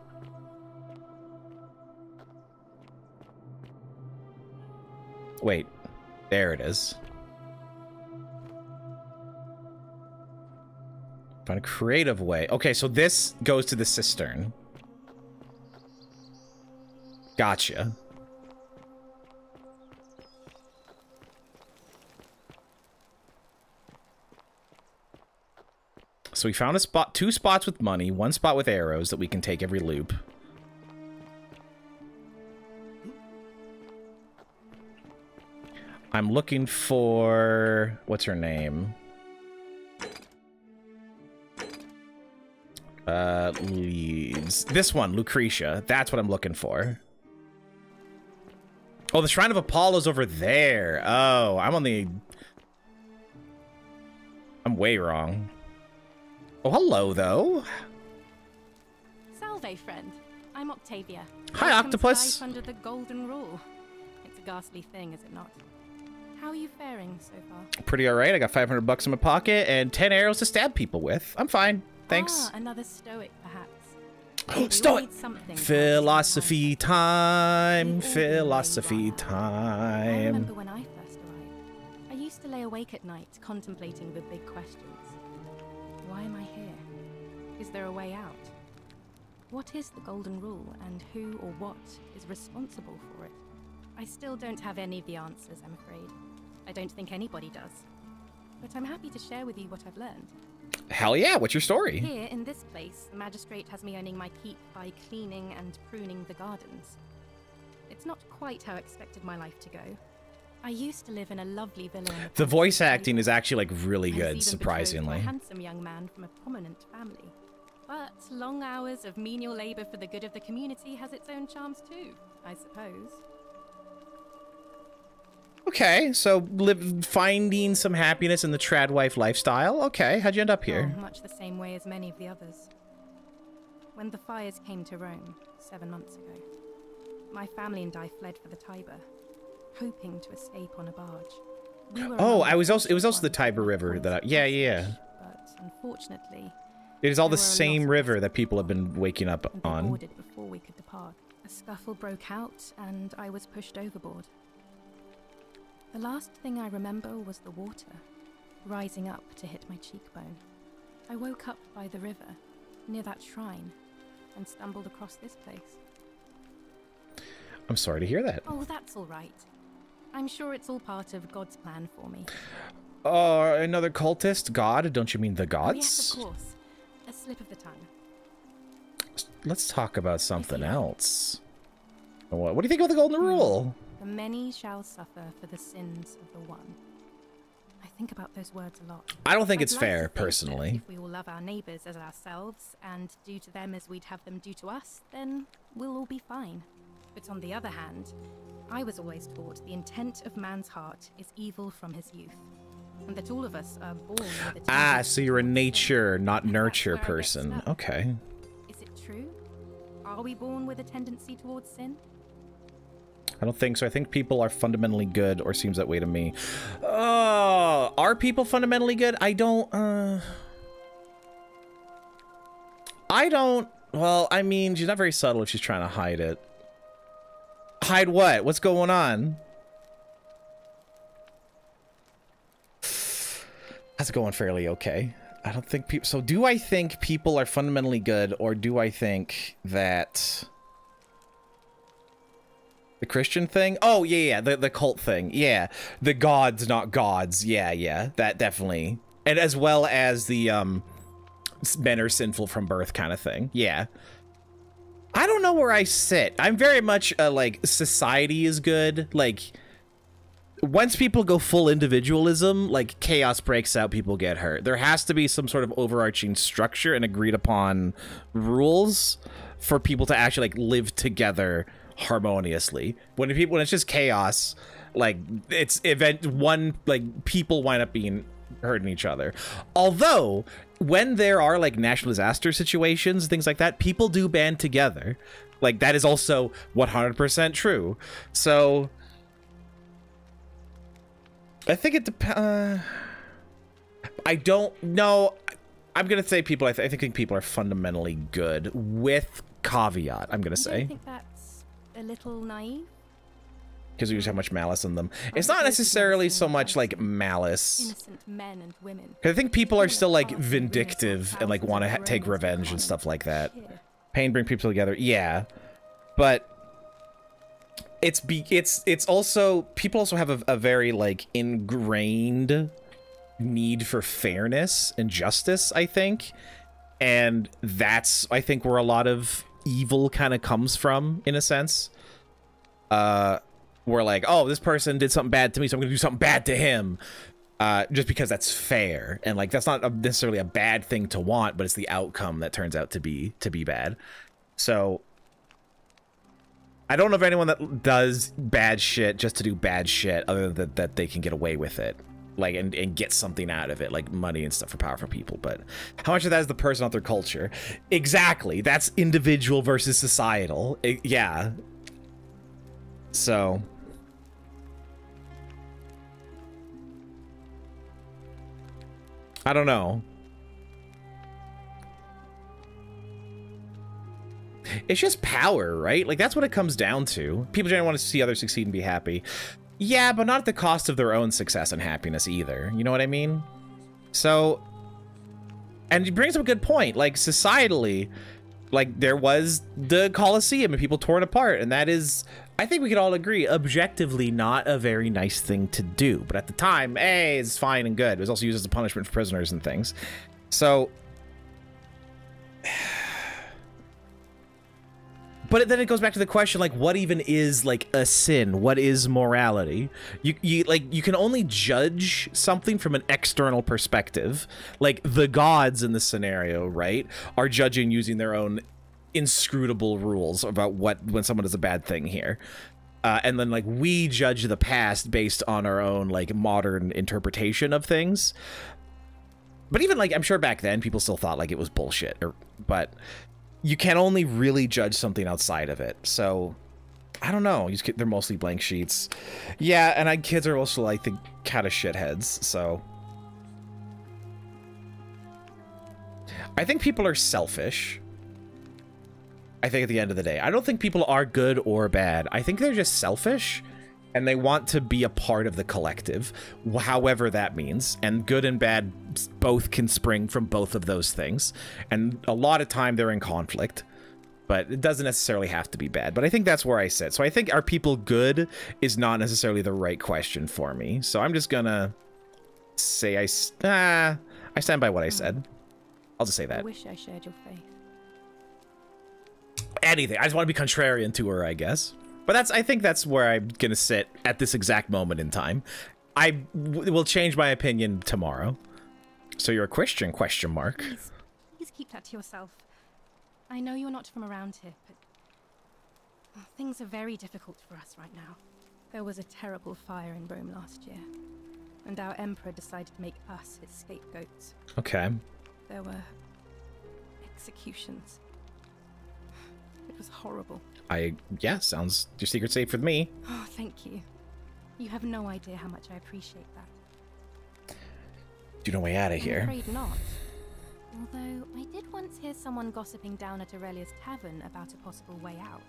Speaker 3: Wait. There it is. Find a creative way. Okay, so this goes to the cistern. Gotcha. So we found a spot, 2 spots with money, 1 spot with arrows that we can take every loop. I'm looking for... what's her name? Leads. This one, Lucretia. That's what I'm looking for. Oh, the Shrine of Apollo's over there. Oh, I'm on the... I'm way wrong. Oh, hello, though.
Speaker 6: Salve, friend. I'm Octavia.
Speaker 3: Hi,
Speaker 6: Welcome
Speaker 3: Octopus.
Speaker 6: to life under the golden rule. It's a ghastly thing, is it not? How are you faring so far?
Speaker 3: Pretty alright. I got 500 bucks in my pocket and 10 arrows to stab people with. I'm fine. Thanks.
Speaker 6: Ah, another stoic, perhaps.
Speaker 3: Stoic! Philosophy time. Philosophy
Speaker 6: I
Speaker 3: time.
Speaker 6: remember when I first arrived. I used to lay awake at night contemplating the big questions. Why am I here? Is there a way out? What is the golden rule, and who or what is responsible for it? I still don't have any of the answers, I'm afraid. I don't think anybody does. But I'm happy to share with you what I've learned.
Speaker 3: Hell yeah, what's your story?
Speaker 6: Here, in this place, the magistrate has me earning my keep by cleaning and pruning the gardens. It's not quite how I expected my life to go. I used to live in a lovely villa.
Speaker 3: The voice acting is actually like really
Speaker 6: I was
Speaker 3: good,
Speaker 6: even
Speaker 3: surprisingly.
Speaker 6: betrothed to a handsome young man from a prominent family. But long hours of menial labor for the good of the community has its own charms too, I suppose.
Speaker 3: Okay, so finding some happiness in the trad wife lifestyle. Okay, how'd you end up here?
Speaker 6: Oh, much the same way as many of the others. When the fires came to Rome 7 months ago, my family and I fled for the Tiber, hoping to escape on a barge.
Speaker 3: Oh, it was also the Tiber River that yeah.
Speaker 6: But unfortunately,
Speaker 3: It is all the
Speaker 6: there were a
Speaker 3: same
Speaker 6: lot of
Speaker 3: river that people have been waking up
Speaker 6: and they
Speaker 3: on.
Speaker 6: boarded before we could depart. A scuffle broke out and I was pushed overboard. The last thing I remember was the water rising up to hit my cheekbone. I woke up by the river, near that shrine, and stumbled across this place.
Speaker 3: I'm sorry to hear that.
Speaker 6: Oh, that's all right. I'm sure it's all part of God's plan for me.
Speaker 3: Another cultist? God? Don't you mean the gods?
Speaker 6: Oh, yes, of course. A slip of the tongue.
Speaker 3: Let's talk about something else. What do you think of the golden rule?
Speaker 6: The many shall suffer for the sins of the one. I think about those words a lot.
Speaker 3: I don't think
Speaker 6: I'd
Speaker 3: it's
Speaker 6: like
Speaker 3: fair,
Speaker 6: to think that
Speaker 3: personally.
Speaker 6: If we all love our neighbours as ourselves and do to them as we'd have them do to us, then we'll all be fine. But on the other hand, I was always taught the intent of man's heart is evil from his youth, and that all of us are born with a
Speaker 3: Ah, so you're a nature, not nurture person. Okay.
Speaker 6: Is it true? Are we born with a tendency towards sin?
Speaker 3: I don't think so. I think people are fundamentally good, or seems that way to me. Are people fundamentally good? I don't, well, I mean, she's not very subtle if she's trying to hide it. Hide what? What's going on? That's going fairly okay. I don't think people... So do I think people are fundamentally good, or do I think that... The Christian thing? Oh, yeah, the cult thing. Yeah. The gods, not gods. Yeah. That definitely. And as well as the, men are sinful from birth kind of thing. Yeah. I don't know where I sit. I'm very much, like, society is good. Like, once people go full individualism, like, chaos breaks out, people get hurt. There has to be some sort of overarching structure and agreed upon rules for people to actually, like, live together harmoniously. When it's just chaos, like, it's people wind up being hurting each other. Although when there are like national disaster situations, things like that, people do band together. Like, that is also 100% true. So I think it depends. I don't know. I'm gonna say people. I think people are fundamentally good, with caveat. I'm gonna say.
Speaker 6: I think that's a little naive.
Speaker 3: Because we just have much malice in them. It's not necessarily so much like malice.
Speaker 6: Innocent men and women.
Speaker 3: I think people are still like vindictive and like want to take revenge and stuff like that. Pain brings people together. Yeah, but it's also, people also have a very like ingrained need for fairness and justice, I think, and that's, I think, where a lot of evil kind of comes from, in a sense. We're like, oh, this person did something bad to me, so I'm gonna do something bad to him, just because that's fair. And like, that's not necessarily a bad thing to want, but it's the outcome that turns out to be bad. So I don't know of anyone that does bad shit just to do bad shit, other than that they can get away with it, like, and get something out of it, like money and stuff for powerful people. But how much of that is the person, not their culture? Exactly. That's individual versus societal. Yeah. So I don't know. It's just power, right? Like, that's what it comes down to. People generally want to see others succeed and be happy. Yeah, but not at the cost of their own success and happiness either. You know what I mean? So, and he brings up a good point. Like, societally, like, there was the Colosseum and people tore it apart. And that is, I think we could all agree, objectively not a very nice thing to do. But at the time, hey, it's fine and good. It was also used as a punishment for prisoners and things. So, but then it goes back to the question, like, what even is, like, a sin? What is morality? You can only judge something from an external perspective. Like, the gods in this scenario, right, are judging using their own inscrutable rules about when someone does a bad thing here. And then, like, we judge the past based on our own, like, modern interpretation of things. But even, like, I'm sure back then people still thought, like, it was bullshit. But you can only really judge something outside of it. So, I don't know. They're mostly blank sheets. Yeah, and kids are also, like, the kind of shitheads, so. I think people are selfish. I think at the end of the day. I don't think people are good or bad. I think they're just selfish, and they want to be a part of the collective, however that means. And good and bad both can spring from both of those things. And a lot of time they're in conflict, but it doesn't necessarily have to be bad. But I think that's where I sit. So I think, are people good is not necessarily the right question for me. So I'm just gonna say I stand by what I said. I'll just say that.
Speaker 6: I wish I shared your faith.
Speaker 3: Anything. I just want to be contrarian to her, I guess. But I think that's where I'm gonna sit at this exact moment in time. I will change my opinion tomorrow. So you're a Christian, question mark.
Speaker 6: Please keep that to yourself. I know you're not from around here, but things are very difficult for us right now. There was a terrible fire in Rome last year, and our emperor decided to make us his scapegoats.
Speaker 3: Okay.
Speaker 6: There were executions. It was horrible.
Speaker 3: Yeah, sounds your secret safe with me.
Speaker 6: Oh, thank you. You have no idea how much I appreciate that.
Speaker 3: Do no way out of here.
Speaker 6: I'm afraid not. Although, I did once hear someone gossiping down at Aurelia's tavern about a possible way out.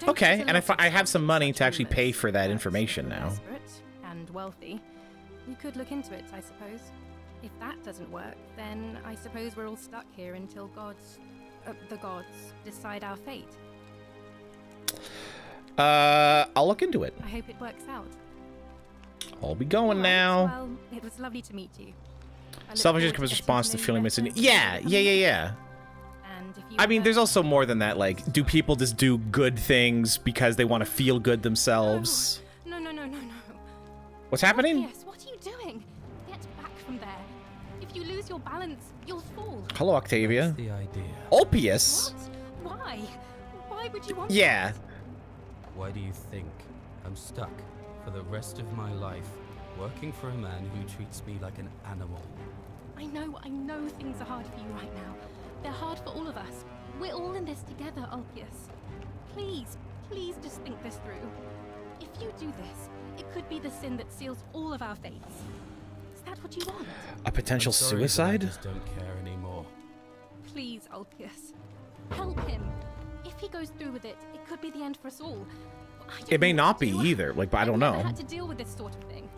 Speaker 3: Okay, and I have some money to actually pay for that information now.
Speaker 6: Desperate and wealthy. We could look into it, I suppose. If that doesn't work, then I suppose we're all stuck here until the gods decide our fate.
Speaker 3: I'll look into it.
Speaker 6: I hope it works out.
Speaker 3: I'll be going now.
Speaker 6: Well, it was lovely to meet you.
Speaker 3: Selfish becomes response to feeling missing. Yeah. I mean, there's also more than that. Like, do people just do good things because they want to feel good themselves?
Speaker 6: No.
Speaker 3: What's happening?
Speaker 6: Yes, what are you doing? Get back from there. If you lose your balance, you'll fall.
Speaker 3: Hello, Octavia.
Speaker 4: What's the idea?
Speaker 3: Ulpius?
Speaker 6: What? Why? Why would you want
Speaker 3: Yeah.
Speaker 6: that?
Speaker 4: Why do you think I'm stuck for the rest of my life working for a man who treats me like an animal?
Speaker 6: I know things are hard for you right now. They're hard for all of us. We're all in this together, Ulpius. Please just think this through. If you do this, it could be the sin that seals all of our fates. Is that what you want?
Speaker 3: A potential
Speaker 4: I'm sorry,
Speaker 3: suicide?
Speaker 4: but I just don't care anymore.
Speaker 6: Please, Ulpius. Help him. If he goes through with it, it could be the end for us all.
Speaker 3: It may not be either. Like, but I don't know.
Speaker 6: I've never had to deal with this sort of thing.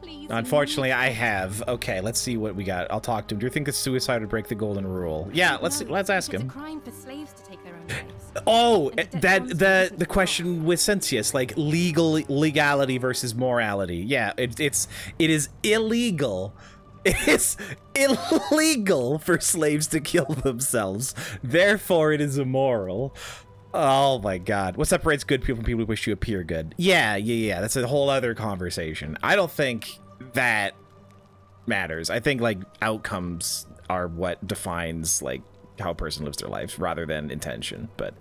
Speaker 6: Please.
Speaker 3: Unfortunately, I have. Okay, let's see what we got. I'll talk to him. Do you think that suicide would break the golden rule? Yeah, let's ask him.
Speaker 6: It's a crime for slaves to take their own lives.
Speaker 3: Oh, the question with Sentius, like legality versus morality. Yeah, it is illegal. It is illegal for slaves to kill themselves. Therefore, it is immoral. Oh my god. What separates good people from people who wish to appear good? Yeah. That's a whole other conversation. I don't think that matters. I think, like, outcomes are what defines, like, how a person lives their life rather than intention. But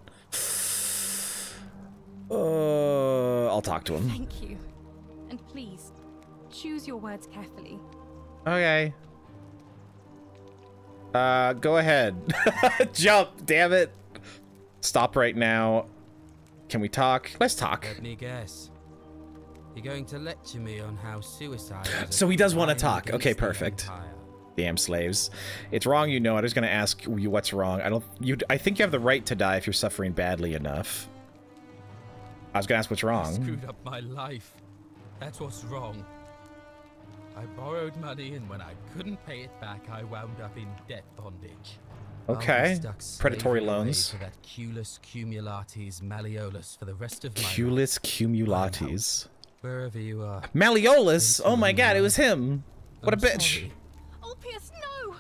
Speaker 3: I'll talk to him.
Speaker 6: Thank you. And please, choose your words carefully.
Speaker 3: Okay. Go ahead. Jump, damn it. Stop right now. Can we talk? Let's talk.
Speaker 4: Let me guess. You're going to lecture me on how suicide is
Speaker 3: So he does want to talk.
Speaker 4: against
Speaker 3: Okay,
Speaker 4: the
Speaker 3: perfect.
Speaker 4: Empire.
Speaker 3: Damn slaves. It's wrong, you know. I was going to ask you what's wrong. I think you have the right to die if you're suffering badly enough. I was going to ask what's
Speaker 4: I
Speaker 3: wrong.
Speaker 4: screwed up my life. That's what's wrong. I borrowed money, and when I couldn't pay it back, I wound up in debt bondage.
Speaker 3: Okay. Predatory loans.
Speaker 4: For that Culus Cumulatis Malleolus for the rest of my life.
Speaker 3: Culus Cumulatis.
Speaker 4: Wherever you are.
Speaker 3: Malleolus? Oh my god, it was him. What a
Speaker 4: I'm
Speaker 3: bitch.
Speaker 4: sorry.
Speaker 6: Ulpius, no!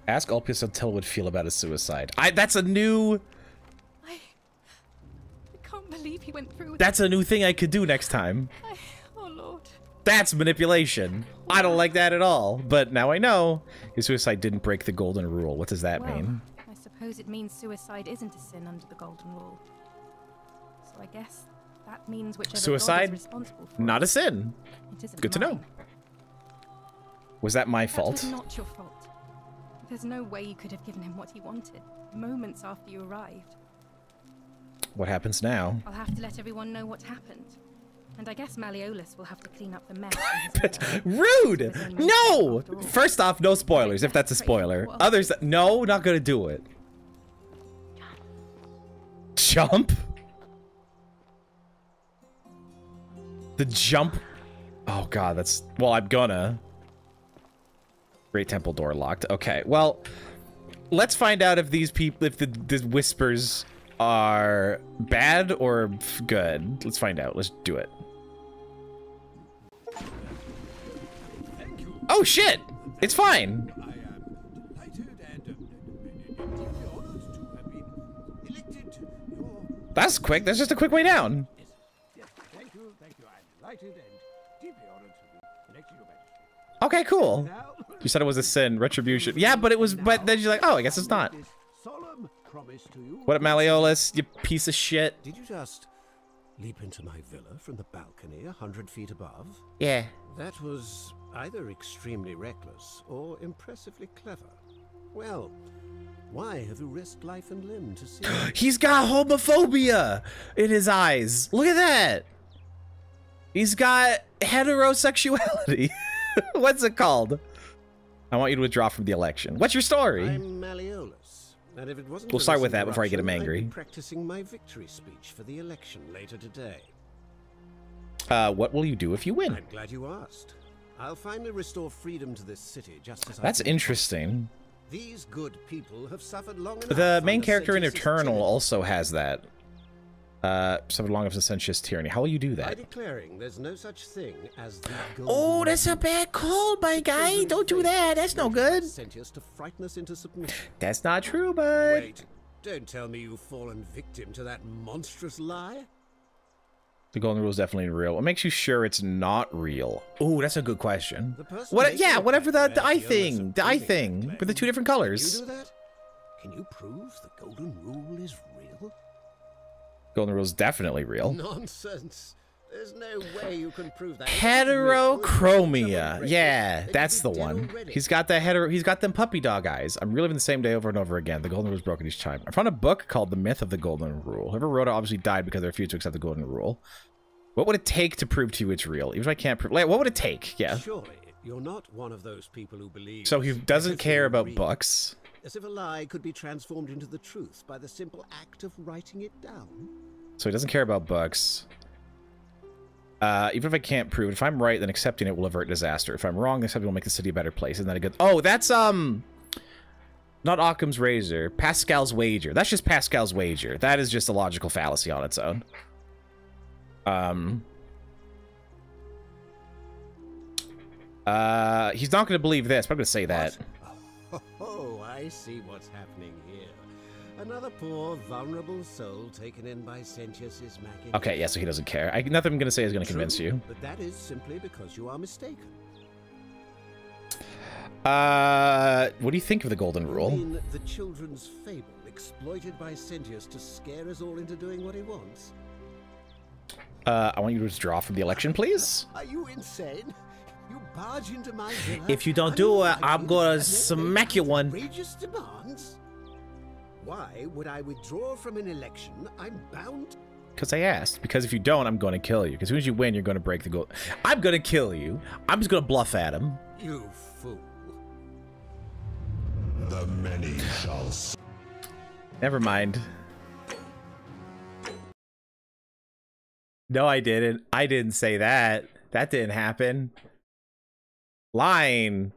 Speaker 3: Ask Ulpius how Till would feel about his suicide. That's a new...
Speaker 6: I can't believe he went through with
Speaker 3: That's a new thing I could do next time.
Speaker 6: Oh, Lord.
Speaker 3: That's manipulation. I don't like that at all. But now I know. His suicide didn't break the golden rule. What does that mean?
Speaker 6: I suppose it means suicide isn't a sin under the golden rule. So I guess that means whichever God
Speaker 3: Suicide?
Speaker 6: is responsible for
Speaker 3: Not a
Speaker 6: it.
Speaker 3: sin.
Speaker 6: It isn't
Speaker 3: Good to know.
Speaker 6: mine.
Speaker 3: Was that my
Speaker 6: That
Speaker 3: fault?
Speaker 6: was not your fault. There's no way you could have given him what he wanted, moments after you arrived.
Speaker 3: What happens now?
Speaker 6: I'll have to let everyone know what happened. And I guess Malleolus will have to clean up the mess. in his own way.
Speaker 3: Rude! No! First off, no spoilers, if that's a spoiler. Others, no, not gonna do it. Jump? The jump? Oh god, that's... Well, I'm gonna. Great Temple door locked. Okay, well, let's find out if these people, if the whispers are bad or good. Let's find out. Let's do it. Oh shit! It's fine. That's quick. That's just a quick way down.
Speaker 22: Thank you. I'm delighted and deeply honored to be elected your majesty.
Speaker 3: Okay, cool. You said it was a sin, retribution. Yeah, but it was. But then you're like, oh, I guess it's not.
Speaker 22: Solemn promise to you.
Speaker 3: What up, Malleolus? You piece of shit.
Speaker 22: Did you just leap into my villa from the balcony 100 feet above?
Speaker 3: Yeah.
Speaker 22: That was either extremely reckless or impressively clever. Well,
Speaker 2: Why have you risked life and limb to see?
Speaker 3: He's got homophobia in his eyes. Look at that. He's got heterosexuality. What's it called? I want you to withdraw from the election. What's your story?
Speaker 2: I'm Malleolus, and if it wasn't
Speaker 3: We'll
Speaker 2: for
Speaker 3: start
Speaker 2: this
Speaker 3: with that before I get him
Speaker 2: interruption, I'd
Speaker 3: angry.
Speaker 2: be practicing my victory speech for the election later today.
Speaker 3: What will you do if you win?
Speaker 2: I'm glad you asked. I'll finally restore freedom to this city, just as
Speaker 3: That's interesting.
Speaker 2: These good people have suffered long enough.
Speaker 3: The main
Speaker 2: under
Speaker 3: character in
Speaker 2: Sentius'
Speaker 3: Eternal
Speaker 2: tyranny.
Speaker 3: also has that. Suffered long enough to Sentius tyranny. How will you do
Speaker 2: By
Speaker 3: that?
Speaker 2: declaring there's no such thing as the
Speaker 3: Oh, that's a bad call, my guy. Don't do that. That's no good.
Speaker 2: Sentius to frighten us into submission.
Speaker 3: That's not true, bud.
Speaker 2: Wait, don't tell me you've fallen victim to that monstrous lie.
Speaker 3: The golden rule is definitely real. What makes you sure it's not real? Oh, that's a good question.
Speaker 2: The person
Speaker 3: What?
Speaker 2: making
Speaker 3: Yeah,
Speaker 2: the
Speaker 3: whatever the
Speaker 2: claim
Speaker 3: eye
Speaker 2: bears the
Speaker 3: thing,
Speaker 2: onus of
Speaker 3: the eye
Speaker 2: proving
Speaker 3: thing,
Speaker 2: that
Speaker 3: with the two
Speaker 2: claim.
Speaker 3: different
Speaker 2: Can
Speaker 3: colors.
Speaker 2: you do that? Can you prove the golden rule is real?
Speaker 3: Golden rule is definitely real.
Speaker 2: Nonsense. There's no way you can prove that.
Speaker 3: Heterochromia. Yeah, that's the one. He's got that he's got them puppy dog eyes. I'm reliving the same day over and over again. The golden rule is broken each time. I found a book called The Myth of the Golden Rule. Whoever wrote it obviously died because they refused to accept the golden rule. What would it take to prove to you it's real? Even if I can't prove, like, what would it take? Yeah.
Speaker 2: Surely you're not one of those people who believe.
Speaker 3: So he doesn't care about books.
Speaker 2: As if a lie could be transformed into the truth by the simple act of writing it down.
Speaker 3: So he doesn't care about books. Even if I can't prove it, if I'm right, then accepting it will avert disaster. If I'm wrong, then accepting it will make the city a better place. Isn't that a good? Oh, that's not Occam's razor. Pascal's wager. That's just Pascal's wager. That is just a logical fallacy on its own. He's not going to believe this, but I'm going to say that.
Speaker 2: Oh, I see what's happening here. Another poor, vulnerable soul taken in by Sentius's machination.
Speaker 3: Okay, yeah, so he doesn't care. Nothing I'm going to say is going to convince you.
Speaker 2: But that is simply because you are mistaken.
Speaker 3: What do you think of the golden rule?
Speaker 2: I mean, the children's fable exploited by Sentius to scare us all into doing what he wants.
Speaker 3: I want you to withdraw from the election, please.
Speaker 2: Are you insane? You barge into my villa.
Speaker 3: If you don't do it, I'm going to smack you one.
Speaker 2: Outrageous demands? Why would I withdraw from an election? I'm bound.
Speaker 3: Because I asked. Because if you don't, I'm going to kill you. Because as soon as you win, you're going to break the goal. I'm going to kill you. I'm just going to bluff at him.
Speaker 2: You fool.
Speaker 18: The many shall.
Speaker 3: Never mind. No, I didn't. I didn't say that. That didn't happen. Lying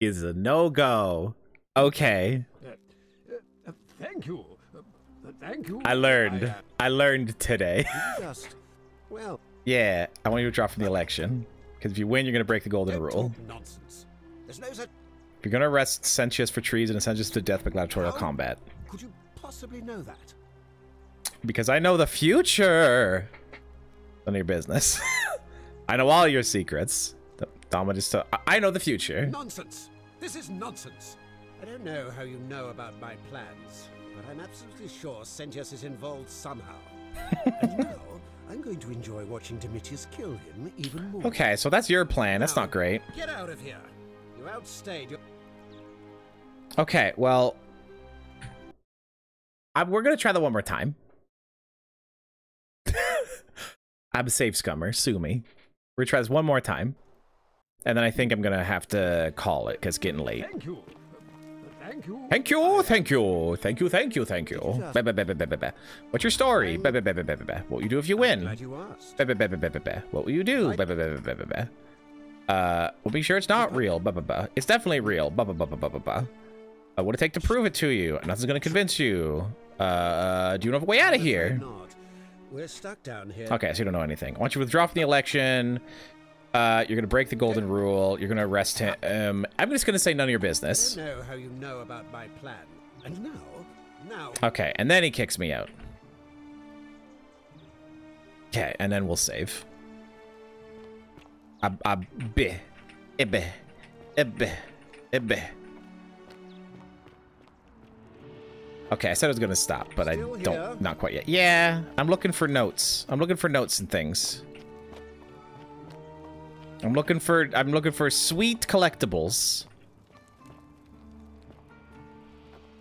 Speaker 3: is a no-go. Okay.
Speaker 22: Thank you. Thank you.
Speaker 3: I learned. I learned today.
Speaker 2: Just, well.
Speaker 3: Yeah, I want you to drop from the election. Because if you win, you're going to break the golden rule.
Speaker 2: Nonsense. There's no such.
Speaker 3: If you're going to arrest Sentius for treason and sentence to death by gladiatorial combat.
Speaker 2: Could you possibly know that?
Speaker 3: Because I know the future. None of your business. I know all your secrets. I know the future.
Speaker 2: Nonsense. This is nonsense. I don't know how you know about my plans, but I'm absolutely sure Sentius is involved somehow. And now, I'm going to enjoy watching Domitius kill him even more.
Speaker 3: Okay, so that's your plan. That's not great.
Speaker 2: Get out of here. You outstayed your...
Speaker 3: Okay, well... we're going to try that one more time. I'm a safe scummer. Sue me. We're going to try this one more time. And then I think I'm going to have to call it because it's getting late.
Speaker 22: Thank you. Thank you.
Speaker 3: Thank you, thank you, thank you, thank you, thank you. What's your story? What will you do if you win? What will you do? We'll be sure it's not real. It's definitely real. What would it take to prove it to you? Nothing's going to convince you. Do you know of a way out of here?
Speaker 2: We're stuck down here.
Speaker 3: Okay, so you don't know anything. I want you to withdraw from the election. You're going to break the golden rule. You're going to arrest him. I'm just going to say none of your business.
Speaker 2: I don't know how you know about my plan. And now...
Speaker 3: Okay, and then he kicks me out. Okay, and then we'll save. Okay, I said I was going to stop, but I don't... Not quite yet. Yeah, I'm looking for notes. I'm looking for notes and things. I'm looking for sweet collectibles.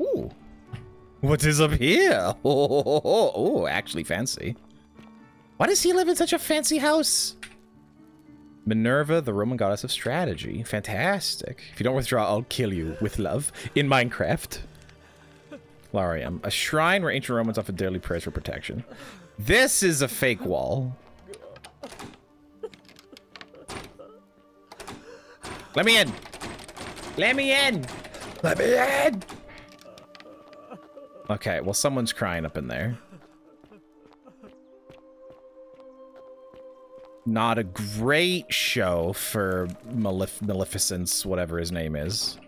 Speaker 3: Ooh, What is up here? Oh, actually fancy. Why does he live in such a fancy house? Minerva, the Roman goddess of strategy. Fantastic. If you don't withdraw, I'll kill you with love. In Minecraft. Larium. A shrine where ancient Romans offered daily prayers for protection. This is a fake wall. Let me in! Let me in! Let me in! Okay, well, someone's crying up in there. Not a great show for Maleficence, whatever his name is.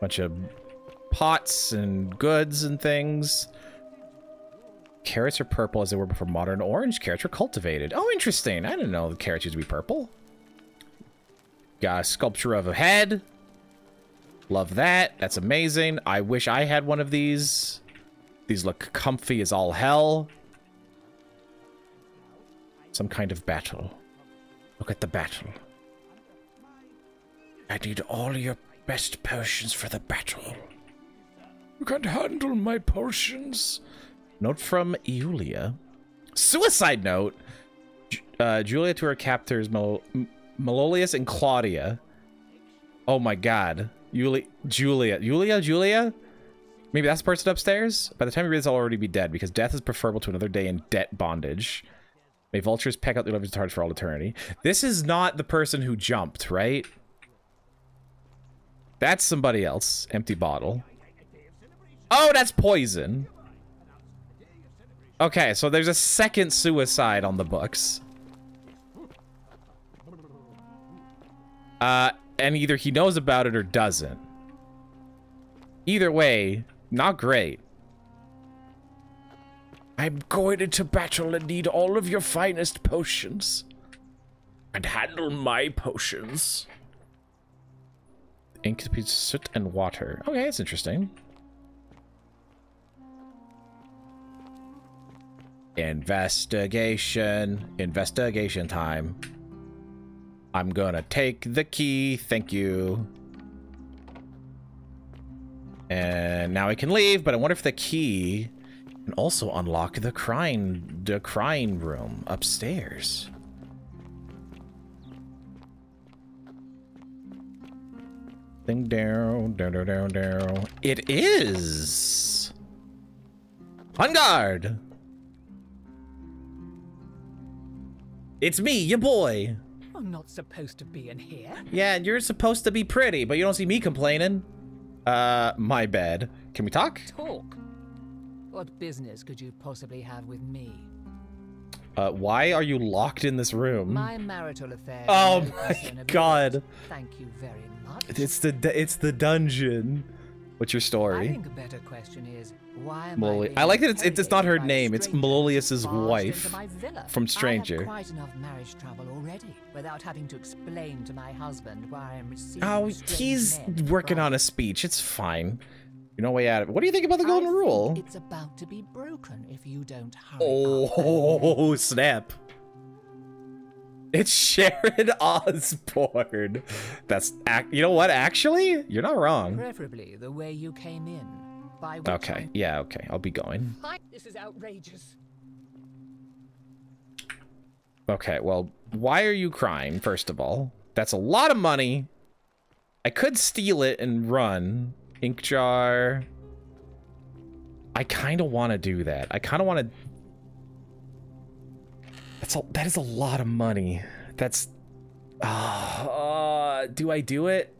Speaker 3: Bunch of pots and goods and things. Carrots are purple as they were before modern orange. Carrots are cultivated. Oh, interesting. I didn't know the carrots used to be purple. Got a sculpture of a head. Love that. That's amazing. I wish I had one of these. These look comfy as all hell. Some kind of battle. Look at the battle. I need all your best potions for the battle. You can't handle my potions. Note from Julia. Suicide note. Julia to her captors Malolius and Claudia. Oh my god. Julia? Maybe that's the person upstairs? By the time you read this, I'll already be dead, because death is preferable to another day in debt bondage. May vultures peck out the lovers' hearts for all eternity. This is not the person who jumped, right? That's somebody else. Empty bottle. Oh, that's poison. Okay, so there's a second suicide on the books. And either he knows about it or doesn't. Either way, not great. I'm going into battle and need all of your finest potions. And handle my potions. Ink, soot, and water. Okay, that's interesting. Investigation. Investigation time. I'm gonna take the key. Thank you. And now I can leave, but I wonder if the key can also unlock the crying room upstairs. Ding down, down, down, down, down. It is! On guard! It's me, your boy!
Speaker 7: I'm not supposed to be in here.
Speaker 3: Yeah, you're supposed to be pretty, but you don't see me complaining. My bad. Can we talk?
Speaker 7: Talk? What business could you possibly have with me?
Speaker 3: Why are you locked in this room?
Speaker 7: My marital affair.
Speaker 3: Oh my god.
Speaker 7: Thank you very much.
Speaker 3: It's the dungeon. What's your story?
Speaker 7: I think a better question is, why am
Speaker 3: I like that it's not her name. It's Malolius's wife from Stranger.
Speaker 7: I have quite enough marriage trouble already without having to explain to my husband why I'm receiving.
Speaker 3: Oh, he's working on a speech. It's fine. You're no way out of it. What do you think about the Golden Rule?
Speaker 7: It's about to be broken if you don't hurry
Speaker 3: Oh, snap. It's Sharon Osbourne. That's, you know what, actually? You're not wrong.
Speaker 7: Preferably the way you came in. By which
Speaker 3: okay, yeah, okay. I'll be going.
Speaker 7: This is outrageous.
Speaker 3: Okay, well, why are you crying, first of all? That's a lot of money. I could steal it and run. Ink jar. I kind of want to do that. I kind of want to... That is a lot of money. That's... do I do it?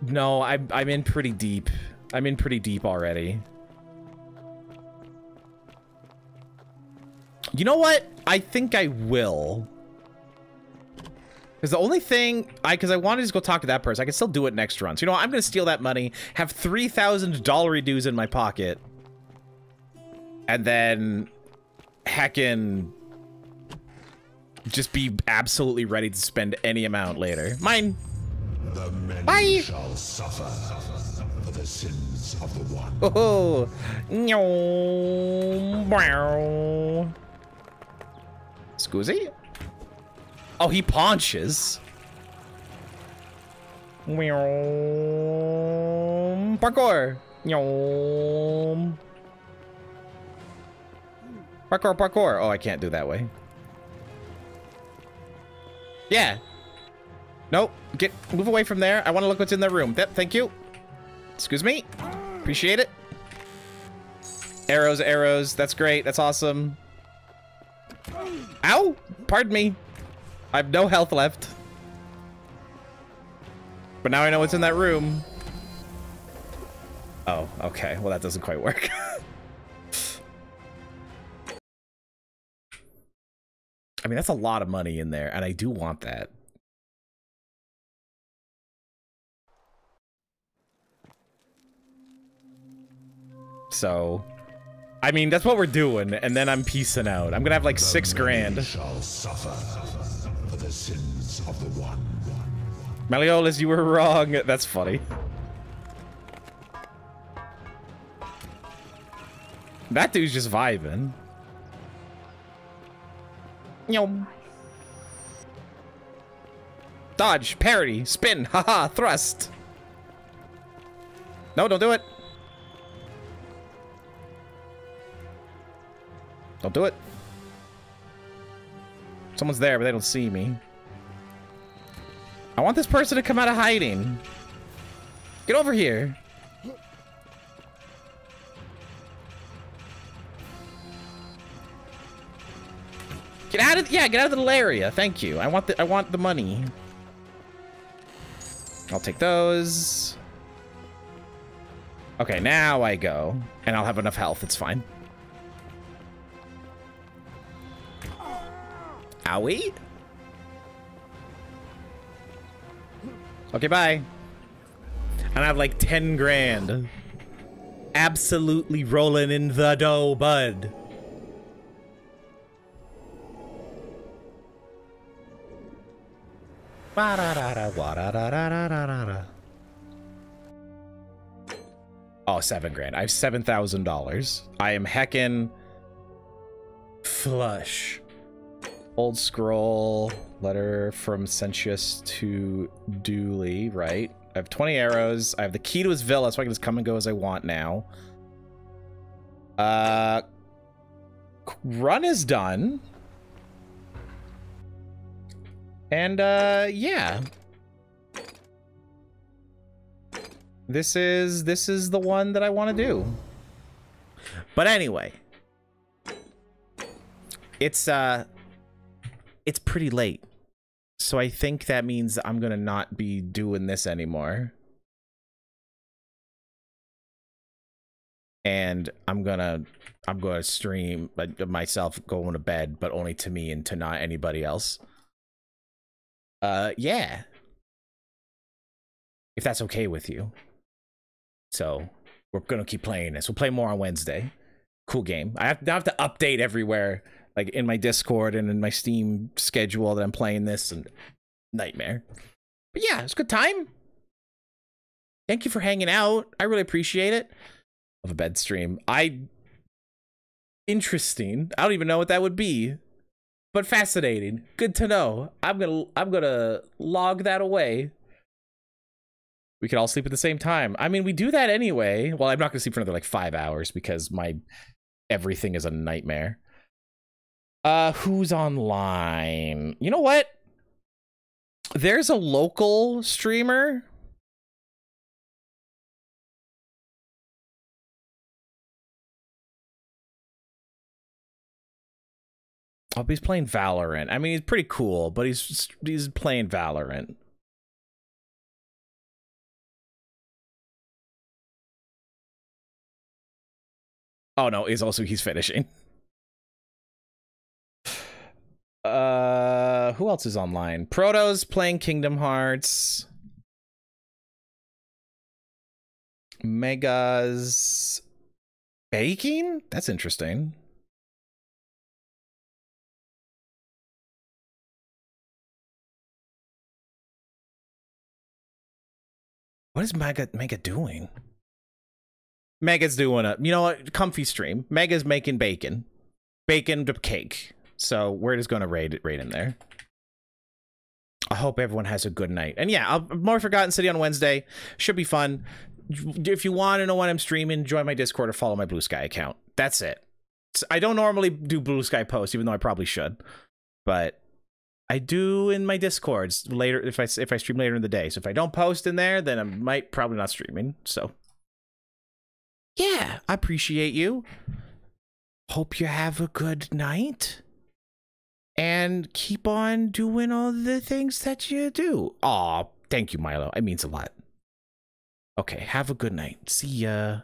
Speaker 3: No, I'm in pretty deep. I'm in pretty deep already. You know what? I think I will. Because the only thing... Because I wanted to just go talk to that person. I can still do it next run. So you know what? I'm going to steal that money. Have $3,000 dues in my pocket. And then... heckin' just be absolutely ready to spend any amount later. Mine.
Speaker 18: The many
Speaker 3: Bye.
Speaker 18: Shall suffer for the sins of the one.
Speaker 3: Oh, Scoozy? Oh, he paunches. Parkour. Parkour, parkour. Oh, I can't do that way. Yeah. Nope. Move away from there. I want to look what's in the room. Yep, thank you. Excuse me. Appreciate it. Arrows, arrows. That's great. That's awesome. Ow! Pardon me. I have no health left. But now I know what's in that room. Oh, okay. Well, that doesn't quite work. I mean, that's a lot of money in there, and I do want that. So, I mean, that's what we're doing, and then I'm peacing out. I'm gonna have like $6 grand.
Speaker 18: Shall suffer for the sins of the one.
Speaker 3: Meliodas, you were wrong. That's funny. That dude's just vibing. Yo. Dodge, parry, spin, haha, thrust. No, don't do it. Don't do it. Someone's there, but they don't see me. I want this person to come out of hiding. Get over here. Get out of get out of the little area. Thank you. I want the money. I'll take those. Okay, now I go, and I'll have enough health. It's fine. Owie. Okay, bye. And I have like 10 grand. Absolutely rolling in the dough, bud. Oh, 7 grand. I have $7,000. I am heckin' flush. Old scroll, letter from Sentius to Dooley, right? I have 20 arrows. I have the key to his villa, so I can just come and go as I want now. Run is done. And, yeah. This is the one that I want to do. But anyway. It's pretty late. So I think that means I'm gonna not be doing this anymore. And I'm gonna stream myself going to bed, but only to me and to not anybody else. Yeah. If that's okay with you. So we're gonna keep playing this. We'll play more on Wednesday. Cool game. I have to update everywhere, like in my Discord and in my Steam schedule that I'm playing this, and nightmare. But yeah, it's a good time. Thank you for hanging out. I really appreciate it. Of a bed stream. Interesting. I don't even know what that would be. But fascinating. Good to know. I'm gonna log that away. We could all sleep at the same time. I mean, we do that anyway. Well, I'm not gonna sleep for another like 5 hours because my everything is a nightmare. Who's online? You know what? There's a local streamer. Oh, he's playing Valorant. I mean, he's pretty cool, but he's playing Valorant. Oh no, he's finishing. Who else is online? Proto's playing Kingdom Hearts. Mega's baking? That's interesting. What is Mega doing? Mega's doing you know what? Comfy stream. Mega's making bacon. Bacon to cake. So we're just gonna raid in there. I hope everyone has a good night. And yeah, more Forgotten City on Wednesday. Should be fun. If you want to know when I'm streaming, join my Discord or follow my Blue Sky account. That's it. I don't normally do Blue Sky posts, even though I probably should. But I do in my Discords later if I stream later in the day. So if I don't post in there, then I probably not streaming. So yeah, I appreciate you. Hope you have a good night. And keep on doing all the things that you do. Aw, thank you, Milo. It means a lot. Okay, have a good night. See ya.